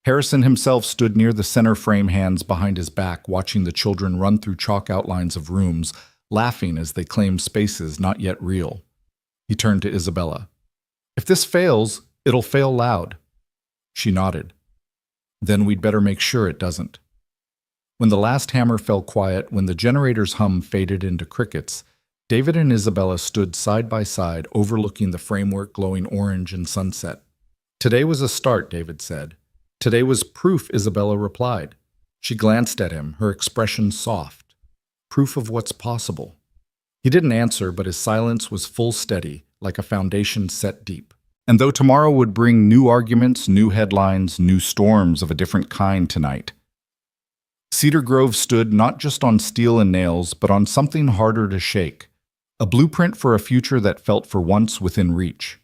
Harrison himself stood near the center frame, hands behind his back, watching the children run through chalk outlines of rooms, laughing as they claimed spaces not yet real. He turned to Isabella. If this fails, it'll fail loud. She nodded. Then we'd better make sure it doesn't. When the last hammer fell quiet, when the generator's hum faded into crickets, David and Isabella stood side by side, overlooking the framework glowing orange in sunset. Today was a start, David said. Today was proof, Isabella replied. She glanced at him, her expression soft. Proof of what's possible. He didn't answer, but his silence was full steady, like a foundation set deep. And though tomorrow would bring new arguments, new headlines, new storms of a different kind tonight, Cedar Grove stood not just on steel and nails, but on something harder to shake, a blueprint for a future that felt for once within reach.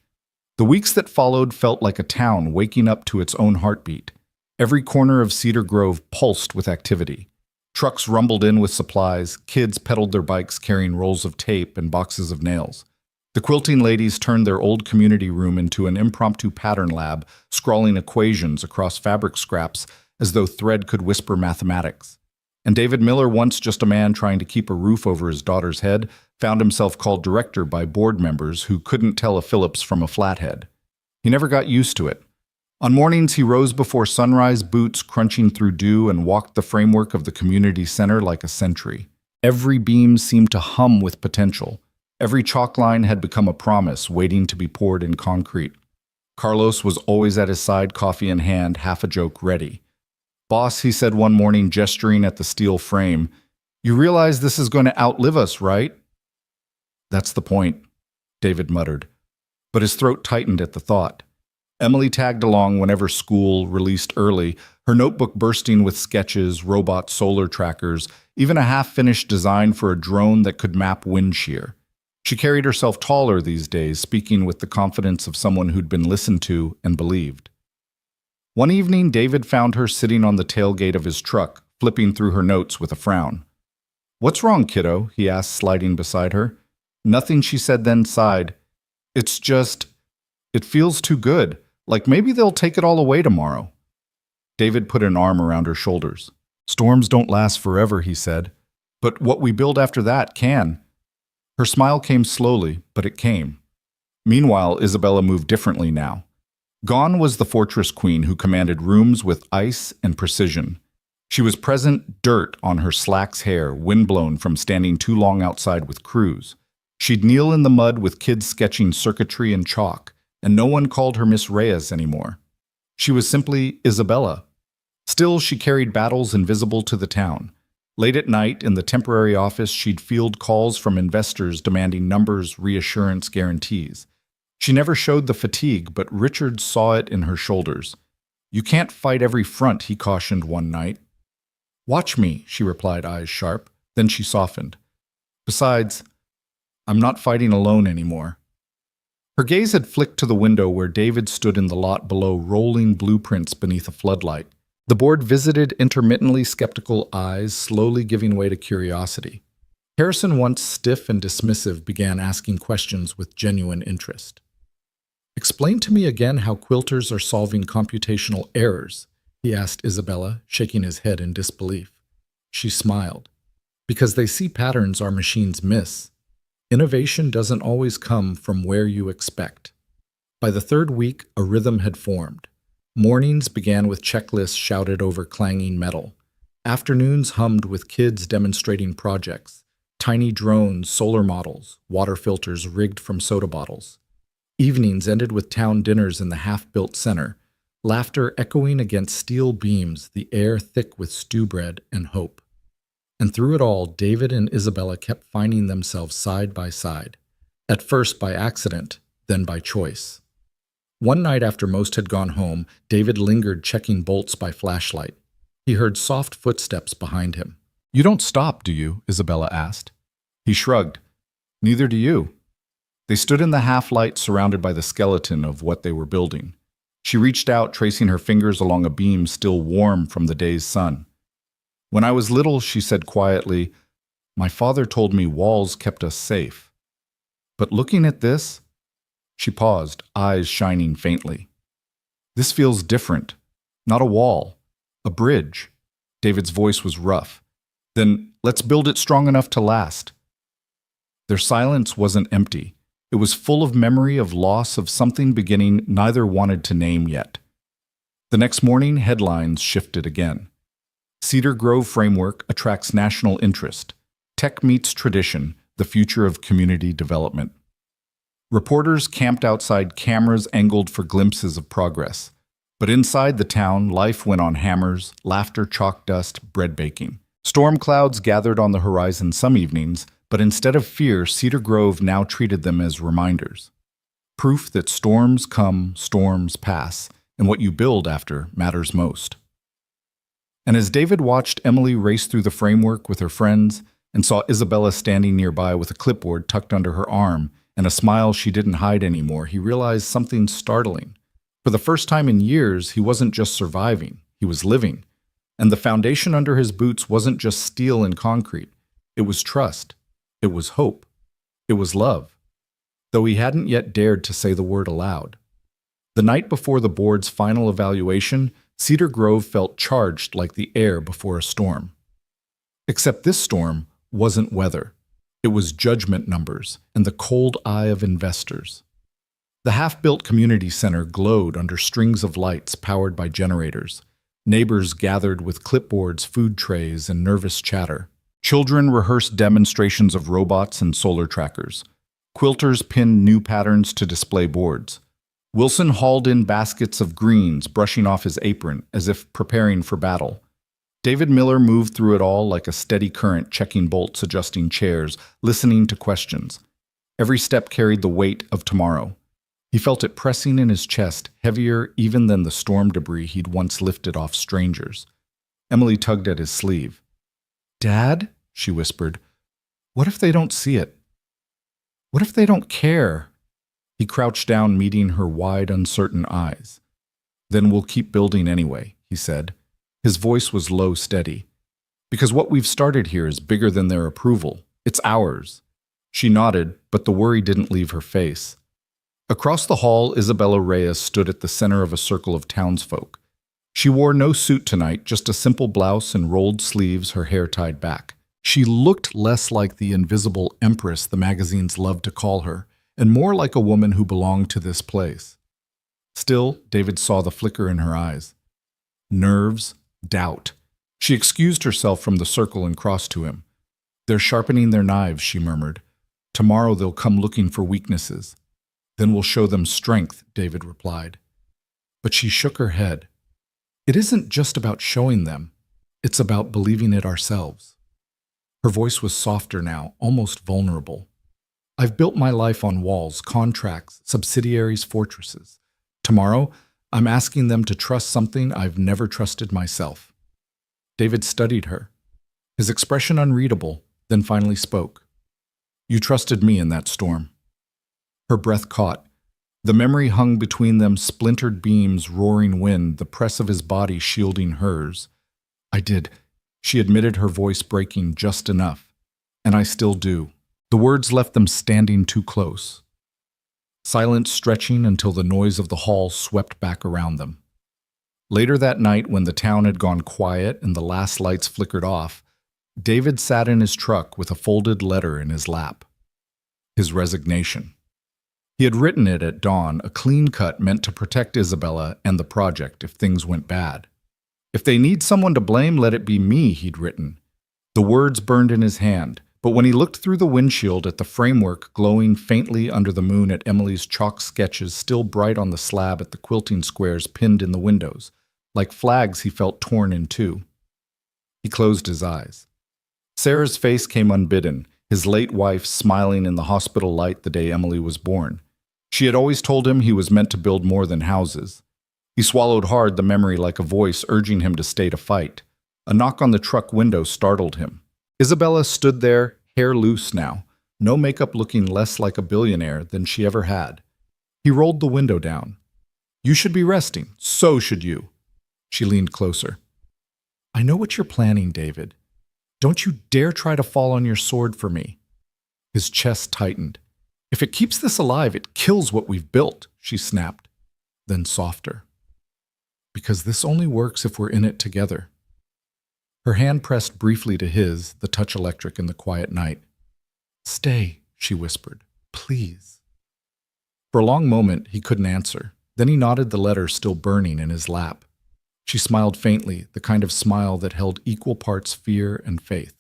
The weeks that followed felt like a town waking up to its own heartbeat. Every corner of Cedar Grove pulsed with activity. Trucks rumbled in with supplies, kids pedaled their bikes carrying rolls of tape and boxes of nails. The quilting ladies turned their old community room into an impromptu pattern lab, scrawling equations across fabric scraps as though thread could whisper mathematics. And David Miller, once just a man trying to keep a roof over his daughter's head, found himself called director by board members who couldn't tell a Phillips from a flathead. He never got used to it. On mornings, he rose before sunrise, boots crunching through dew, and walked the framework of the community center like a sentry. Every beam seemed to hum with potential. Every chalk line had become a promise waiting to be poured in concrete. Carlos was always at his side, coffee in hand, half a joke ready. Boss, he said one morning, gesturing at the steel frame, you realize this is going to outlive us, right? That's the point, David muttered, but his throat tightened at the thought. Emily tagged along whenever school released early, her notebook bursting with sketches, robot solar trackers, even a half-finished design for a drone that could map wind shear. She carried herself taller these days, speaking with the confidence of someone who'd been listened to and believed. One evening, David found her sitting on the tailgate of his truck, flipping through her notes with a frown. What's wrong, kiddo? He asked, sliding beside her. Nothing, she said, then sighed. It's just, it feels too good, like maybe they'll take it all away tomorrow. David put an arm around her shoulders. Storms don't last forever, he said, but what we build after that can. Her smile came slowly, but it came. Meanwhile, Isabella moved differently now. Gone was the fortress queen who commanded rooms with ice and precision. She was present, dirt on her slacks hair, windblown from standing too long outside with crews. She'd kneel in the mud with kids sketching circuitry and chalk, and no one called her Miss Reyes anymore. She was simply Isabella. Still, she carried battles invisible to the town. Late at night, in the temporary office, she'd field calls from investors demanding numbers, reassurance, guarantees. She never showed the fatigue, but Richard saw it in her shoulders. You can't fight every front, he cautioned one night. Watch me, she replied, eyes sharp. Then she softened. Besides, I'm not fighting alone anymore. Her gaze had flicked to the window where David stood in the lot below, rolling blueprints beneath a floodlight. The board visited intermittently skeptical eyes, slowly giving way to curiosity. Harrison, once stiff and dismissive, began asking questions with genuine interest. Explain to me again how quilters are solving computational errors, he asked Isabella, shaking his head in disbelief. She smiled. Because they see patterns our machines miss. Innovation doesn't always come from where you expect. By the third week, a rhythm had formed. Mornings began with checklists shouted over clanging metal. Afternoons hummed with kids demonstrating projects, tiny drones, solar models, water filters rigged from soda bottles. Evenings ended with town dinners in the half-built center, laughter echoing against steel beams, the air thick with stew bread and hope. And through it all, David and Isabella kept finding themselves side by side, at first by accident, then by choice. One night after most had gone home, David lingered checking bolts by flashlight. He heard soft footsteps behind him. "You don't stop, do you?" Isabella asked. He shrugged. "Neither do you." They stood in the half-light surrounded by the skeleton of what they were building. She reached out, tracing her fingers along a beam still warm from the day's sun. "When I was little," she said quietly, "my father told me walls kept us safe. But looking at this," she paused, eyes shining faintly, "this feels different. Not a wall, a bridge." David's voice was rough. "Then let's build it strong enough to last." Their silence wasn't empty. It was full of memory of loss of something beginning neither wanted to name yet. The next morning, headlines shifted again. Cedar Grove Framework attracts national interest. Tech meets tradition, the future of community development. Reporters camped outside, cameras angled for glimpses of progress. But inside the town, life went on hammers, laughter, chalk dust, bread baking. Storm clouds gathered on the horizon some evenings, but instead of fear, Cedar Grove now treated them as reminders. Proof that storms come, storms pass, and what you build after matters most. And as David watched Emily race through the framework with her friends and saw Isabella standing nearby with a clipboard tucked under her arm and a smile she didn't hide anymore, he realized something startling. For the first time in years, he wasn't just surviving, he was living. And the foundation under his boots wasn't just steel and concrete. It was trust. It was hope. It was love. Though he hadn't yet dared to say the word aloud. The night before the board's final evaluation, Cedar Grove felt charged like the air before a storm. Except this storm wasn't weather. It was judgment numbers and the cold eye of investors. The half-built community center glowed under strings of lights powered by generators. Neighbors gathered with clipboards, food trays, and nervous chatter. Children rehearsed demonstrations of robots and solar trackers. Quilters pinned new patterns to display boards. Wilson hauled in baskets of greens, brushing off his apron, as if preparing for battle. David Miller moved through it all like a steady current, checking bolts, adjusting chairs, listening to questions. Every step carried the weight of tomorrow. He felt it pressing in his chest, heavier even than the storm debris he'd once lifted off strangers. Emily tugged at his sleeve. "Dad," she whispered, "what if they don't see it? What if they don't care?" He crouched down, meeting her wide, uncertain eyes. "Then we'll keep building anyway," he said. His voice was low, steady. "Because what we've started here is bigger than their approval. It's ours." She nodded, but the worry didn't leave her face. Across the hall, Isabella Reyes stood at the center of a circle of townsfolk. She wore no suit tonight, just a simple blouse and rolled sleeves, her hair tied back. She looked less like the invisible empress the magazines loved to call her, and more like a woman who belonged to this place. Still, David saw the flicker in her eyes. Nerves, doubt. She excused herself from the circle and crossed to him. "They're sharpening their knives," she murmured. "Tomorrow they'll come looking for weaknesses. Then we'll show them strength," David replied. But she shook her head. "It isn't just about showing them. It's about believing it ourselves." Her voice was softer now, almost vulnerable. "I've built my life on walls, contracts, subsidiaries, fortresses. Tomorrow, I'm asking them to trust something I've never trusted myself." David studied her, his expression unreadable, then finally spoke. "You trusted me in that storm." Her breath caught. The memory hung between them, splintered beams, roaring wind, the press of his body shielding hers. "I did," she admitted, her voice breaking just enough. "And I still do." The words left them standing too close. Silence stretching until the noise of the hall swept back around them. Later that night, when the town had gone quiet and the last lights flickered off, David sat in his truck with a folded letter in his lap. his resignation. He had written it at dawn, a clean cut meant to protect Isabella and the project if things went bad. "If they need someone to blame, let it be me," he'd written. The words burned in his hand, but when he looked through the windshield at the framework glowing faintly under the moon at Emily's chalk sketches still bright on the slab at the quilting squares pinned in the windows, like flags he felt torn in two. He closed his eyes. Sarah's face came unbidden, his late wife smiling in the hospital light the day Emily was born. She had always told him he was meant to build more than houses. He swallowed hard, the memory like a voice urging him to stay to fight. A knock on the truck window startled him. Isabella stood there, hair loose now, no makeup, looking less like a billionaire than she ever had. He rolled the window down. "You should be resting. So should you." She leaned closer. "I know what you're planning, David. Don't you dare try to fall on your sword for me." His chest tightened. "If it keeps this alive, it kills what we've built," she snapped, then softer. "Because this only works if we're in it together." Her hand pressed briefly to his, the touch electric in the quiet night. "Stay," she whispered. "Please." For a long moment, he couldn't answer. Then he nodded, the letter still burning in his lap. She smiled faintly, the kind of smile that held equal parts fear and faith.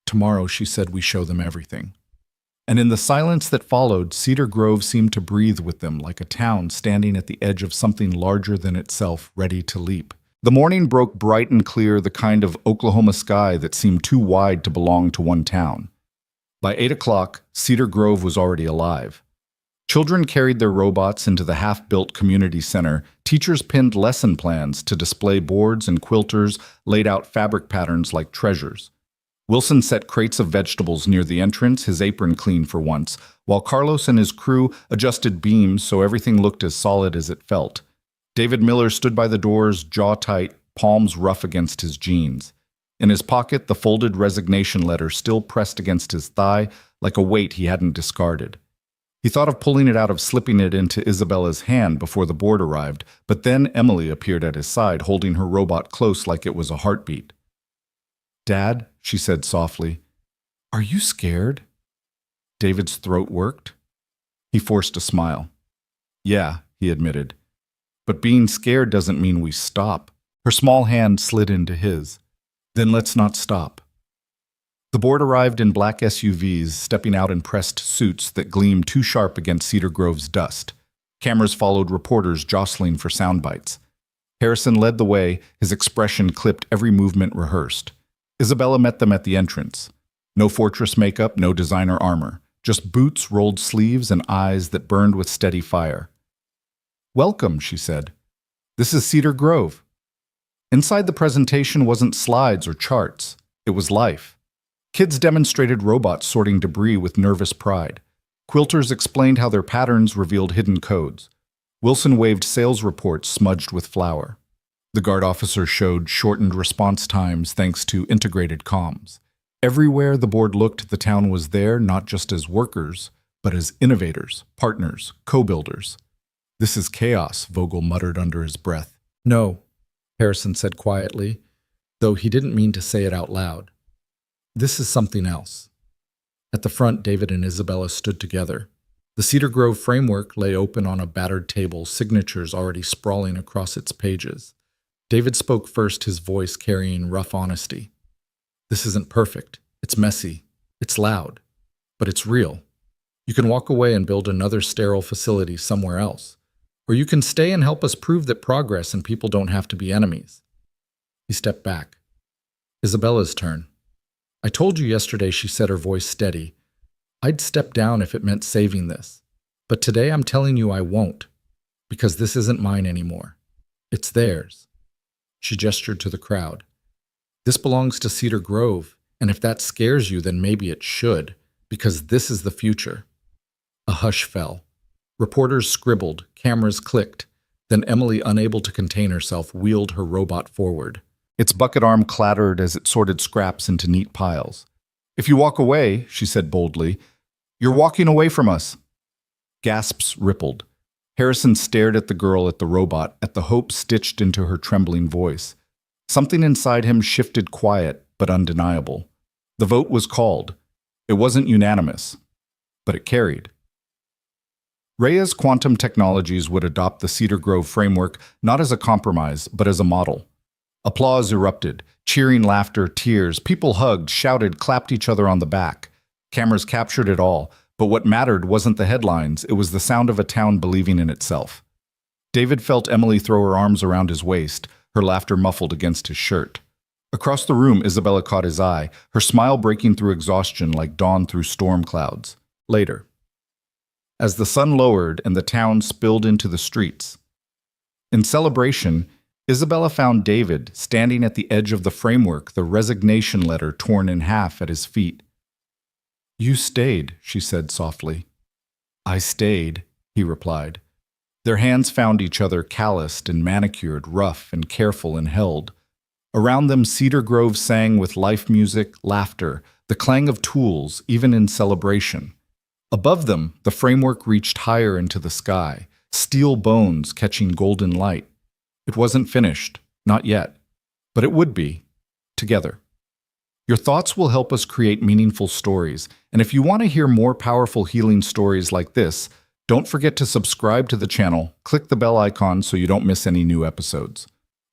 "Tomorrow," she said, "we show them everything." And in the silence that followed, Cedar Grove seemed to breathe with them, like a town standing at the edge of something larger than itself, ready to leap. The morning broke bright and clear, the kind of Oklahoma sky that seemed too wide to belong to one town. By 8 o'clock, Cedar Grove was already alive. Children carried their robots into the half-built community center. Teachers pinned lesson plans to display boards, and quilters laid out fabric patterns like treasures. Wilson set crates of vegetables near the entrance, his apron clean for once, while Carlos and his crew adjusted beams so everything looked as solid as it felt. David Miller stood by the doors, jaw tight, palms rough against his jeans. In his pocket, the folded resignation letter still pressed against his thigh like a weight he hadn't discarded. He thought of pulling it out, of slipping it into Isabella's hand before the board arrived, but then Emily appeared at his side, holding her robot close like it was a heartbeat. "Dad," she said softly, "are you scared?" David's throat worked. He forced a smile. "Yeah," he admitted. "But being scared doesn't mean we stop." Her small hand slid into his. "Then let's not stop." The board arrived in black SUVs, stepping out in pressed suits that gleamed too sharp against Cedar Grove's dust. Cameras followed, reporters jostling for sound bites. Harrison led the way, his expression clipped, every movement rehearsed. Isabella met them at the entrance. No fortress makeup, no designer armor, just boots, rolled sleeves, and eyes that burned with steady fire. "Welcome," she said. "This is Cedar Grove." Inside the presentation wasn't slides or charts. It was life. Kids demonstrated robots sorting debris with nervous pride. Quilters explained how their patterns revealed hidden codes. Wilson waved sales reports smudged with flour. The guard officer showed shortened response times thanks to integrated comms. Everywhere the board looked, the town was there, not just as workers, but as innovators, partners, co-builders. "This is chaos," Vogel muttered under his breath. "No," Harrison said quietly, though he didn't mean to say it out loud. "This is something else." At the front, David and Isabella stood together. The Cedar Grove framework lay open on a battered table, signatures already sprawling across its pages. David spoke first, his voice carrying rough honesty. "This isn't perfect. It's messy. It's loud. But it's real. You can walk away and build another sterile facility somewhere else. Or you can stay and help us prove that progress and people don't have to be enemies." He stepped back. Isabella's turn. "I told you yesterday," she said, her voice steady. "I'd step down if it meant saving this. But today I'm telling you I won't. Because this isn't mine anymore. It's theirs." She gestured to the crowd. "This belongs to Cedar Grove, and if that scares you, then maybe it should, because this is the future." A hush fell. Reporters scribbled, cameras clicked. Then Emily, unable to contain herself, wheeled her robot forward. Its bucket arm clattered as it sorted scraps into neat piles. "If you walk away," she said boldly, "you're walking away from us." Gasps rippled. Harrison stared at the girl, at the robot, at the hope stitched into her trembling voice. Something inside him shifted, quiet but undeniable. The vote was called. It wasn't unanimous. but it carried. Rhea's quantum technologies would adopt the Cedar Grove framework not as a compromise, but as a model. Applause erupted, cheering laughter, tears. People hugged, shouted, clapped each other on the back. Cameras captured it all, but what mattered wasn't the headlines, it was the sound of a town believing in itself. David felt Emily throw her arms around his waist, her laughter muffled against his shirt. Across the room, Isabella caught his eye, her smile breaking through exhaustion like dawn through storm clouds. Later, as the sun lowered and the town spilled into the streets. In celebration, Isabella found David standing at the edge of the framework, the resignation letter torn in half at his feet. "You stayed," she said softly. "I stayed," he replied. Their hands found each other, calloused and manicured, rough and careful and held. Around them, Cedar Grove sang with life music, laughter, the clang of tools, even in celebration. Above them, the framework reached higher into the sky, steel bones catching golden light. It wasn't finished, not yet, but it would be, together. Your thoughts will help us create meaningful stories, and if you want to hear more powerful healing stories like this, don't forget to subscribe to the channel, click the bell icon so you don't miss any new episodes.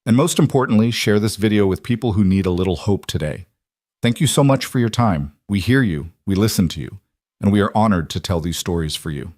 And most importantly, share this video with people who need a little hope today. Thank you so much for your time. We hear you, we listen to you, and we are honored to tell these stories for you.